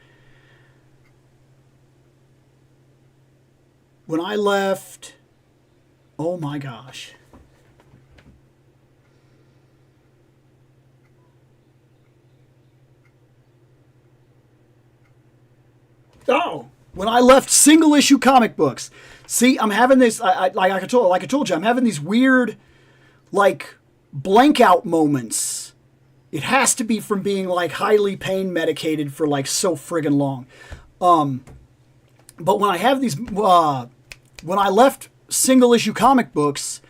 When I left, oh my gosh. Oh, when I left single issue comic books. See, I'm having this, like I told you, I'm having these weird, like, blank out moments. It has to be from being, like, highly pain medicated for, like, so friggin' long. But when I have these, when I left single issue comic books,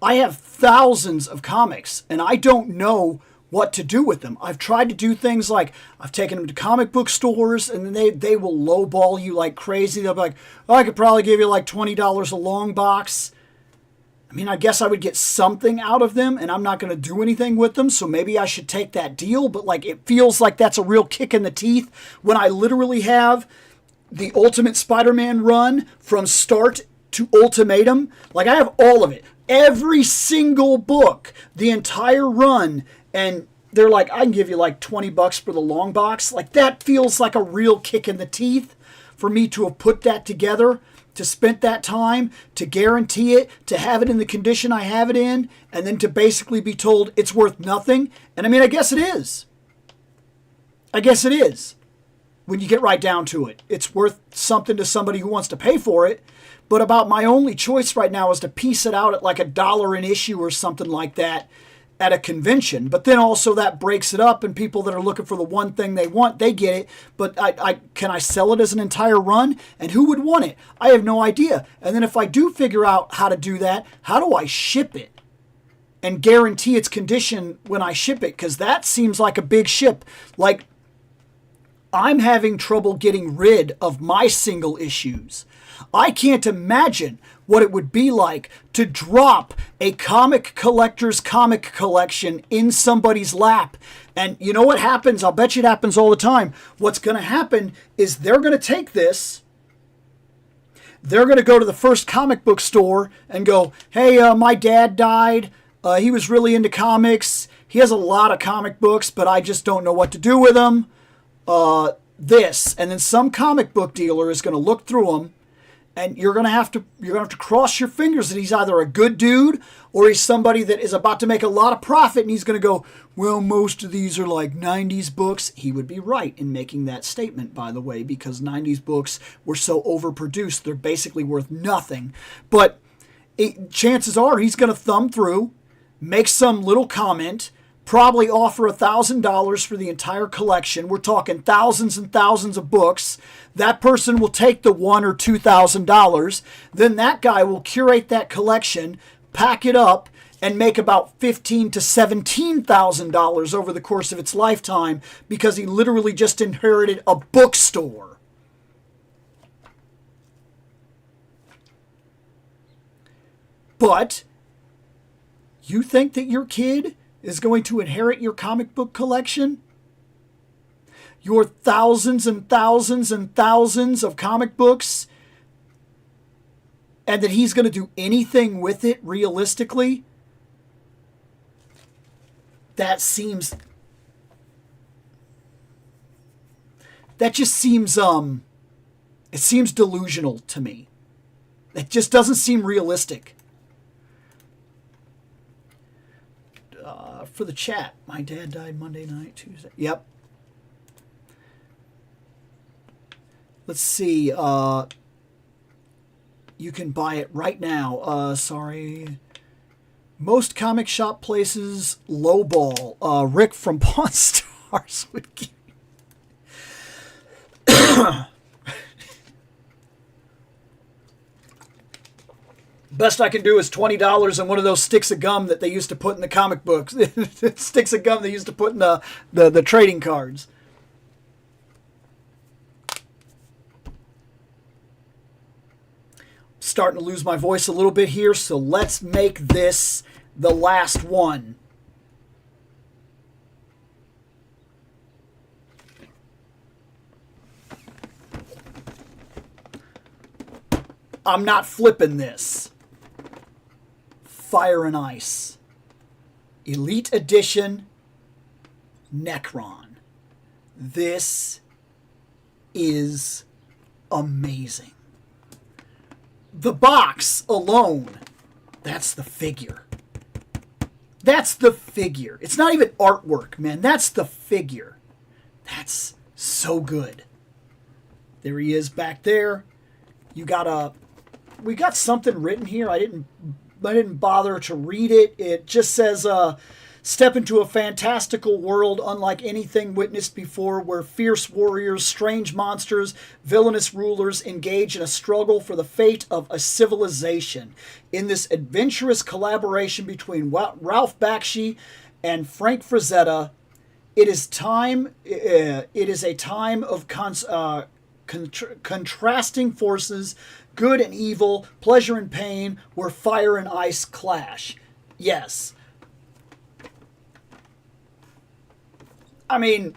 I have thousands of comics, and I don't know what to do with them. I've tried to do things like I've taken them to comic book stores, and then they will lowball you like crazy. They'll be like, oh, I could probably give you like $20 a long box. I mean, I guess I would get something out of them, and I'm not going to do anything with them, so maybe I should take that deal. But like, it feels like that's a real kick in the teeth when I literally have the Ultimate Spider-Man run from start to Ultimatum. Like, I have all of it. Every single book, the entire run, and they're like, I can give you like $20 for the long box. Like, that feels like a real kick in the teeth for me to have put that together, to spend that time, to guarantee it, to have it in the condition I have it in, and then to basically be told it's worth nothing. And I mean, I guess it is. I guess it is. When you get right down to it, it's worth something to somebody who wants to pay for it. But about my only choice right now is to piece it out at like $1 an issue or something like that at a convention. But then also that breaks it up, and people that are looking for the one thing they want, they get it. But can I sell it as an entire run? And who would want it? I have no idea. And then if I do figure out how to do that, how do I ship it and guarantee its condition when I ship it? Because that seems like a big ship. Like, I'm having trouble getting rid of my single issues. I can't imagine what it would be like to drop a comic collector's comic collection in somebody's lap. And you know what happens? I'll bet you it happens all the time. What's going to happen is they're going to take this, they're going to go to the first comic book store and go, hey, my dad died. He was really into comics. He has a lot of comic books, but I just don't know what to do with them. This. And then some comic book dealer is going to look through them, and you're going to have to cross your fingers that he's either a good dude or he's somebody that is about to make a lot of profit, and he's going to go, well, most of these are like 90s books. He would be right in making that statement, by the way, because 90s books were so overproduced, they're basically worth nothing. But chances are he's going to thumb through, make some little comment, probably offer $1,000 for the entire collection. We're talking thousands and thousands of books. That person will take the $1,000 or $2,000. Then that guy will curate that collection, pack it up, and make about $15,000 to $17,000 over the course of its lifetime because he literally just inherited a bookstore. But you think that your kid is going to inherit your comic book collection? Your thousands and thousands and thousands of comic books? And that he's going to do anything with it realistically? That just seems, it seems delusional to me. It just doesn't seem realistic. For the chat, my dad died Monday night, Tuesday. Yep. Let's see. You can buy it right now. Sorry. Most comic shop places lowball. Rick from Pawn Stars would give. Best I can do is $20 and one of those sticks of gum that they used to put in the comic books. Sticks of gum they used to put in the trading cards. Starting to lose my voice a little bit here, so let's make this the last one. I'm not flipping this. Fire and Ice. Elite Edition Necron. This is amazing. The box alone, that's the figure. That's the figure. It's not even artwork, man. That's the figure. That's so good. There he is back there. We got something written here. I didn't bother to read it. It just says, step into a fantastical world unlike anything witnessed before, where fierce warriors, strange monsters, villainous rulers engage in a struggle for the fate of a civilization. In this adventurous collaboration between Ralph Bakshi and Frank Frazetta, it is a time of contrasting forces, good and evil, pleasure and pain, where fire and ice clash. Yes. I mean,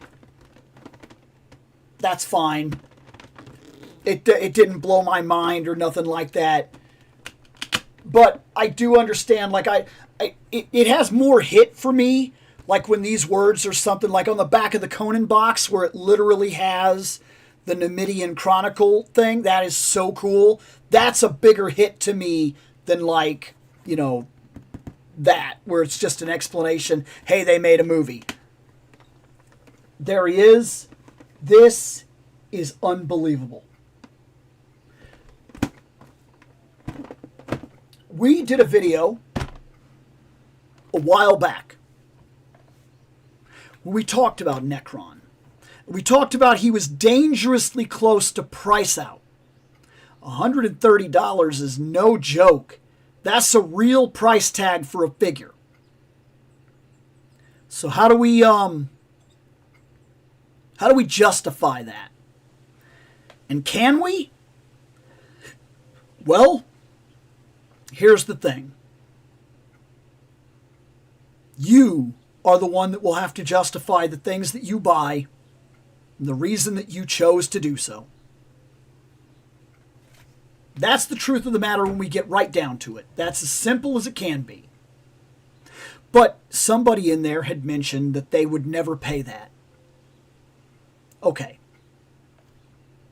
that's fine. It didn't blow my mind or nothing like that. But I do understand, like, it has more hit for me, like when these words are something like on the back of the Conan box where it literally has the Numidian Chronicle thing. That is so cool. That's a bigger hit to me than, like, you know, that, where it's just an explanation, hey, they made a movie. There he is. This is unbelievable. We did a video a while back where we talked about Necron. We talked about he was dangerously close to price out. $130 is no joke. That's a real price tag for a figure. So how do we justify that? And can we? Well, here's the thing. You are the one that will have to justify the things that you buy and the reason that you chose to do so. That's the truth of the matter when we get right down to it. That's as simple as it can be. But somebody in there had mentioned that they would never pay that. Okay.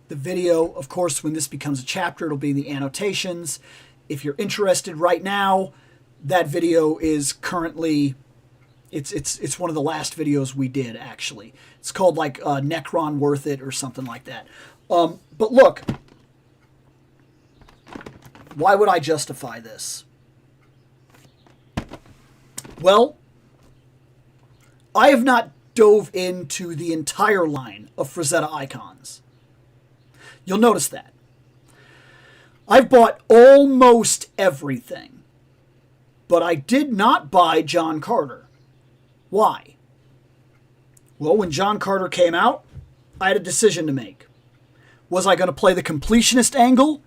The video, of course, when this becomes a chapter, it'll be in the annotations. If you're interested right now, that video is currently, it's one of the last videos we did, actually. It's called, like, Necron Worth It or something like that. But look, why would I justify this? Well, I have not dove into the entire line of Frazetta icons. You'll notice that. I've bought almost everything, but I did not buy John Carter. Why? Well, when John Carter came out, I had a decision to make. Was I going to play the completionist angle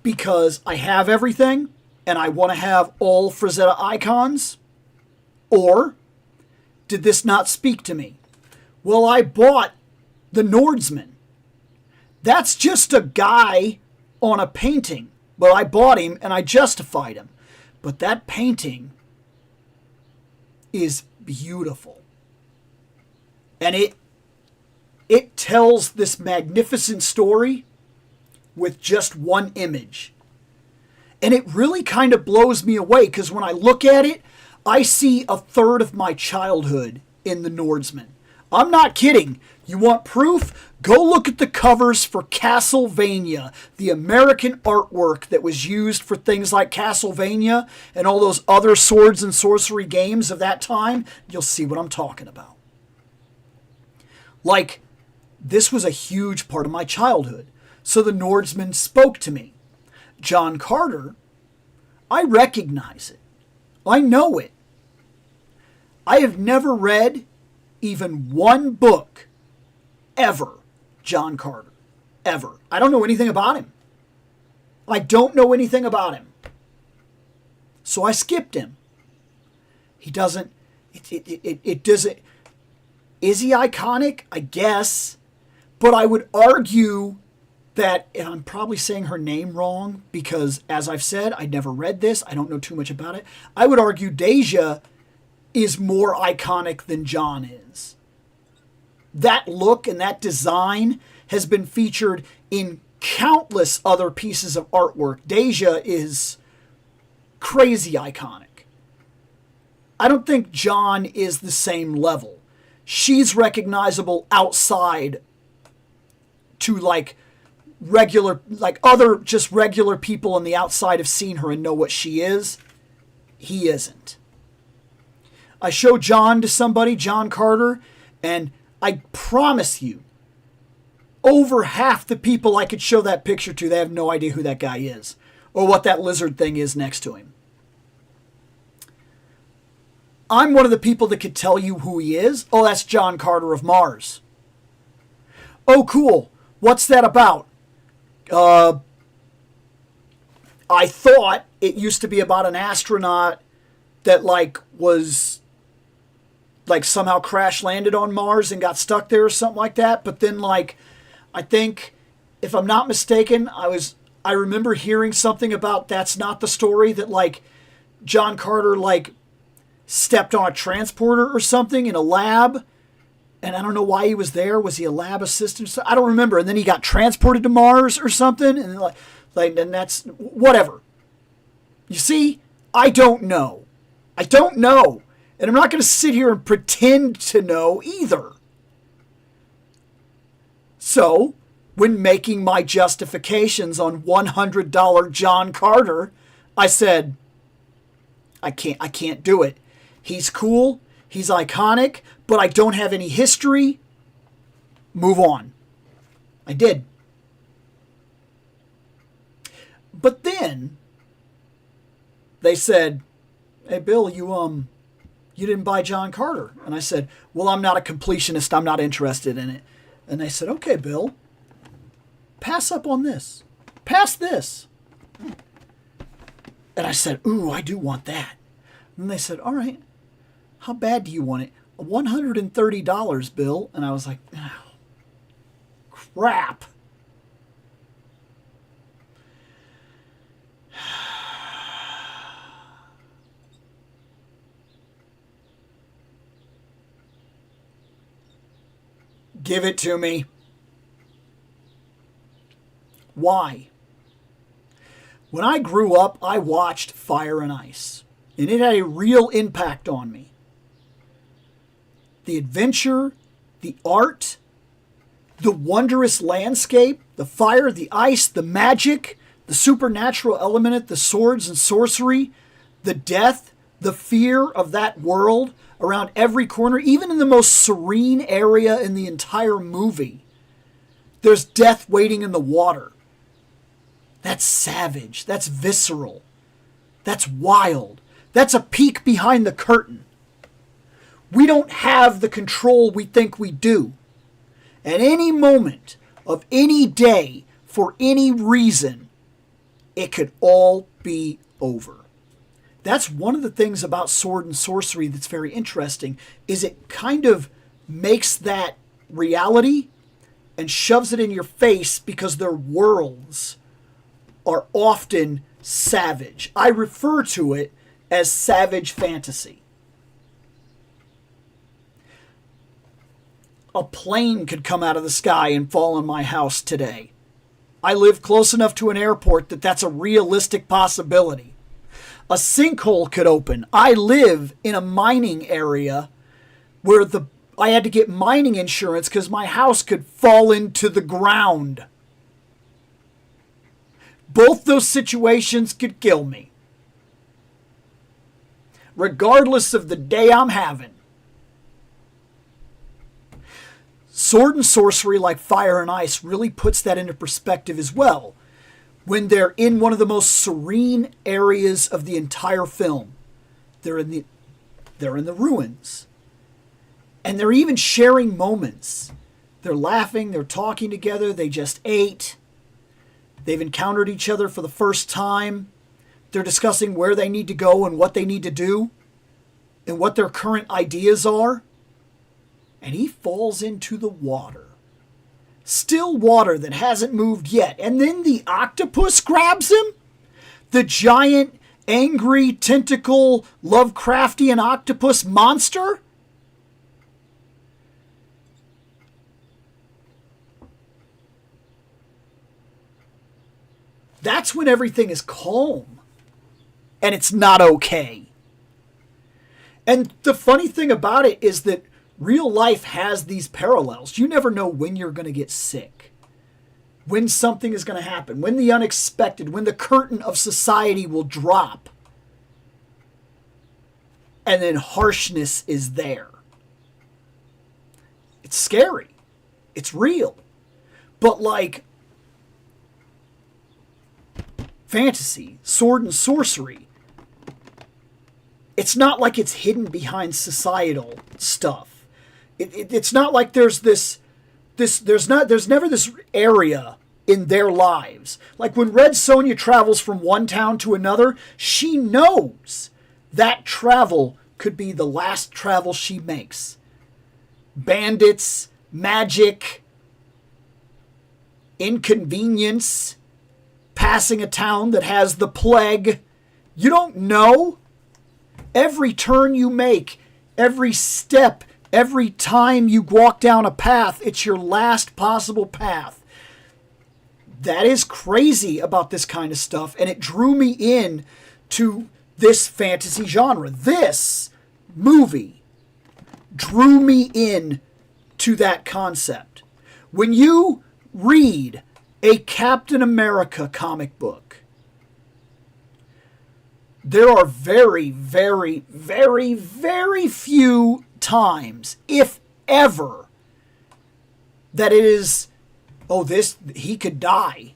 because I have everything and I want to have all Frazetta icons? Or did this not speak to me? Well, I bought the Nordsman. That's just a guy on a painting, but I bought him and I justified him. But that painting is beautiful. And it tells this magnificent story with just one image. And it really kind of blows me away because when I look at it, I see a third of my childhood in the Nordsman. I'm not kidding. You want proof? Go look at the covers for Castlevania, the American artwork that was used for things like Castlevania and all those other swords and sorcery games of that time. You'll see what I'm talking about. Like, this was a huge part of my childhood. So the Nordsman spoke to me. John Carter, I recognize it. I know it. I have never read even one book ever, John Carter. Ever. I don't know anything about him. I don't know anything about him. So I skipped him. He doesn't, it doesn't, is he iconic? I guess. But I would argue that, and I'm probably saying her name wrong because, as I've said, I never read this. I don't know too much about it. I would argue Deja is more iconic than John is. That look and that design has been featured in countless other pieces of artwork. Deja is crazy iconic. I don't think John is the same level. She's recognizable outside to like regular, like other just regular people on the outside have seen her and know what she is. He isn't. I show John to somebody, John Carter, and I promise you, over half the people I could show that picture to, they have no idea who that guy is or what that lizard thing is next to him. I'm one of the people that could tell you who he is. Oh, that's John Carter of Mars. Oh, cool. What's that about? I thought it used to be about an astronaut that was somehow crash landed on Mars and got stuck there or something like that. But then I think, if I'm not mistaken, I remember hearing something about that's not the story, that John Carter stepped on a transporter or something in a lab. And I don't know why he was there. Was he a lab assistant? I don't remember. And then he got transported to Mars or something. And and that's whatever. You see, I don't know. I don't know. And I'm not going to sit here and pretend to know either. So, when making my justifications on $100 John Carter, I said, I can't do it. He's cool. He's iconic, but I don't have any history. Move on. I did. But then they said, "Hey Bill, you didn't buy John Carter." And I said, "Well, I'm not a completionist. I'm not interested in it." And they said, "Okay, Bill, pass up on this. Pass this." And I said, "Ooh, I do want that." And they said, "All right. How bad do you want it?" $130, Bill. And I was like, oh, crap. Give it to me. Why? When I grew up, I watched Fire and Ice, and it had a real impact on me. The adventure, the art, the wondrous landscape, the fire, the ice, the magic, the supernatural element, the swords and sorcery, the death, the fear of that world, around every corner, even in the most serene area in the entire movie. There's death waiting in the water. That's savage. That's visceral. That's wild. That's a peek behind the curtain. We don't have the control we think we do. At any moment of any day, for any reason, it could all be over. That's one of the things about sword and sorcery that's very interesting, is it kind of makes that reality and shoves it in your face because their worlds are often savage. I refer to it as savage fantasy. A plane could come out of the sky and fall on my house today. I live close enough to an airport that that's a realistic possibility. A sinkhole could open. I live in a mining area where I had to get mining insurance because my house could fall into the ground. Both those situations could kill me, regardless of the day I'm having. Sword and sorcery, like fire and ice, really puts that into perspective as well. When they're in one of the most serene areas of the entire film, they're in the ruins. And they're even sharing moments. They're laughing, they're talking together, they just ate. They've encountered each other for the first time. They're discussing where they need to go and what they need to do and what their current ideas are. And he falls into the water. Still water that hasn't moved yet. And then the octopus grabs him? The giant, angry, tentacle, Lovecraftian octopus monster? That's when everything is calm. And it's not okay. And the funny thing about it is that real life has these parallels. You never know when you're going to get sick, when something is going to happen, when the unexpected, when the curtain of society will drop. And then harshness is there. It's scary. It's real. But like fantasy, sword and sorcery, it's not like it's hidden behind societal stuff. It's not like there's never this area in their lives. Like when Red Sonja travels from one town to another, she knows that travel could be the last travel she makes. Bandits, magic, inconvenience, passing a town that has the plague. You don't know. Every turn you make, every step, every time you walk down a path, it's your last possible path. That is crazy about this kind of stuff, and it drew me in to this fantasy genre. This movie drew me in to that concept. When you read a Captain America comic book, there are very, very, very, very few times, if ever, that it is, he could die.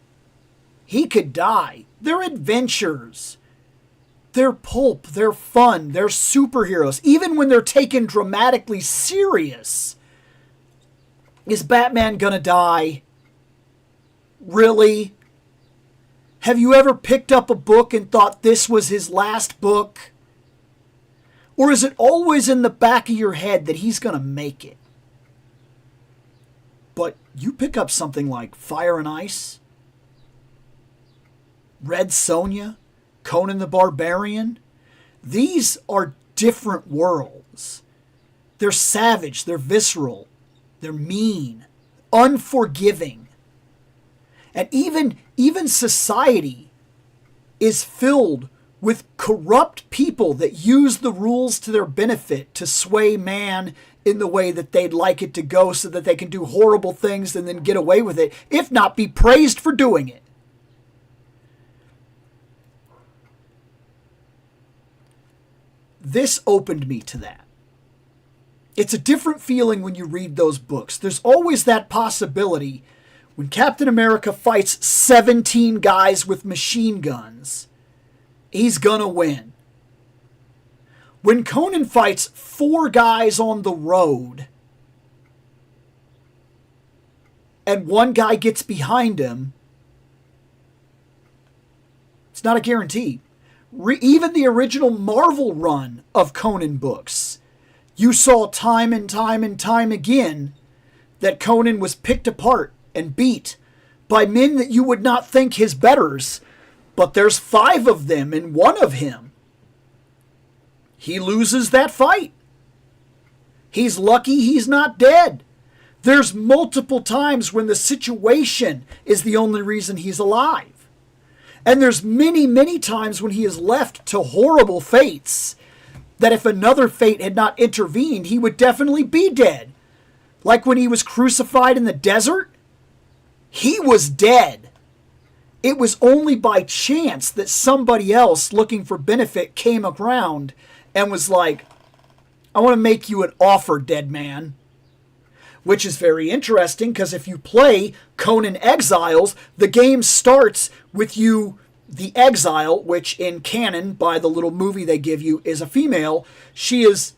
He could die. They're adventures. They're pulp. They're fun. They're superheroes. Even when they're taken dramatically serious. Is Batman gonna die? Really? Have you ever picked up a book and thought this was his last book? Or is it always in the back of your head that he's going to make it? But you pick up something like Fire and Ice, Red Sonja, Conan the Barbarian. These are different worlds. They're savage, they're visceral, they're mean, unforgiving. And even society is filled with corrupt people that use the rules to their benefit to sway man in the way that they'd like it to go so that they can do horrible things and then get away with it, if not be praised for doing it. This opened me to that. It's a different feeling when you read those books. There's always that possibility when Captain America fights 17 guys with machine guns, he's gonna win. When Conan fights 4 guys on the road and 1 guy gets behind him, it's not a guarantee. Even the original Marvel run of Conan books, you saw time and time and time again that Conan was picked apart and beat by men that you would not think his betters, but there's 5 of them and 1 of him. He loses that fight. He's lucky he's not dead. There's multiple times when the situation is the only reason he's alive. And there's many, many times when he is left to horrible fates that if another fate had not intervened, he would definitely be dead. Like when he was crucified in the desert, he was dead. It was only by chance that somebody else looking for benefit came around and was like, I want to make you an offer, dead man. Which is very interesting because if you play Conan Exiles, the game starts with you, the exile, which in canon, by the little movie they give you, is a female. She is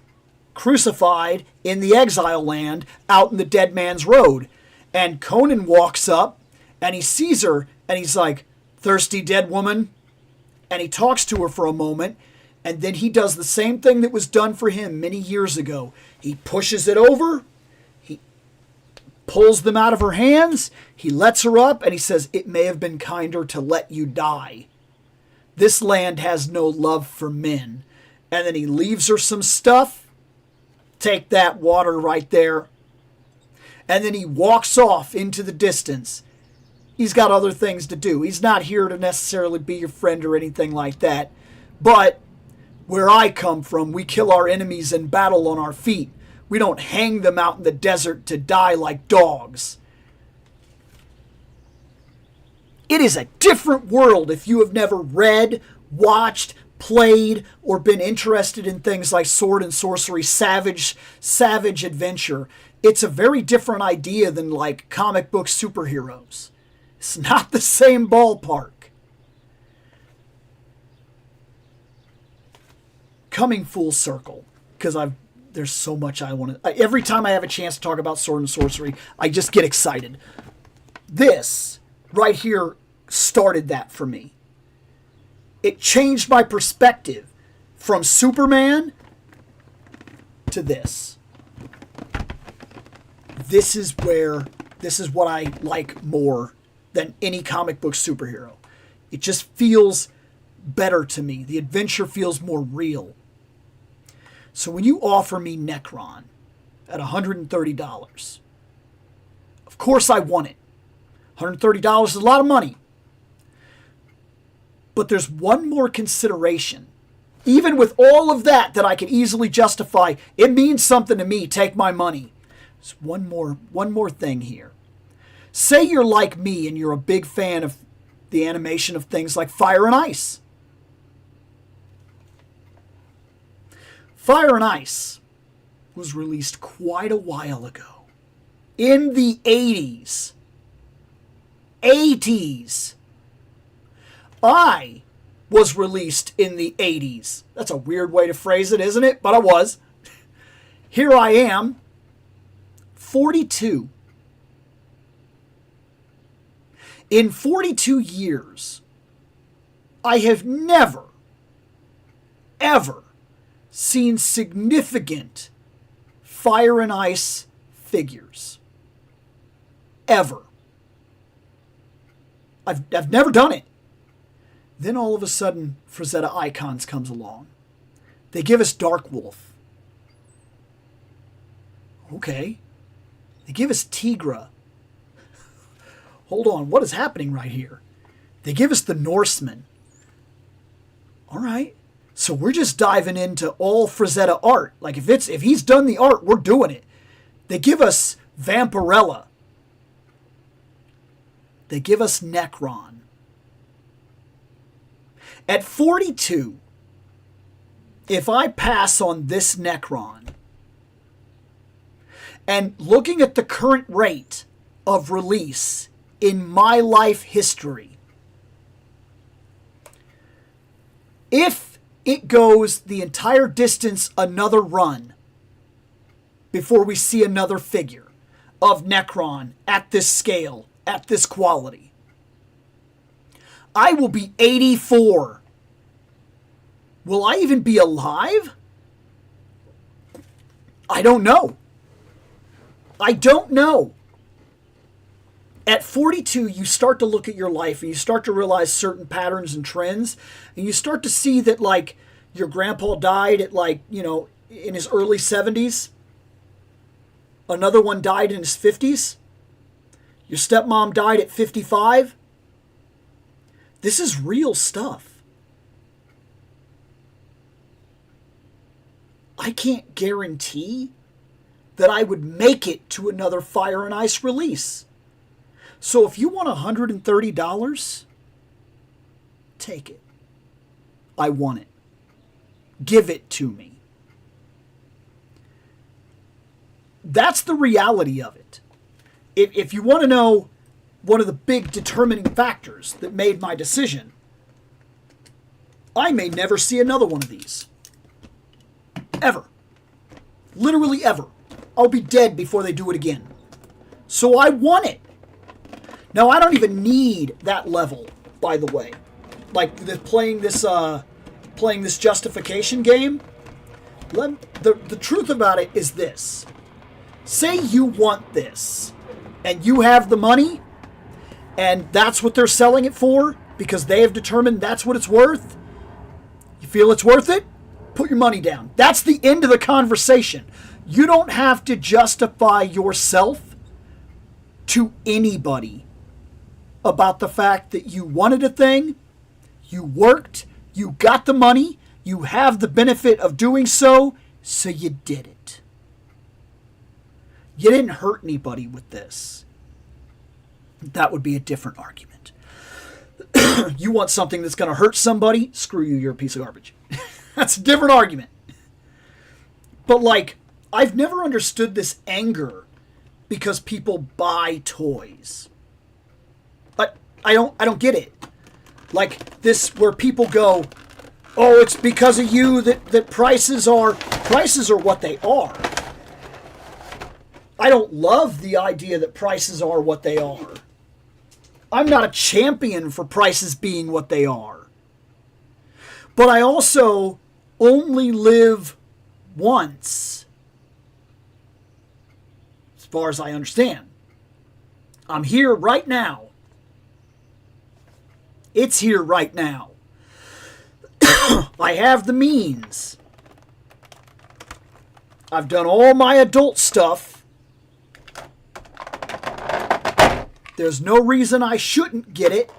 crucified in the exile land out in the dead man's road. And Conan walks up and he sees her and he's like, thirsty dead woman. And he talks to her for a moment. And then he does the same thing that was done for him many years ago. He pushes it over. Pulls them out of her hands, he lets her up, and he says, it may have been kinder to let you die. This land has no love for men. And then he leaves her some stuff. Take that water right there. And then he walks off into the distance. He's got other things to do. He's not here to necessarily be your friend or anything like that. But where I come from, we kill our enemies in battle on our feet. We don't hang them out in the desert to die like dogs. It is a different world if you have never read, watched, played, or been interested in things like sword and sorcery, savage adventure. It's a very different idea than like comic book superheroes. It's not the same ballpark. Coming full circle, because there's so much I want to... Every time I have a chance to talk about sword and sorcery, I just get excited. This right here started that for me. It changed my perspective from Superman to this. This is what I like more than any comic book superhero. It just feels better to me. The adventure feels more real. So when you offer me Necron at $130, of course I want it. $130 is a lot of money. But there's one more consideration. Even with all of that I could easily justify, it means something to me, take my money. There's one more thing here. Say you're like me and you're a big fan of the animation of things like Fire and Ice. Fire and Ice was released quite a while ago. In the 80s. 80s. I was released in the 80s. That's a weird way to phrase it, isn't it? But I was. Here I am, 42. In 42 years, I have never, ever seen significant Fire and Ice figures. Ever. I've never done it. Then all of a sudden, Frazetta Icons comes along. They give us Dark Wolf. Okay. They give us Tigra. Hold on, what is happening right here? They give us the Norseman. All right. So we're just diving into all Frazetta art. Like if he's done the art, we're doing it. They give us Vampirella. They give us Necron. At 42, if I pass on this Necron, And looking at the current rate of release in my life history, if it goes the entire distance another run before we see another figure of Necron at this scale, at this quality, I will be 84. Will I even be alive? I don't know. I don't know. At 42, you start to look at your life and you start to realize certain patterns and trends. And you start to see that, like, your grandpa died at, like, you know, in his early 70s. Another one died in his 50s. Your stepmom died at 55. This is real stuff. I can't guarantee that I would make it to another Fire and Ice release. So if you want $130, take it. I want it. Give it to me. That's the reality of it. If you want to know one of the big determining factors that made my decision, I may never see another one of these. Ever. Literally ever. I'll be dead before they do it again. So I want it. Now, I don't even need that level, by the way. Like, playing this justification game. The truth about it is this. Say you want this, and you have the money, and that's what they're selling it for, because they have determined that's what it's worth. You feel it's worth it? Put your money down. That's the end of the conversation. You don't have to justify yourself to anybody about the fact that you wanted a thing, you worked, you got the money, you have the benefit of doing so, so you did it. You didn't hurt anybody with this. That would be a different argument. You want something that's going to hurt somebody? Screw you, you're a piece of garbage. That's a different argument. But, like, I've never understood this anger because people buy toys. I don't get it. Like, this where people go, oh, it's because of you that prices are what they are. I don't love the idea that prices are what they are. I'm not a champion for prices being what they are. But I also only live once, as far as I understand. I'm here right now. It's here right now. I have the means. I've done all my adult stuff. There's no reason I shouldn't get it.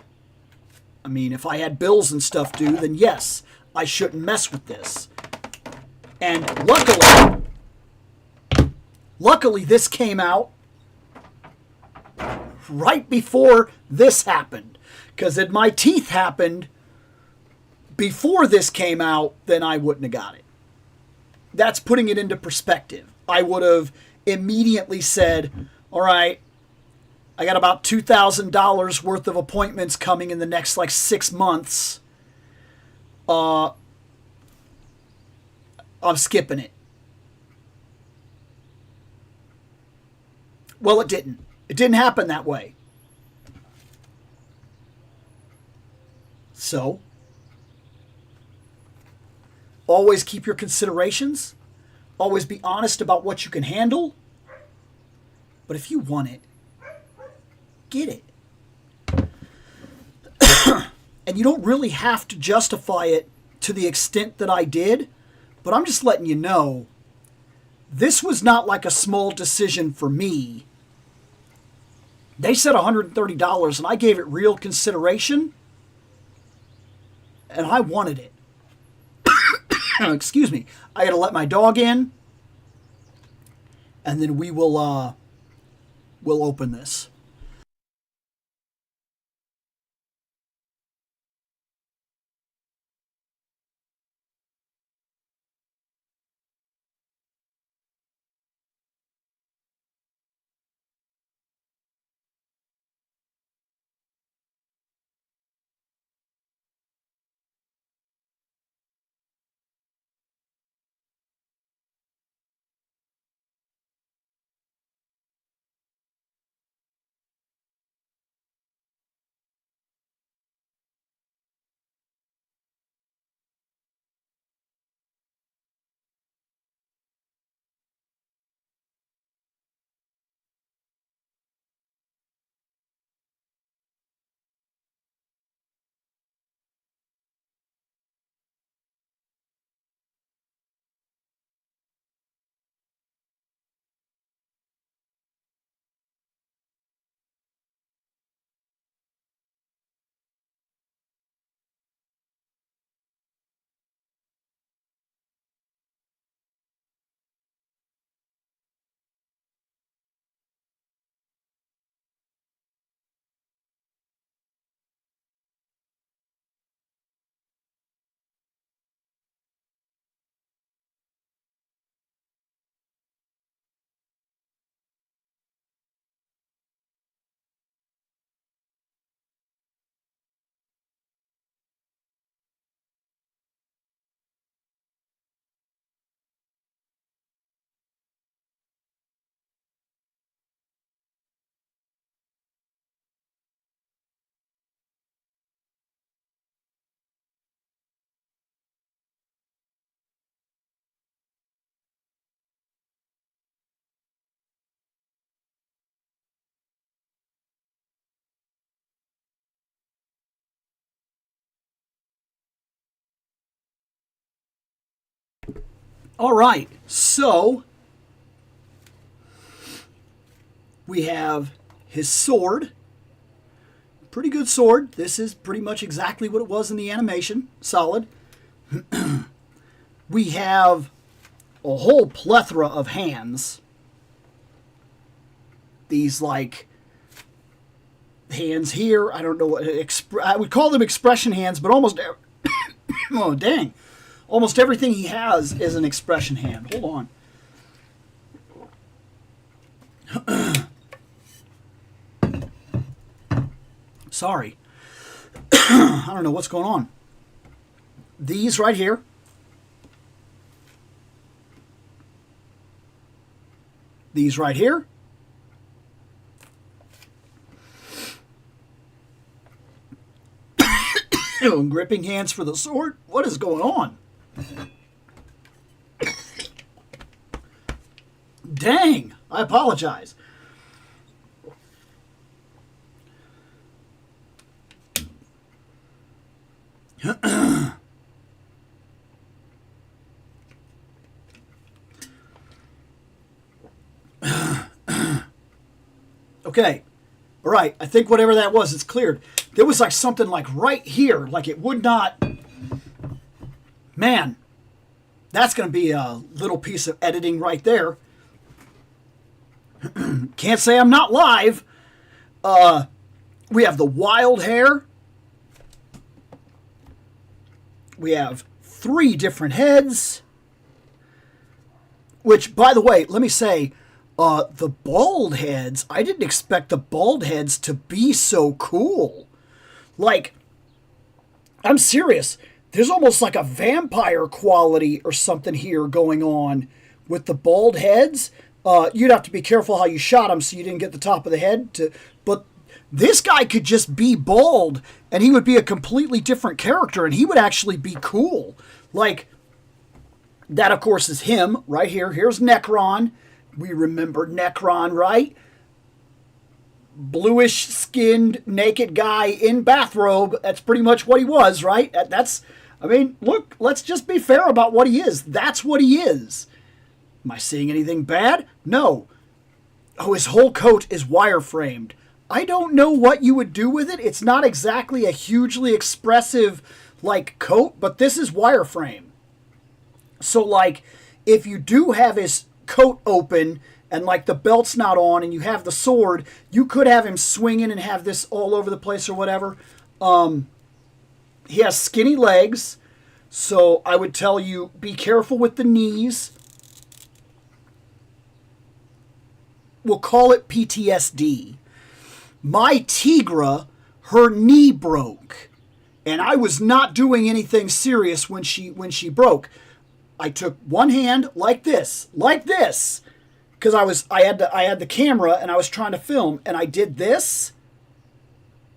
I mean, if I had bills and stuff due, then yes, I shouldn't mess with this. And luckily this came out right before this happened. Because if my teeth happened before this came out, then I wouldn't have got it. That's putting it into perspective. I would have immediately said, all right, I got about $2,000 worth of appointments coming in the next, like, 6 months. I'm skipping it. Well, it didn't. It didn't happen that way. So, always keep your considerations. Always be honest about what you can handle. But if you want it, get it. And you don't really have to justify it to the extent that I did. But I'm just letting you know, this was not like a small decision for me. They said $130, and I gave it real consideration. And I wanted it. Excuse me. I got to let my dog in. And then we'll open this. All right, so we have his sword. Pretty good sword. This is pretty much exactly what it was in the animation. Solid. We have a whole plethora of hands. These, like, hands here. I don't know what... I would call them expression hands, but almost... oh, dang. Almost everything he has is an expression hand. Hold on. Sorry. I don't know what's going on. These right here. These right here. Gripping hands for the sword. What is going on? Dang. I apologize. Okay. All right. I think whatever that was, it's cleared. There was like something like right here. Like it would not... Man. That's going to be a little piece of editing right there. Can't say I'm not live. We have the wild hair. We have 3 different heads. Which, by the way, let me say... the bald heads, I didn't expect the bald heads to be so cool. Like, I'm serious. There's almost like a vampire quality or something here going on with the bald heads. You'd have to be careful how you shot him so you didn't get the top of the head. But this guy could just be bald and he would be a completely different character and he would actually be cool. Like, that, of course, is him right here. Here's Necron. We remember Necron, right? Bluish-skinned, naked guy in bathrobe. That's pretty much what he was, right? I mean, look, let's just be fair about what he is. That's what he is. Am I seeing anything bad? No. Oh, his whole coat is wireframed. I don't know what you would do with it. It's not exactly a hugely expressive, like, coat, but this is wireframe. So, like, if you do have his coat open and like the belt's not on and you have the sword, you could have him swinging and have this all over the place or whatever. He has skinny legs, so I would tell you be careful with the knees. We'll call it PTSD. My Tigra, her knee broke, and I was not doing anything serious when she broke. I took one hand like this, because I had the camera and I was trying to film, and I did this,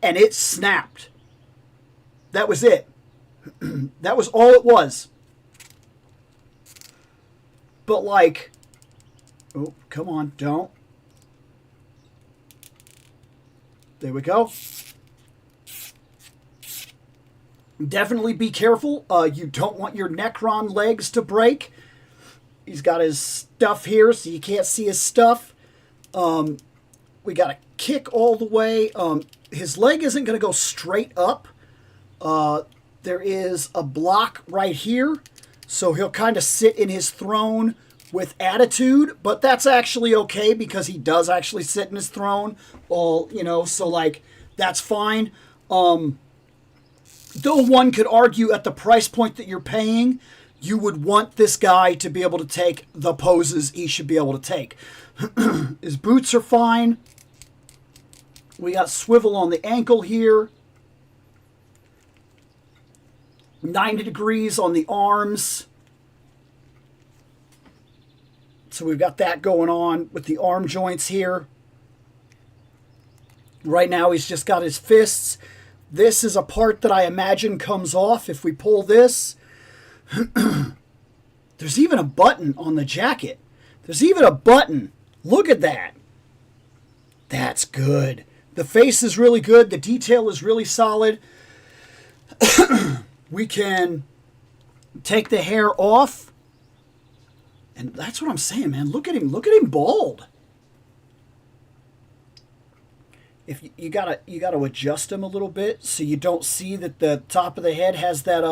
and it snapped. That was it. That was all it was. But like, oh, come on, don't. There we go. Definitely be careful. You don't want your Necron legs to break. He's got his stuff here, so you can't see his stuff. We got to kick all the way. His leg isn't going to go straight up. There is a block right here, so he'll kind of sit in his throne with attitude, but that's actually okay because he does actually sit in his throne. Well, you know, so like, that's fine. Though one could argue at the price point that you're paying, you would want this guy to be able to take the poses he should be able to take. His boots are fine. We got swivel on the ankle here. 90 degrees on the arms. So we've got that going on with the arm joints here. Right now he's just got his fists. This is a part that I imagine comes off if we pull this. There's even a button on the jacket. There's even a button. Look at that. That's good. The face is really good. The detail is really solid. We can take the hair off. And that's what I'm saying, man. Look at him. Look at him bald. If you gotta adjust him a little bit so you don't see that the top of the head has that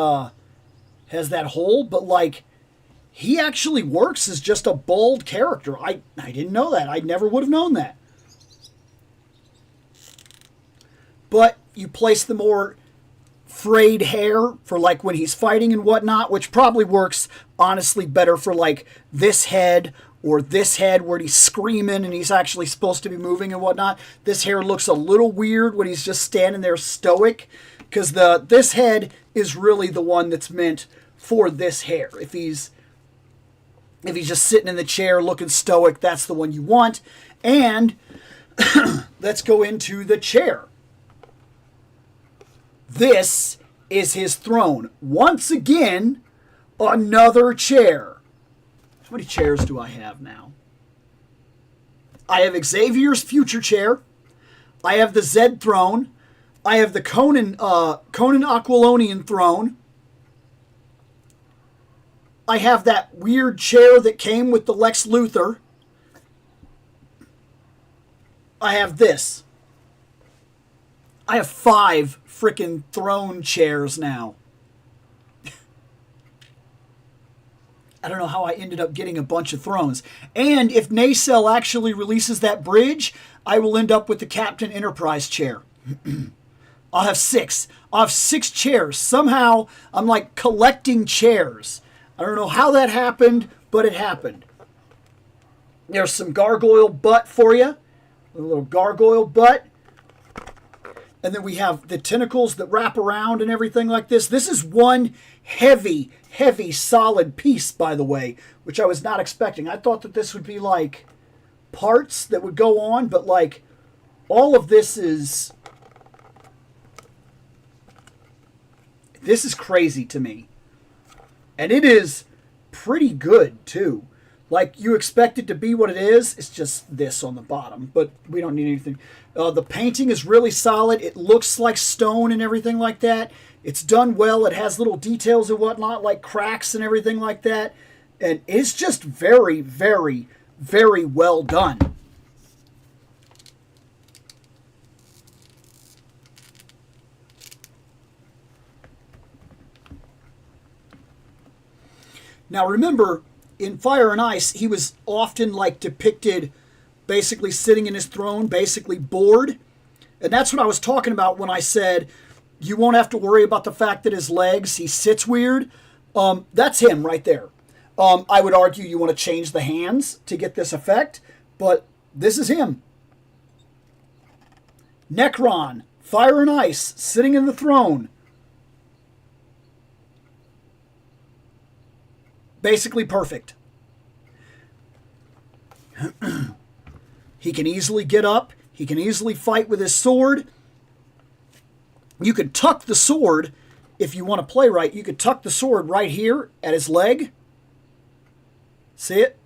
hole, but like he actually works as just a bald character. I didn't know that. I never would have known that. But you place the more frayed hair for like when he's fighting and whatnot, which probably works honestly better for like this head or this head where he's screaming and he's actually supposed to be moving and whatnot. This hair looks a little weird when he's just standing there stoic, because this head is really the one that's meant for this hair. If he's just sitting in the chair looking stoic, that's the one you want. And let's go into the chair. This is his throne. Once again, another chair. How many chairs do I have now? I have Xavier's future chair. I have the Zed throne. I have the Conan Aquilonian throne. I have that weird chair that came with the Lex Luthor. I have this. I have 5 freaking throne chairs now. I don't know how I ended up getting a bunch of thrones. And if Nacelle actually releases that bridge, I will end up with the Captain Enterprise chair. I'll have 6. I'll have 6 chairs. Somehow, I'm like collecting chairs. I don't know how that happened, but it happened. There's some gargoyle butt for you. A little gargoyle butt. And then we have the tentacles that wrap around and everything like this. This is one heavy, solid piece, by the way, which I was not expecting. I thought that this would be like parts that would go on, but like all of this is... This is crazy to me. And it is pretty good, too. Like, you expect it to be what it is. It's just this on the bottom. But we don't need anything. The painting is really solid. It looks like stone and everything like that. It's done well. It has little details and whatnot, like cracks and everything like that. And it's just very, very, very well done. Now, remember, in Fire and Ice, he was often like depicted basically sitting in his throne, basically bored. And that's what I was talking about when I said you won't have to worry about the fact that his legs, he sits weird. That's him right there. I would argue you want to change the hands to get this effect, but this is him. Necron, Fire and Ice, sitting in the throne. Basically perfect. He can easily get up. He can easily fight with his sword. You could tuck the sword, if you want to play right, you could tuck the sword right here at his leg. See it?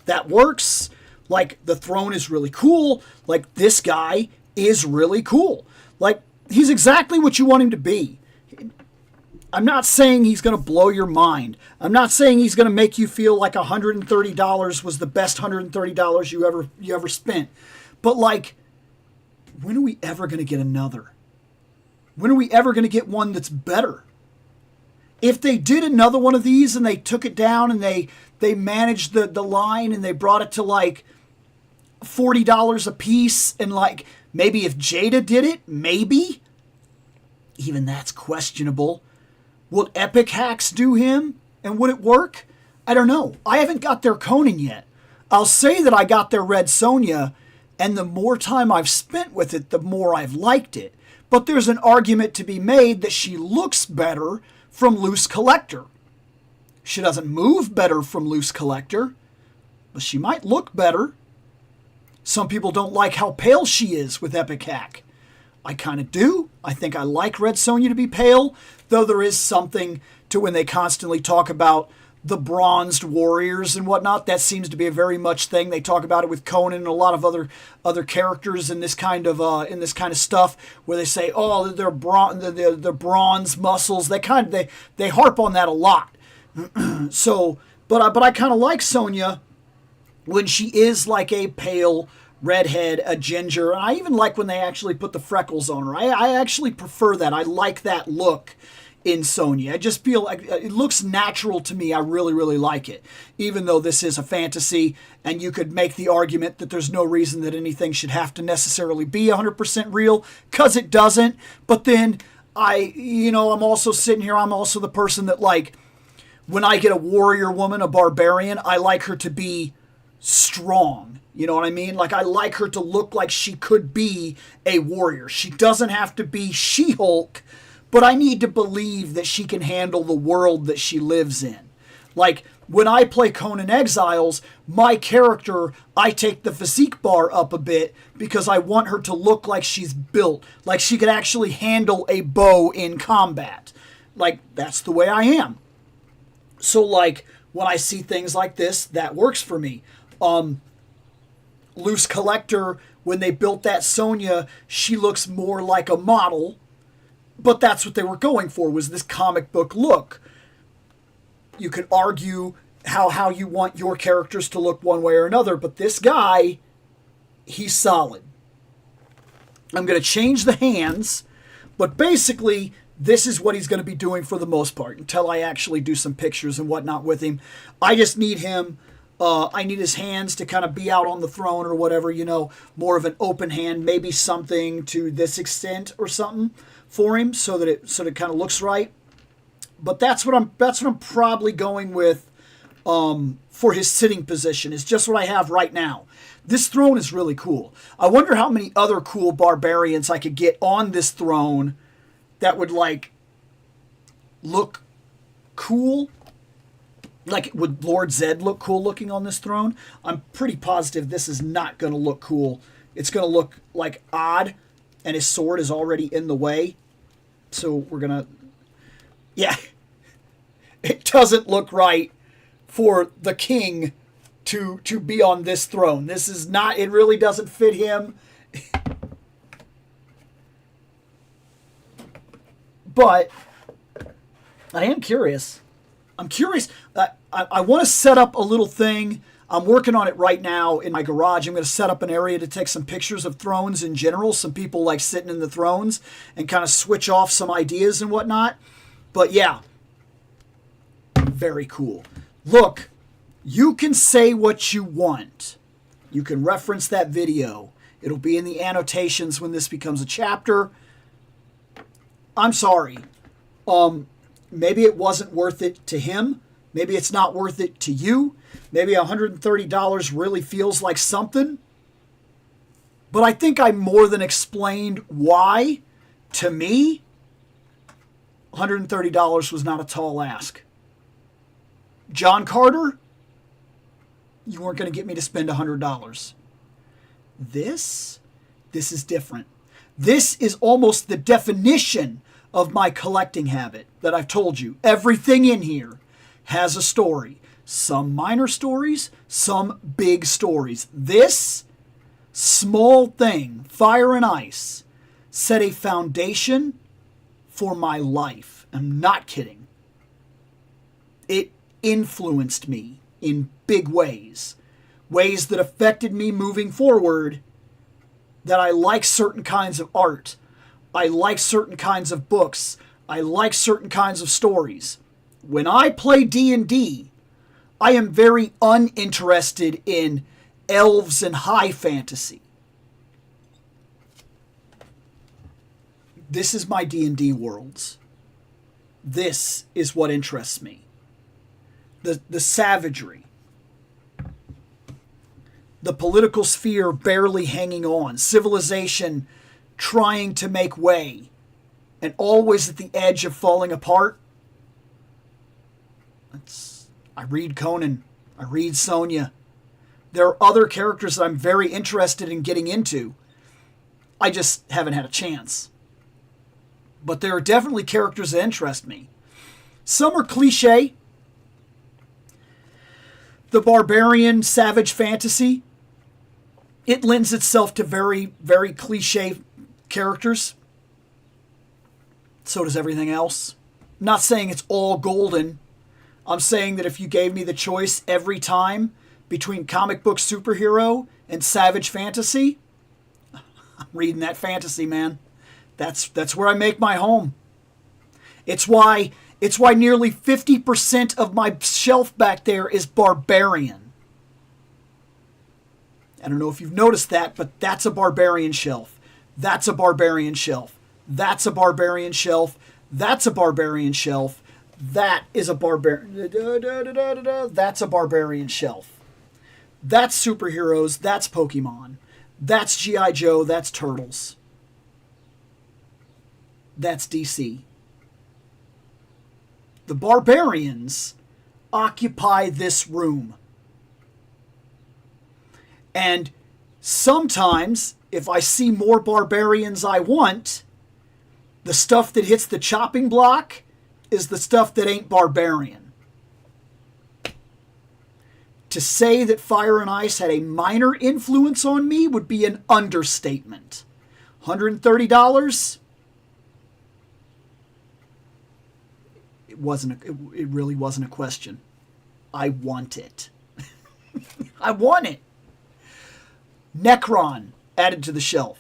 That works. Like, the throne is really cool. Like, this guy is really cool. Like, he's exactly what you want him to be. I'm not saying he's going to blow your mind. I'm not saying he's going to make you feel like $130 was the best $130 you ever spent. But like, when are we ever going to get another? When are we ever going to get one that's better? If they did another one of these and they took it down and they managed the line and they brought it to like $40 a piece, and like maybe if Jada did it, maybe. Even that's questionable. Will Epic Hacks do him? And would it work? I don't know. I haven't got their Conan yet. I'll say that I got their Red Sonja, and the more time I've spent with it, the more I've liked it. But there's an argument to be made that she looks better from Loose Collector. She doesn't move better from Loose Collector, but she might look better. Some people don't like how pale she is with Epic Hack. I kind of do. I think I like Red Sonja to be pale, though there is something to when they constantly talk about the bronzed warriors and whatnot. That seems to be a very much thing. They talk about it with Conan and a lot of other characters in this kind of stuff, where they say, oh, they're bronze muscles. They harp on that a lot. So But I kind of like Sonya when she is like a pale redhead, a ginger. And I even like when they actually put the freckles on her. I actually prefer that. I like that look in Sonya. I just feel like it looks natural to me. I really, really like it. Even though this is a fantasy, and you could make the argument that there's no reason that anything should have to necessarily be 100% real, because it doesn't. But then I'm also sitting here, I'm also the person that, like, when I get a warrior woman, a barbarian, I like her to be strong. You know what I mean? Like, I like her to look like she could be a warrior. She doesn't have to be She-Hulk, but I need to believe that she can handle the world that she lives in. Like, when I play Conan Exiles, my character, I take the physique bar up a bit because I want her to look like she's built, like she could actually handle a bow in combat. Like, that's the way I am. So, like, when I see things like this, that works for me. Loose Collector, when they built that Sonya, she looks more like a model, but that's what they were going for, was this comic book look. You could argue how you want your characters to look one way or another, but this guy, he's solid. I'm going to change the hands, but basically, this is what he's going to be doing for the most part, until I actually do some pictures and whatnot with him. I just need him, I need his hands to kind of be out on the throne or whatever, more of an open hand, maybe something to this extent or something for him, so that it kind of looks right. But that's what I'm probably going with for his sitting position, is just what I have right now. This throne is really cool. I wonder how many other cool barbarians I could get on this throne that would, like, look cool. Like, would Lord Zed look cool looking on this throne? I'm pretty positive this is not going to look cool. It's going to look, like, odd, and his sword is already in the way. So we're going to... Yeah. It doesn't look right for the king to be on this throne. This is not... It really doesn't fit him. But I am curious. I'm curious. I want to set up a little thing. I'm working on it right now in my garage. I'm going to set up an area to take some pictures of thrones in general. Some people like sitting in the thrones and kind of switch off some ideas and whatnot. But yeah, very cool. Look, you can say what you want. You can reference that video. It'll be in the annotations when this becomes a chapter. I'm sorry. Maybe it wasn't worth it to him. Maybe it's not worth it to you. Maybe $130 really feels like something. But I think I more than explained why, to me, $130 was not a tall ask. John Carter, you weren't going to get me to spend $100. This is different. This is almost the definition of my collecting habit that I've told you. Everything in here has a story. Some minor stories, some big stories. This small thing, Fire and Ice, set a foundation for my life. I'm not kidding. It influenced me in big ways. Ways that affected me moving forward, that I like certain kinds of art. I like certain kinds of books. I like certain kinds of stories. When I play D&D, I am very uninterested in elves and high fantasy. This is my D&D worlds. This is what interests me. The savagery. The political sphere barely hanging on. Civilization trying to make way. And always at the edge of falling apart. I read Conan. I read Sonya. There are other characters that I'm very interested in getting into. I just haven't had a chance. But there are definitely characters that interest me. Some are cliche. The barbarian, savage fantasy, it lends itself to very, very cliche characters. So does everything else. I'm not saying it's all golden. I'm saying that if you gave me the choice every time between comic book superhero and savage fantasy, I'm reading that fantasy, man. That's where I make my home. It's why nearly 50% of my shelf back there is barbarian. I don't know if you've noticed that, but that's a barbarian shelf. That's a barbarian shelf. That's a barbarian shelf. That's a barbarian shelf. That is a barbarian. That's a barbarian shelf. That's superheroes. That's Pokemon. That's G.I. Joe. That's Turtles. That's DC. The barbarians occupy this room. And sometimes, if I see more barbarians I want, the stuff that hits the chopping block is the stuff that ain't barbarian. To say that Fire and Ice had a minor influence on me would be an understatement. $130? It really wasn't a question. I want it. I want it. Necron added to the shelf.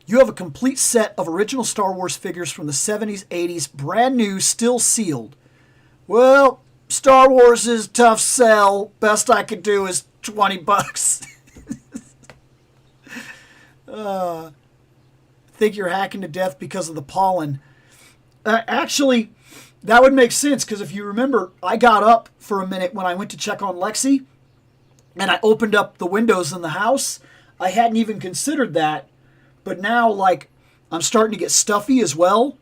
You have a complete set of original Star Wars figures from the 70s, 80s, brand new, still sealed. Well, Star Wars is a tough sell. Best I could do is $20. Think you're hacking to death because of the pollen. Actually, that would make sense, because if you remember, I got up for a minute when I went to check on Lexi, and I opened up the windows in the house. I hadn't even considered that, but now, like, I'm starting to get stuffy as well.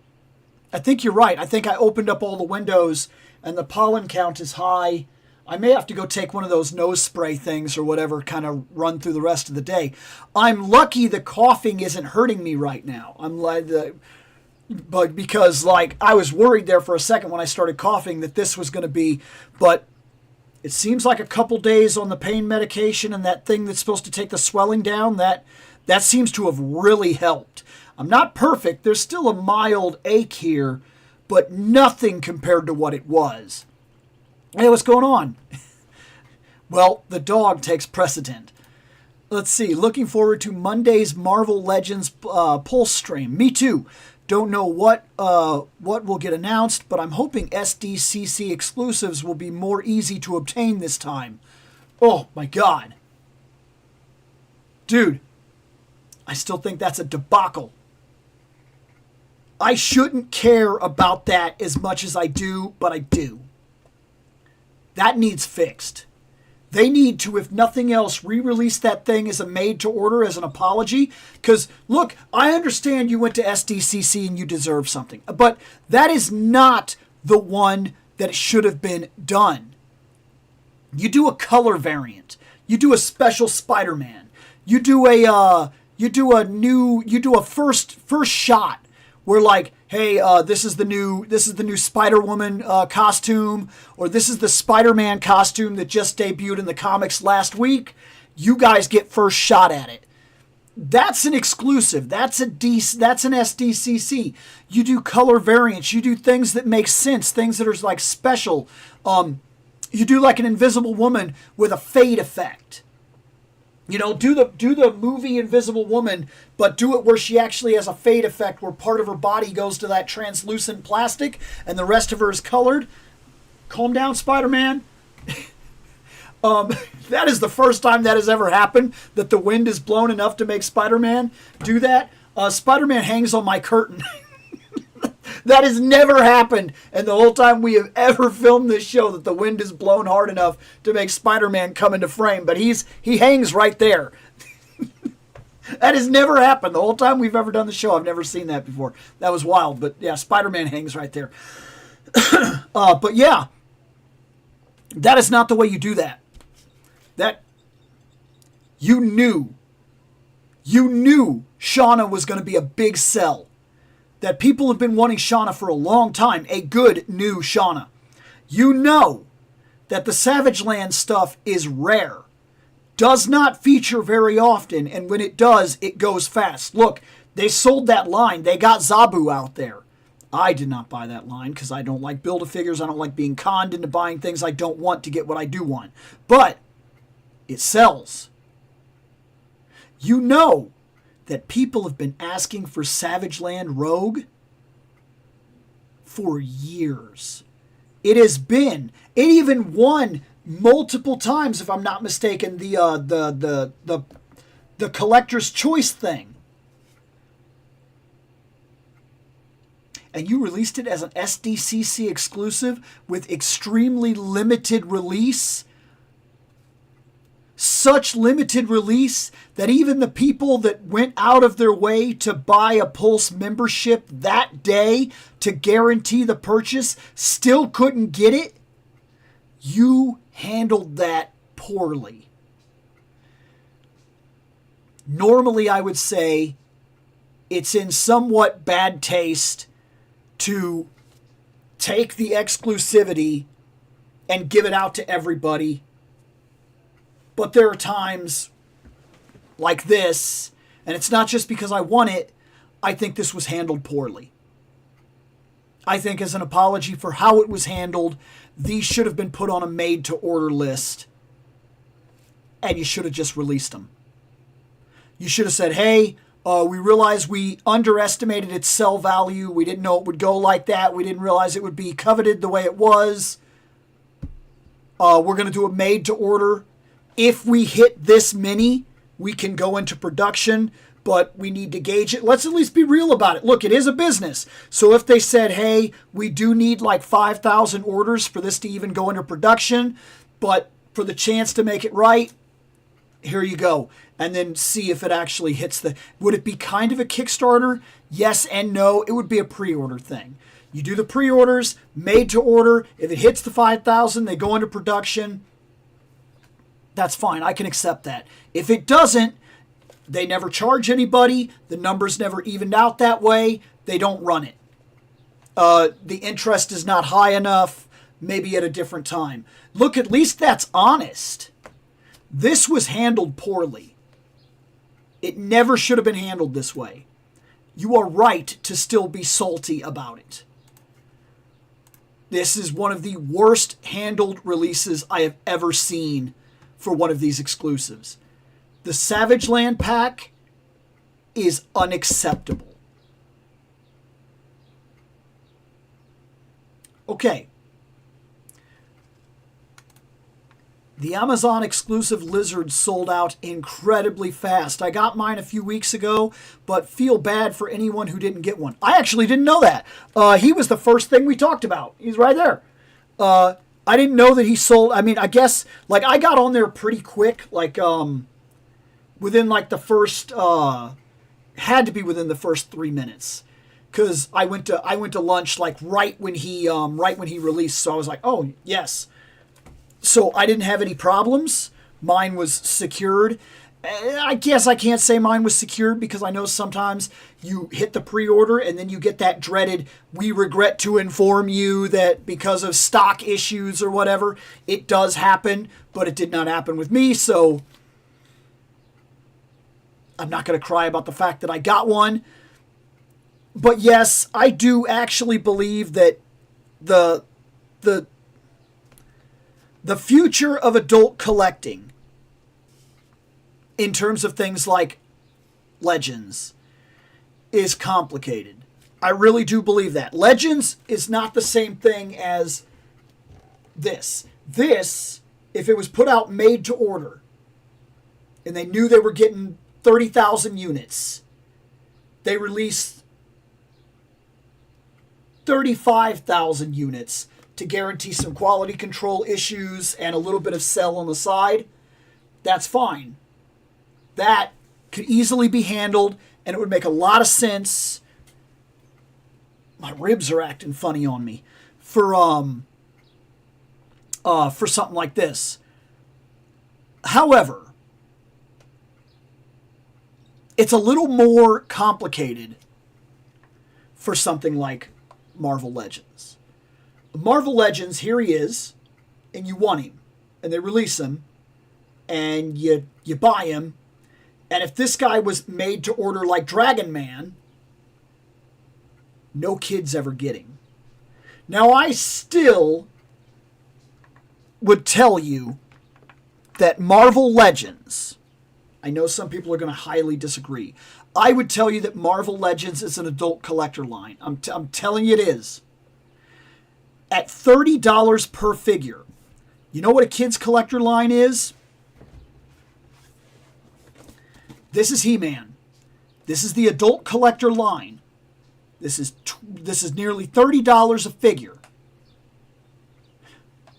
I think you're right. I think I opened up all the windows, and the pollen count is high. I may have to go take one of those nose spray things or whatever, kind of run through the rest of the day. I'm lucky the coughing isn't hurting me right now. I'm like but because, like, I was worried there for a second when I started coughing that this was going to be, but it seems like a couple days on the pain medication and that thing that's supposed to take the swelling down, that seems to have really helped. I'm not perfect. There's still a mild ache here, but nothing compared to what it was. Hey, what's going on? Well, the dog takes precedent. Let's see. Looking forward to Monday's Marvel Legends Pulse stream. Me too. Don't know what will get announced, but I'm hoping SDCC exclusives will be more easy to obtain this time. Oh, my God. Dude, I still think that's a debacle. I shouldn't care about that as much as I do, but I do. That needs fixed. They need to, if nothing else, re-release that thing as a made-to-order, as an apology. Because, look, I understand you went to SDCC and you deserve something. But that is not the one that should have been done. You do a color variant. You do a special Spider-Man. You do a first shot where, like, hey, this is the new Spider-Woman costume, or this is the Spider-Man costume that just debuted in the comics last week. You guys get first shot at it. That's an exclusive. That's an SDCC. You do color variants. You do things that make sense. Things that are like special. You do like an Invisible Woman with a fade effect. You know, do the movie Invisible Woman, but do it where she actually has a fade effect where part of her body goes to that translucent plastic and the rest of her is colored. Calm down, Spider-Man. That is the first time that has ever happened, that the wind is blown enough to make Spider-Man do that. Spider-Man hangs on my curtain. That has never happened, and the whole time we have ever filmed this show, that the wind is blown hard enough to make Spider-Man come into frame. But he hangs right there. That has never happened. The whole time we've ever done the show, I've never seen that before. That was wild. But yeah, Spider-Man hangs right there. But yeah, that is not the way you do that. That you knew Shauna was going to be a big sell. That people have been wanting Shauna for a long time, a good new Shauna. You know that the Savage Land stuff is rare, does not feature very often, and when it does, it goes fast. Look, they sold that line. They got Zabu out there. I did not buy that line because I don't like Build-A-Figures. I don't like being conned into buying things I don't want to get what I do want. But it sells. You know that people have been asking for Savage Land Rogue for years. It has been. It even won multiple times, if I'm not mistaken, the collector's choice thing. And you released it as an SDCC exclusive with extremely limited release. Such limited release that even the people that went out of their way to buy a Pulse membership that day to guarantee the purchase still couldn't get it. You handled that poorly. Normally, I would say it's in somewhat bad taste to take the exclusivity and give it out to everybody. But there are times like this, and it's not just because I want it, I think this was handled poorly. I think as an apology for how it was handled, these should have been put on a made-to-order list, and you should have just released them. You should have said, hey, we realized we underestimated its sell value. We didn't know it would go like that. We didn't realize it would be coveted the way it was. We're going to do a made-to-order. If we hit this many, we can go into production, but we need to gauge it. Let's at least be real about it. Look, it is a business. So if they said, hey, we do need like 5,000 orders for this to even go into production, but for the chance to make it right, here you go. And then see if it actually hits the... Would it be kind of a Kickstarter? Yes and no. It would be a pre-order thing. You do the pre-orders, made to order. If it hits the 5,000, they go into production. That's fine. I can accept that. If it doesn't, they never charge anybody. The numbers never evened out that way. They don't run it. The interest is not high enough. Maybe at a different time. Look, at least that's honest. This was handled poorly. It never should have been handled this way. You are right to still be salty about it. This is one of the worst handled releases I have ever seen for one of these exclusives. The Savage Land pack is unacceptable. Okay. The Amazon exclusive Lizard sold out incredibly fast. I got mine a few weeks ago, but feel bad for anyone who didn't get one. I actually didn't know that. He was the first thing we talked about. He's right there. I didn't know that he sold. I mean, I guess, like, I got on there pretty quick. Like, within, like, the first, had to be within the first 3 minutes. Because I went to lunch, like, right when he released. So I was like, oh, yes. So I didn't have any problems. Mine was secured. I guess I can't say mine was secured because I know sometimes you hit the pre-order and then you get that dreaded, we regret to inform you that because of stock issues or whatever, it does happen, but it did not happen with me. So I'm not going to cry about the fact that I got one. But yes, I do actually believe that the future of adult collecting in terms of things like Legends is complicated. I really do believe that. Legends is not the same thing as this. This, if it was put out made to order and they knew they were getting 30,000 units, they released 35,000 units to guarantee some quality control issues and a little bit of sell on the side, that's fine. That could easily be handled, and it would make a lot of sense. My ribs are acting funny on me for something like this. However, it's a little more complicated for something like Marvel Legends. Marvel Legends, here he is, and you want him, and they release him, and you buy him, and if this guy was made to order like Dragon Man, no kid's ever getting. Now, I still would tell you that Marvel Legends, I know some people are going to highly disagree. I would tell you that Marvel Legends is an adult collector line. I'm telling you it is. At $30 per figure, you know what a kid's collector line is? This is He-Man. This is the adult collector line. This is nearly $30 a figure.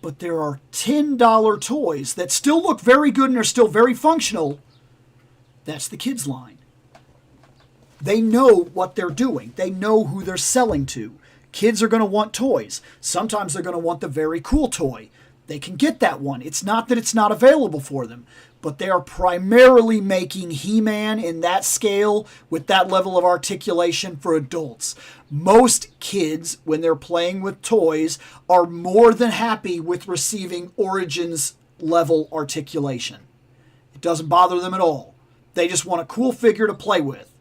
But there are $10 toys that still look very good and are still very functional. That's the kids line. They know what they're doing. They know who they're selling to. Kids are going to want toys. Sometimes they're going to want the very cool toy. They can get that one. It's not that it's not available for them, but they are primarily making He-Man in that scale with that level of articulation for adults. Most kids, when they're playing with toys, are more than happy with receiving Origins level articulation. It doesn't bother them at all. They just want a cool figure to play with.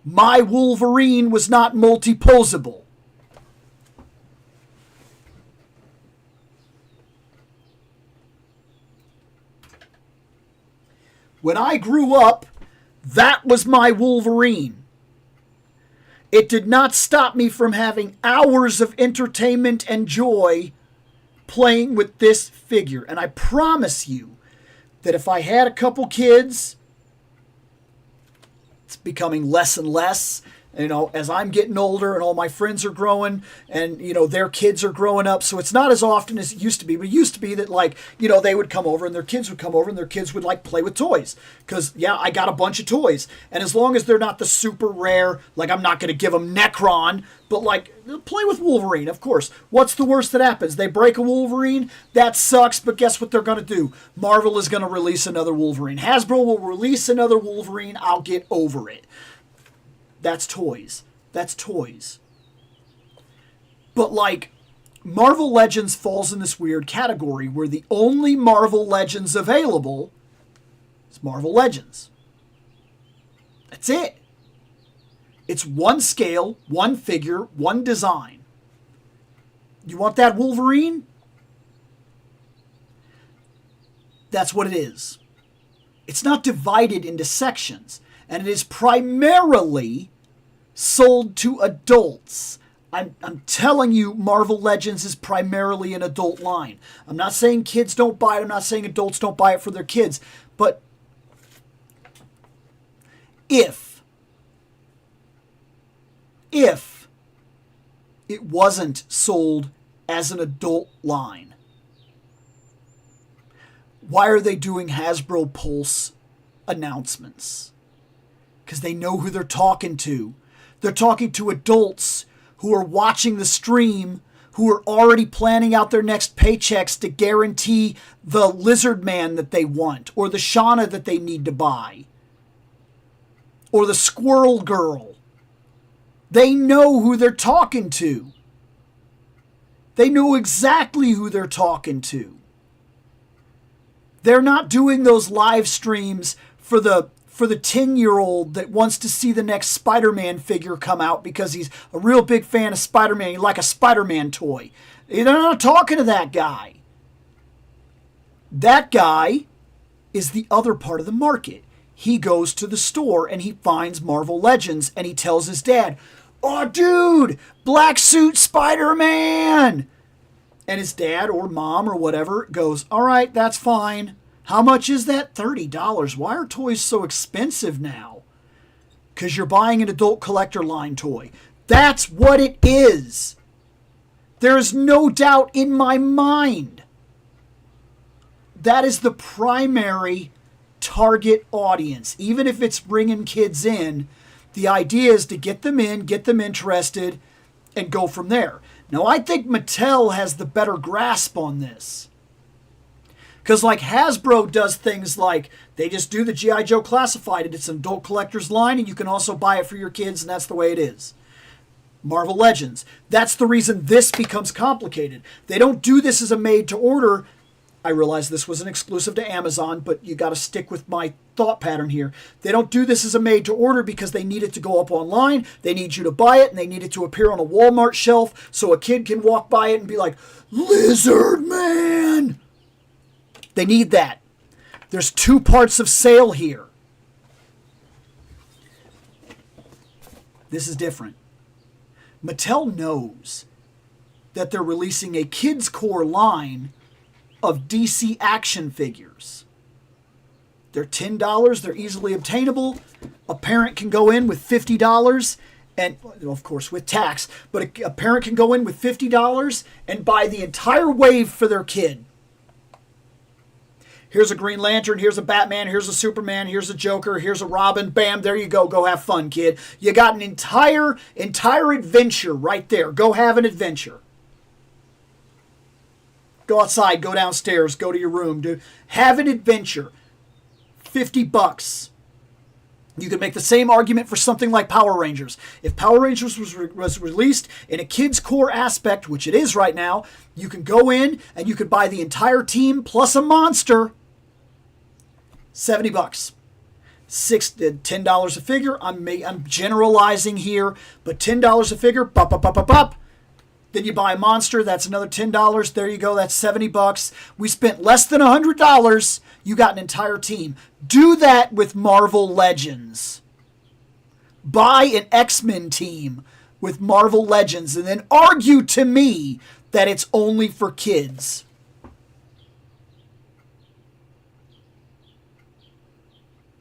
My Wolverine was not multi-posable. When I grew up, that was my Wolverine. It did not stop me from having hours of entertainment and joy playing with this figure. And I promise you that if I had a couple kids, it's becoming less and less. You know, as I'm getting older and all my friends are growing and, you know, their kids are growing up. So it's not as often as it used to be. But it used to be that, like, you know, they would come over and their kids would come over and their kids would, like, play with toys. Because, yeah, I got a bunch of toys. And as long as they're not the super rare, like, I'm not going to give them Necron, but, like, play with Wolverine, of course. What's the worst that happens? They break a Wolverine? That sucks, but guess what they're going to do? Marvel is going to release another Wolverine. Hasbro will release another Wolverine. I'll get over it. That's toys. That's toys. But, like, Marvel Legends falls in this weird category where the only Marvel Legends available is Marvel Legends. That's it. It's one scale, one figure, one design. You want that Wolverine? That's what it is. It's not divided into sections, and it is primarily sold to adults. I'm telling you, Marvel Legends is primarily an adult line. I'm not saying kids don't buy it. I'm not saying adults don't buy it for their kids. But if it wasn't sold as an adult line, why are they doing Hasbro Pulse announcements? Because they know who they're talking to. They're talking to adults who are watching the stream, who are already planning out their next paychecks to guarantee the Lizard Man that they want, or the Shauna that they need to buy, or the Squirrel Girl. They know who they're talking to. They know exactly who they're talking to. They're not doing those live streams for the 10-year-old that wants to see the next Spider-Man figure come out because he's a real big fan of Spider-Man. He like a Spider-Man toy. They're not talking to that guy. That guy is the other part of the market. He goes to the store and he finds Marvel Legends and he tells his dad, "Oh, dude, black suit Spider-Man!" And his dad or mom or whatever goes, "All right, that's fine. How much is that? $30. Why are toys so expensive now?" Because you're buying an adult collector line toy. That's what it is. There's no doubt in my mind. That is the primary target audience. Even if it's bringing kids in, the idea is to get them in, get them interested, and go from there. Now, I think Mattel has the better grasp on this. Because, like, Hasbro does things like they just do the G.I. Joe Classified, and it's an adult collector's line, and you can also buy it for your kids, and that's the way it is. Marvel Legends. That's the reason this becomes complicated. They don't do this as a made-to-order. I realize this was an exclusive to Amazon, but you got to stick with my thought pattern here. They don't do this as a made to order because they need it to go up online. They need you to buy it, and they need it to appear on a Walmart shelf so a kid can walk by it and be like, Lizard Man! They need that. There's 2 parts of sale here. This is different. Mattel knows that they're releasing a kids' core line of DC action figures. They're $10. They're easily obtainable. A parent can go in with $50 and, of course, with tax, but a parent can go in with $50 and buy the entire wave for their kid. Here's a Green Lantern, here's a Batman, here's a Superman, here's a Joker, here's a Robin. Bam, there you go. Go have fun, kid. You got an entire adventure right there. Go have an adventure. Go outside, go downstairs, go to your room, dude. Have an adventure. $50. You could make the same argument for something like Power Rangers. If Power Rangers was released in a kids' core aspect, which it is right now, you can go in and you could buy the entire team plus a monster. $70. $10 a figure. I'm generalizing here, but $10 a figure. Bop, bop, bop, bop, bop. Then you buy a monster, that's another $10. There you go, that's $70. We spent less than $100. You got an entire team. Do that with Marvel Legends. Buy an X-Men team with Marvel Legends and then argue to me that it's only for kids.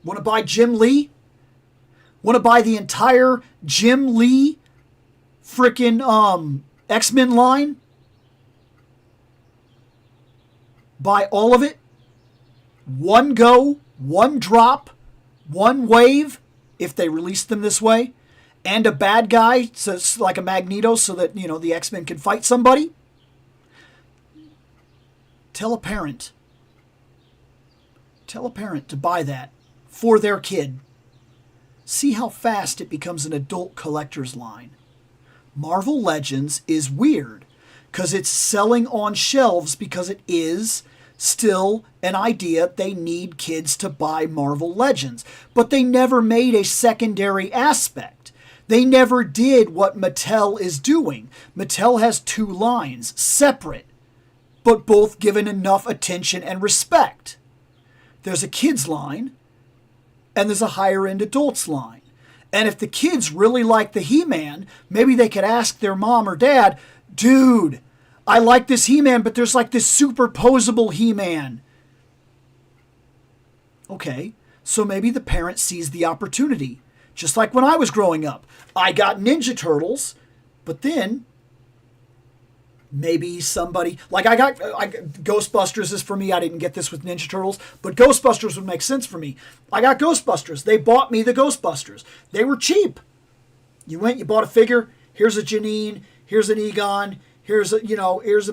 Want to buy Jim Lee? Want to buy the entire Jim Lee frickin' X-Men line? Buy all of it. One go, one drop, one wave, if they release them this way. And a bad guy, so it's like a Magneto, so that, the X-Men can fight somebody. Tell a parent to buy that for their kid. See how fast it becomes an adult collector's line. Marvel Legends is weird because it's selling on shelves because it is still an idea they need kids to buy Marvel Legends. But they never made a secondary aspect. They never did what Mattel is doing. Mattel has 2 lines, separate, but both given enough attention and respect. There's a kids line and there's a higher end adults line. And if the kids really like the He-Man, maybe they could ask their mom or dad, dude, I like this He-Man, but there's like this superposable He-Man. Okay, so maybe the parent sees the opportunity. Just like when I was growing up. I got Ninja Turtles, but then maybe somebody, like I got Ghostbusters is for me. I didn't get this with Ninja Turtles, but Ghostbusters would make sense for me. I got Ghostbusters. They bought me the Ghostbusters. They were cheap. You went, you bought a figure. Here's a Janine. Here's an Egon. Here's a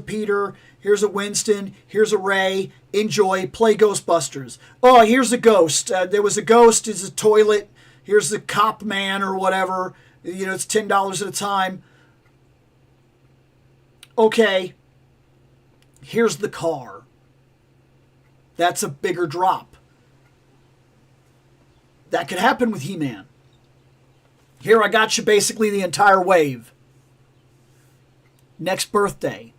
Peter. Here's a Winston. Here's a Ray. Enjoy. Play Ghostbusters. Oh, here's a ghost. There was a ghost. It's a toilet. Here's the cop man or whatever. It's $10 at a time. Okay, here's the car. That's a bigger drop. That could happen with He-Man. Here I got you basically the entire wave. Next birthday.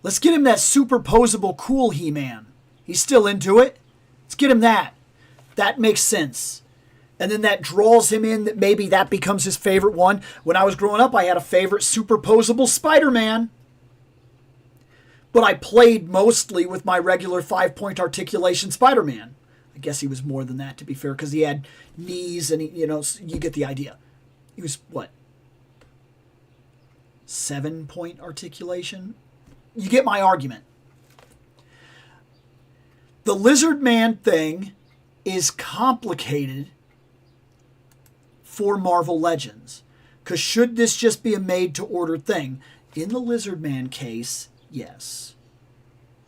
Let's get him that superposable cool He-Man. He's still into it. Let's get him that. That makes sense. And then that draws him in, that maybe that becomes his favorite one. When I was growing up, I had a favorite superposable Spider-Man. But I played mostly with my regular 5-point articulation Spider-Man. I guess he was more than that, to be fair, because he had knees and, you get the idea. He was, 7-point articulation? You get my argument. The Lizard Man thing is complicated for Marvel Legends. Because should this just be a made-to-order thing? In the Lizard Man case, yes.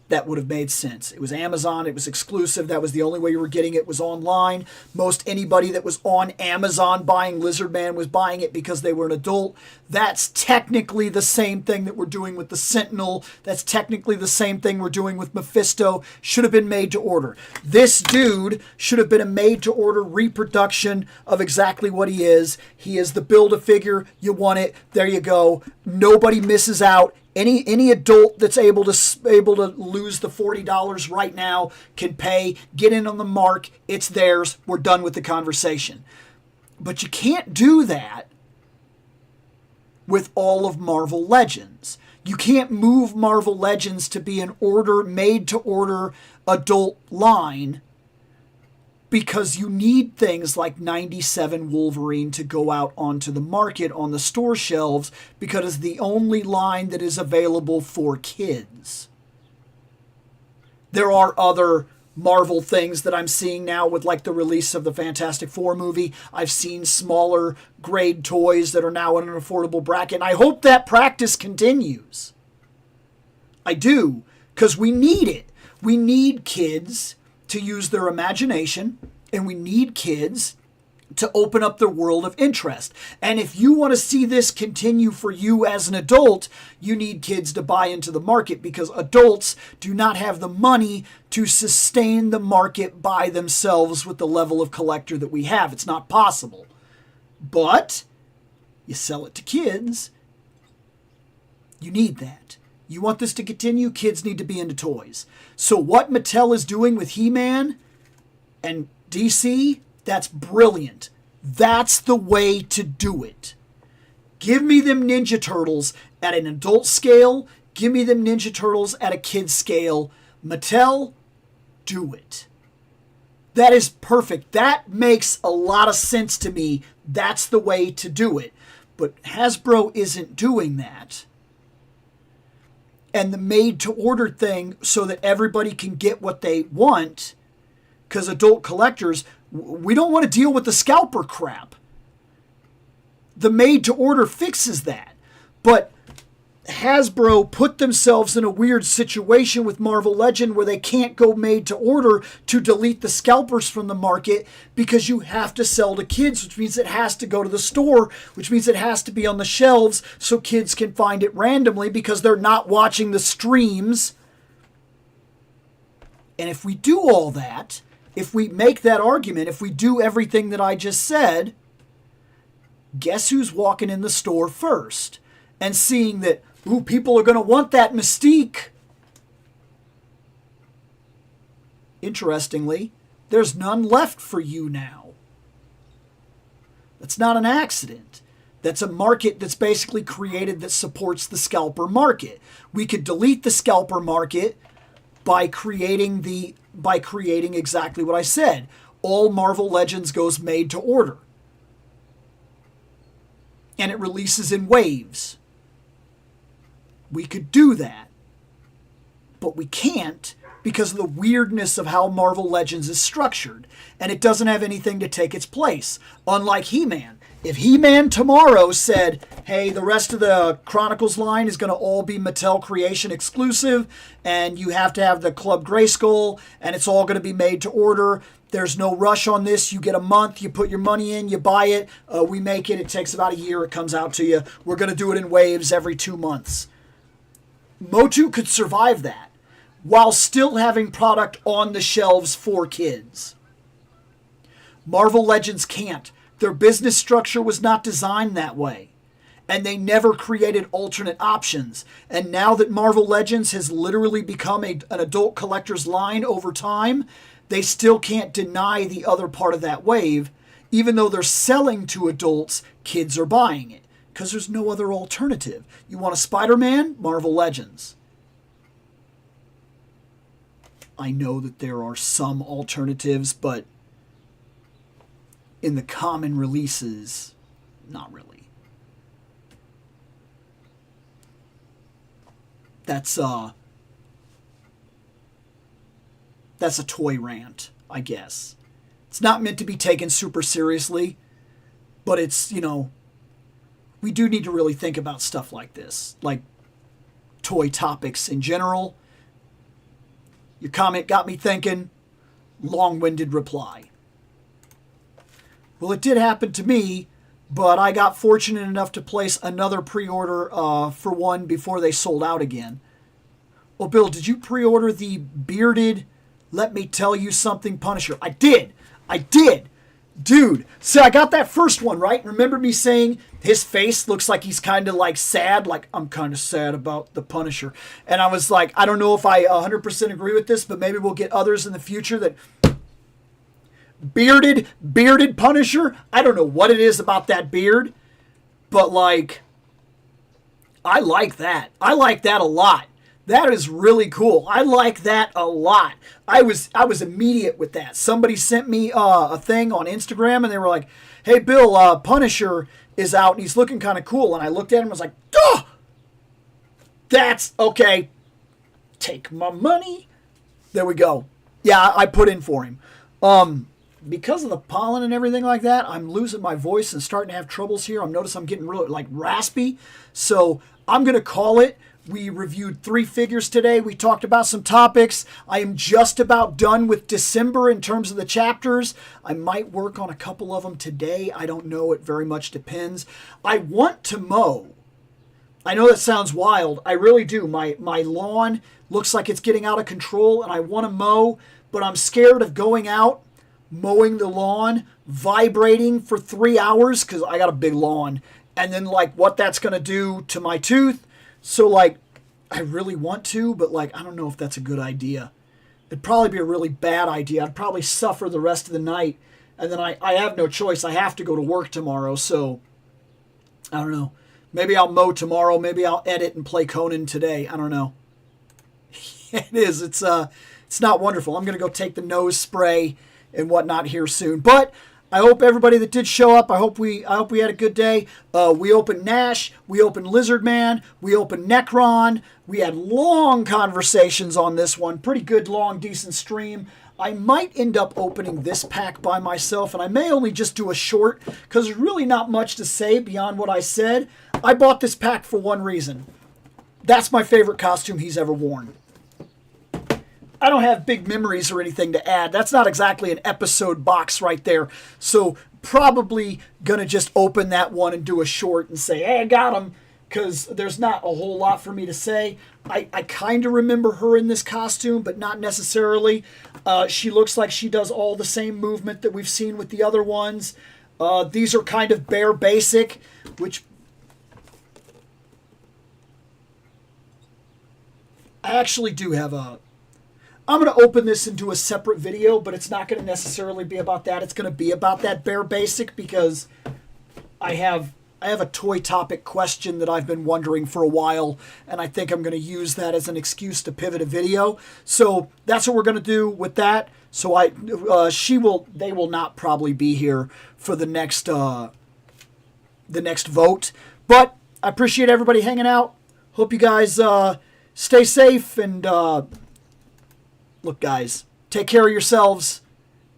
that would have made sense. It was Amazon. It was exclusive. That was the only way you were getting it, was online. Most anybody that was on Amazon buying Lizardman was buying it because they were an adult. That's technically the same thing that we're doing with the Sentinel. That's technically the same thing we're doing with Mephisto. Should have been made to order. This dude should have been a made to order reproduction of exactly what he is. He is the Build-A-Figure. You want it. There you go. Nobody misses out. Any adult that's able to lose the $40 right now can pay, get in on the mark. It's theirs. We're done with the conversation. But you can't do that with all of Marvel Legends. You can't move Marvel Legends to be an made-to-order adult line, because you need things like 97 Wolverine to go out onto the market on the store shelves, because it's the only line that is available for kids. There are other Marvel things that I'm seeing now with like the release of the Fantastic Four movie. I've seen smaller grade toys that are now in an affordable bracket, and I hope that practice continues. I do, because we need it. We need kids to use their imagination, and we need kids to open up their world of interest. And if you want to see this continue for you as an adult, you need kids to buy into the market, because adults do not have the money to sustain the market by themselves with the level of collector that we have. It's not possible. But you sell it to kids. You need that. You want this to continue? Kids need to be into toys. So what Mattel is doing with He-Man and DC, that's brilliant. That's the way to do it. Give me them Ninja Turtles at an adult scale. Give me them Ninja Turtles at a kid scale. Mattel, do it. That is perfect. That makes a lot of sense to me. That's the way to do it. But Hasbro isn't doing that. And the made-to-order thing, so that everybody can get what they want, because adult collectors, we don't want to deal with the scalper crap. The made-to-order fixes that. But Hasbro put themselves in a weird situation with Marvel Legend where they can't go made-to-order to delete the scalpers from the market, because you have to sell to kids, which means it has to go to the store, which means it has to be on the shelves so kids can find it randomly because they're not watching the streams. And if we do all that, if we make that argument, if we do everything that I just said, guess who's walking in the store first and seeing that, ooh, people are going to want that Mystique? Interestingly, there's none left for you now. That's not an accident. That's a market that's basically created that supports the scalper market. We could delete the scalper market by creating exactly what I said. All Marvel Legends goes made to order. And it releases in waves. We could do that. But we can't, because of the weirdness of how Marvel Legends is structured. And it doesn't have anything to take its place. Unlike He-Man. If He-Man tomorrow said, hey, the rest of the Chronicles line is going to all be Mattel Creation exclusive, and you have to have the Club Grayskull, and it's all going to be made to order. There's no rush on this. You get a month, you put your money in, you buy it, we make it. It takes about a year, it comes out to you. We're going to do it in waves every 2 months. Motu could survive that while still having product on the shelves for kids. Marvel Legends can't. Their business structure was not designed that way. And they never created alternate options. And now that Marvel Legends has literally become an adult collector's line over time, they still can't deny the other part of that wave. Even though they're selling to adults, kids are buying it. Because there's no other alternative. You want a Spider-Man? Marvel Legends. I know that there are some alternatives, but in the common releases, not really. That's a toy rant, I guess. It's not meant to be taken super seriously, but it's, we do need to really think about stuff like this, like toy topics in general. Your comment got me thinking. Long-winded reply. Well, it did happen to me, but I got fortunate enough to place another pre-order for one before they sold out again. Well, Bill, did you pre-order the bearded Let Me Tell You Something Punisher? I did. Dude, so I got that first one, right? Remember me saying his face looks like he's kind of like sad, like I'm kind of sad about the Punisher. And I was like, I don't know if I 100% agree with this, but maybe we'll get others in the future that bearded Punisher. I don't know what it is about that beard, but like, I like that. I like that a lot. That is really cool. I like that a lot. I was immediate with that. Somebody sent me a thing on Instagram, and they were like, "Hey, Bill, Punisher is out, and he's looking kind of cool." And I looked at him and was like, "Oh, that's okay. Take my money." There we go. Yeah, I put in for him. Because of the pollen and everything like that, I'm losing my voice and starting to have troubles here. I'm noticing I'm getting really like raspy. So I'm going to call it. We reviewed 3 figures today. We talked about some topics. I am just about done with December in terms of the chapters. I might work on a couple of them today. I don't know. It very much depends. I want to mow. I know that sounds wild. I really do. My lawn looks like it's getting out of control, and I want to mow, but I'm scared of going out, mowing the lawn, vibrating for 3 hours, because I got a big lawn, and then like what that's going to do to my tooth. So, like, I really want to, but, like, I don't know if that's a good idea. It'd probably be a really bad idea. I'd probably suffer the rest of the night, and then I have no choice. I have to go to work tomorrow, so I don't know. Maybe I'll mow tomorrow. Maybe I'll edit and play Conan today. I don't know. It is. It's not wonderful. I'm going to go take the nose spray and whatnot here soon. But I hope everybody that did show up, I hope we had a good day. We opened Nash, we opened Lizard Man, we opened Necron. We had long conversations on this one. Pretty good, long, decent stream. I might end up opening this pack by myself, and I may only just do a short, because there's really not much to say beyond what I said. I bought this pack for one reason. That's my favorite costume he's ever worn. I don't have big memories or anything to add. That's not exactly an episode box right there. So probably going to just open that one and do a short and say, hey, I got him, because there's not a whole lot for me to say. I kind of remember her in this costume, but not necessarily. She looks like she does all the same movement that we've seen with the other ones. These are kind of bare basic, which I actually do have a... I'm going to open this into a separate video, but it's not going to necessarily be about that. It's going to be about that bare basic, because I have a toy topic question that I've been wondering for a while, and I think I'm going to use that as an excuse to pivot a video. So that's what we're going to do with that. So they will not probably be here for the next vote. But I appreciate everybody hanging out. Hope you guys stay safe, and look, guys, take care of yourselves.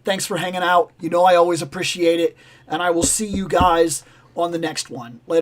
Thanks for hanging out. You know I always appreciate it. And I will see you guys on the next one. Later.